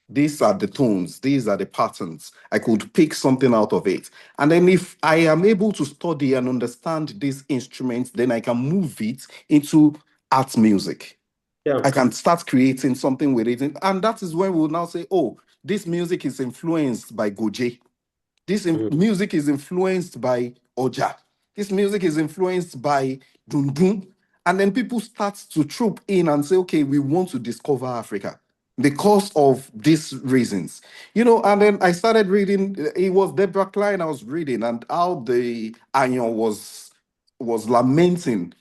S9: These are the tones, these are the patterns. I could pick something out of it. And then if I am able to study and understand these instruments, then I can move it into art music.
S1: Yeah.
S9: I can start creating something with it. And that is when we'll now say, oh, this music is influenced by Goje. This music is influenced by Oja. This music is influenced by Dundun. And then people start to troop in and say, okay, we want to discover Africa because of these reasons. You know, and then I started reading, it was Deborah Klein I was reading, and how the Ayon was lamenting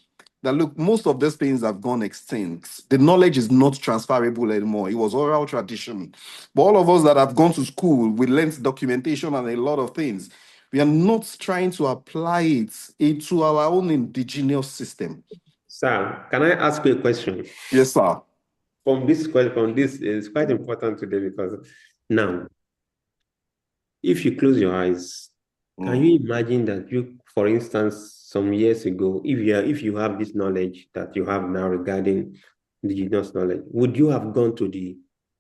S9: that, look, most of these things have gone extinct. The knowledge is not transferable anymore. It was oral tradition. But all of us that have gone to school, we learned documentation and a lot of things. We are not trying to apply it into our own indigenous system.
S1: Sir, can I ask you a question?
S9: Yes, sir.
S1: From this is quite important today, because now, if you close your eyes, can you imagine that you, for instance, some years ago, if you have this knowledge that you have now regarding indigenous knowledge, would you have gone to the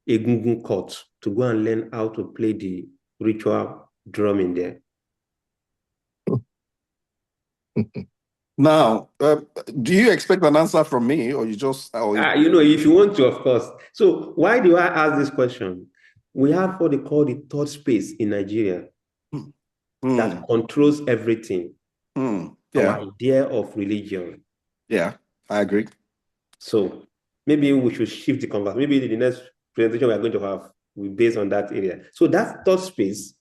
S1: Egungun court to go and learn how to play the ritual drum in there?
S9: Now, do you expect an answer from me, or you just...
S1: you know, if you want to, of course. So why do I ask this question? We have what they call the third space in Nigeria that controls everything.
S9: Yeah.
S1: Our idea of religion.
S9: Yeah, I agree.
S1: So maybe we should shift the conversation. Maybe the next presentation we are going to have will be based on that area. So that third space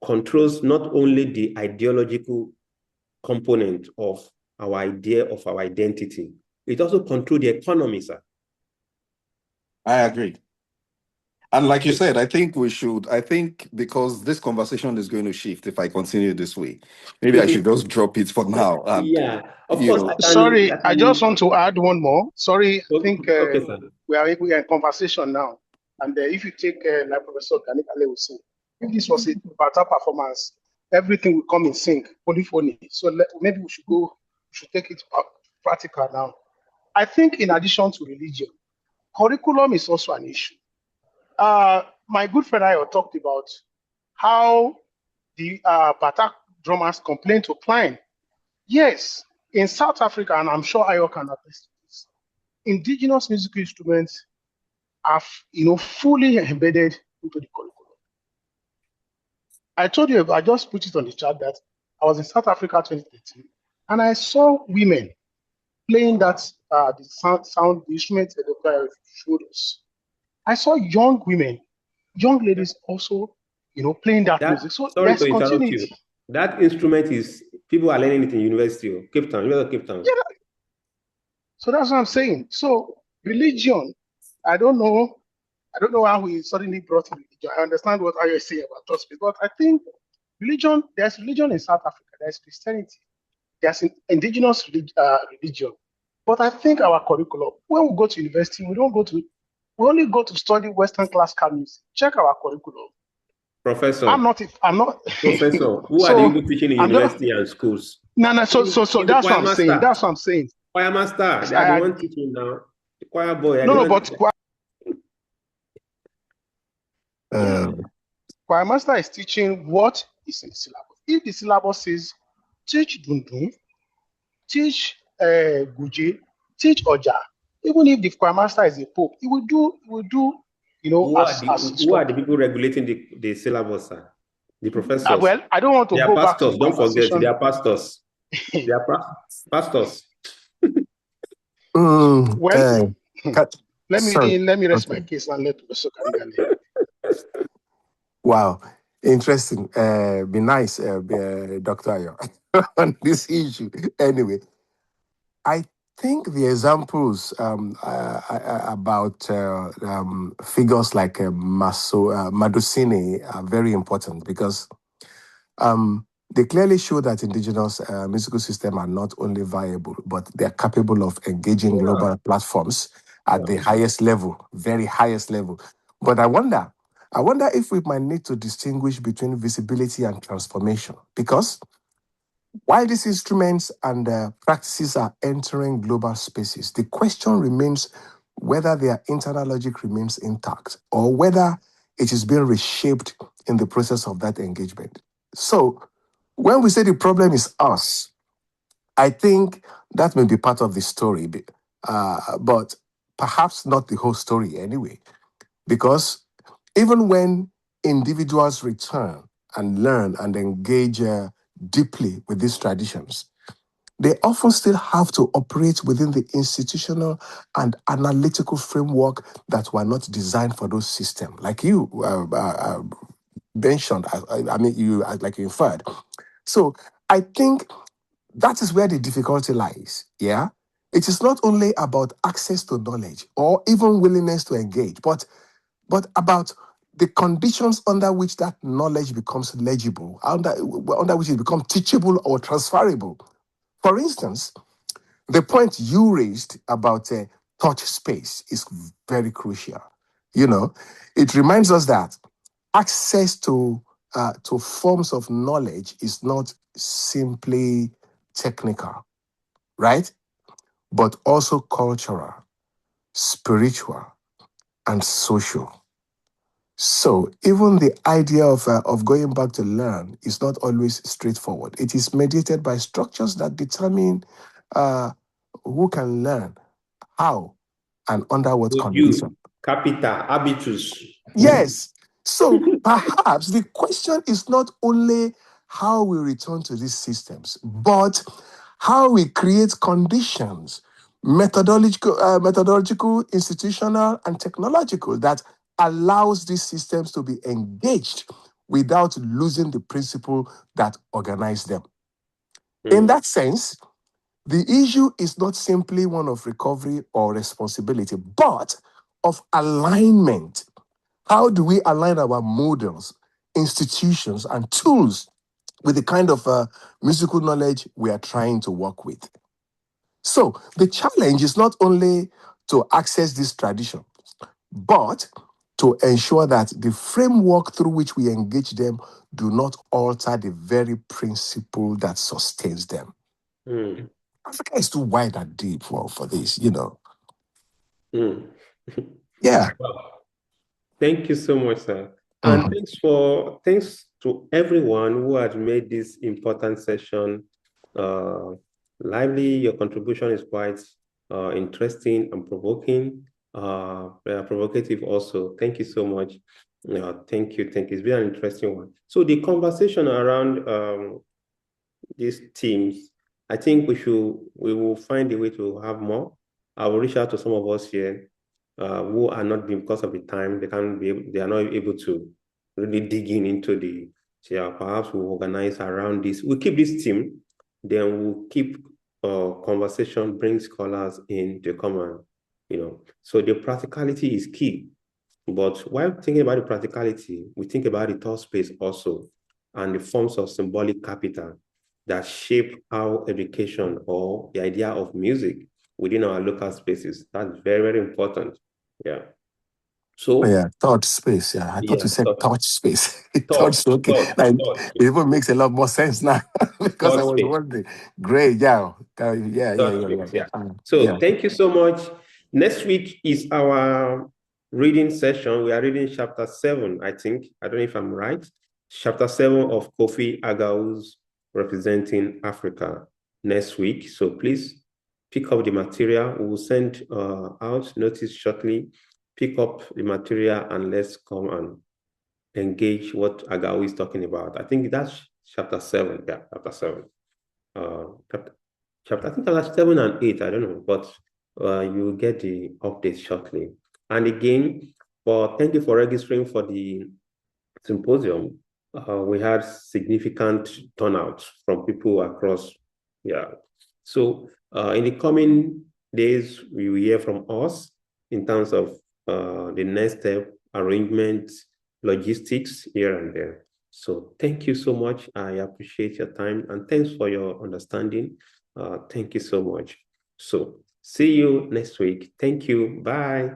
S1: controls not only the ideological component of our idea of our identity, it also controls the economy, sir.
S9: I agree. And like you said, I think because this conversation is going to shift if I continue this way, maybe I should just drop it for now. And,
S1: yeah, of course.
S8: I just want to add one more. Sorry, I think
S1: okay,
S8: we are in conversation now. And if you take, like Professor Kanikale will say, if this was a battle performance, everything will come in sync, polyphony. So maybe we should take it practical now. I think in addition to religion, curriculum is also an issue. My good friend I talked about how the Batak drummers complain to Klein. Yes, in South Africa, and I'm sure Ayo can attest to this, indigenous musical instruments are, fully embedded into the curriculum. I told you, I just put it on the chat that I was in South Africa 2013, and I saw women playing that the sound the instrument that Dr. showed us. I saw young women, young ladies also, playing that music. So
S1: sorry to interrupt
S8: continuity.
S1: you. That instrument is, people are learning it in University, Cape Town, University of Cape Town.
S8: Yeah. So that's what I'm saying. So religion, I don't know how we suddenly brought religion. I understand what you're saying about trust, but I think religion, there's religion in South Africa, there's Christianity, there's indigenous religion. But I think our curriculum, when we go to university, we don't go to We only go to study Western classical music. Check our curriculum.
S1: Professor.
S8: I'm not.
S1: Professor, who are the people teaching in university and schools?
S8: No. So that's what I'm saying. That's what I'm saying.
S1: Choir master, they are the one teaching now. The choir boy.
S8: Choir master is teaching what is in the syllabus. If the syllabus says teach dundun, teach guje, teach oja, even if the choir master is a pope, he will do.
S1: Who are the people regulating the syllabus, sir? The professors.
S8: Well, I don't want to go back to the
S1: don't forget, they are pastors. They are pastors.
S8: Let me rest my case and let Professor Kanigale.
S5: Wow, interesting. Be nice, Dr. Ayo, on this issue. Anyway, I think the examples about figures like Madusini are very important because they clearly show that indigenous musical systems are not only viable, but they're capable of engaging global platforms at the highest level, very highest level. But I wonder if we might need to distinguish between visibility and transformation, because while these instruments and practices are entering global spaces, the question remains whether their internal logic remains intact or whether it is being reshaped in the process of that engagement. So, when we say the problem is us, I think that may be part of the story, but perhaps not the whole story anyway. Because even when individuals return and learn and engage deeply with these traditions, they often still have to operate within the institutional and analytical framework that were not designed for those systems. Like you mentioned, you inferred. So I think that is where the difficulty lies, yeah? It is not only about access to knowledge or even willingness to engage, but about the conditions under which that knowledge becomes legible, under which it becomes teachable or transferable. For instance, the point you raised about touch space is very crucial. It reminds us that access to forms of knowledge is not simply technical, right? But also cultural, spiritual, and social. So even the idea of going back to learn is not always straightforward. It is mediated by structures that determine who can learn, how, and under what conditions.
S1: Capital, habitus.
S5: Yes. So perhaps the question is not only how we return to these systems, but how we create conditions, methodological, institutional, and technological, that allows these systems to be engaged without losing the principle that organized them. In that sense, the issue is not simply one of recovery or responsibility, but of alignment. How do we align our models, institutions, and tools with the kind of musical knowledge we are trying to work with? So the challenge is not only to access this tradition, but to ensure that the framework through which we engage them do not alter the very principle that sustains them. Africa is too wide and deep for this, Yeah.
S1: Thank you so much, sir. And thanks to everyone who has made this important session lively. Your contribution is quite interesting and provoking, provocative also. Thank you so much. Thank you. It's been an interesting one. So the conversation around these themes, I think we will find a way to have more. I will reach out to some of us here who are not being, because of the time, they are not able to really dig into the, perhaps we'll organize around this. We'll keep this team, then we'll keep conversation, bring scholars in to come and, so the practicality is key. But while thinking about the practicality, we think about the thought space also and the forms of symbolic capital that shape our education or the idea of music within our local spaces. That's very, very important. Yeah. So
S5: yeah, thought space. Yeah, I thought
S1: yeah,
S5: you said touch space.
S1: thought,
S5: Touch, okay.
S1: thought,
S5: Like,
S1: thought,
S5: it even makes a lot more sense now because I
S1: thought
S5: was
S1: space.
S5: wondering. Great, yeah, yeah.
S1: So thank you so much. Next week is our reading session. We are reading chapter 7, I think. I don't know if I'm right. Chapter 7 of Kofi Agau's Representing Africa next week. So please pick up the material. We will send out notice shortly. Pick up the material and let's come and engage what Agau is talking about. I think that's chapter 7. Yeah, chapter 7. Chapter, I think that's 7 and 8, I don't know, but you will get the update shortly. And again, thank you for registering for the symposium. We had significant turnout from people across. Yeah. So in the coming days, we will hear from us in terms of the next step, arrangement, logistics here and there. So thank you so much. I appreciate your time and thanks for your understanding. Thank you so much. So see you next week. Thank you. Bye.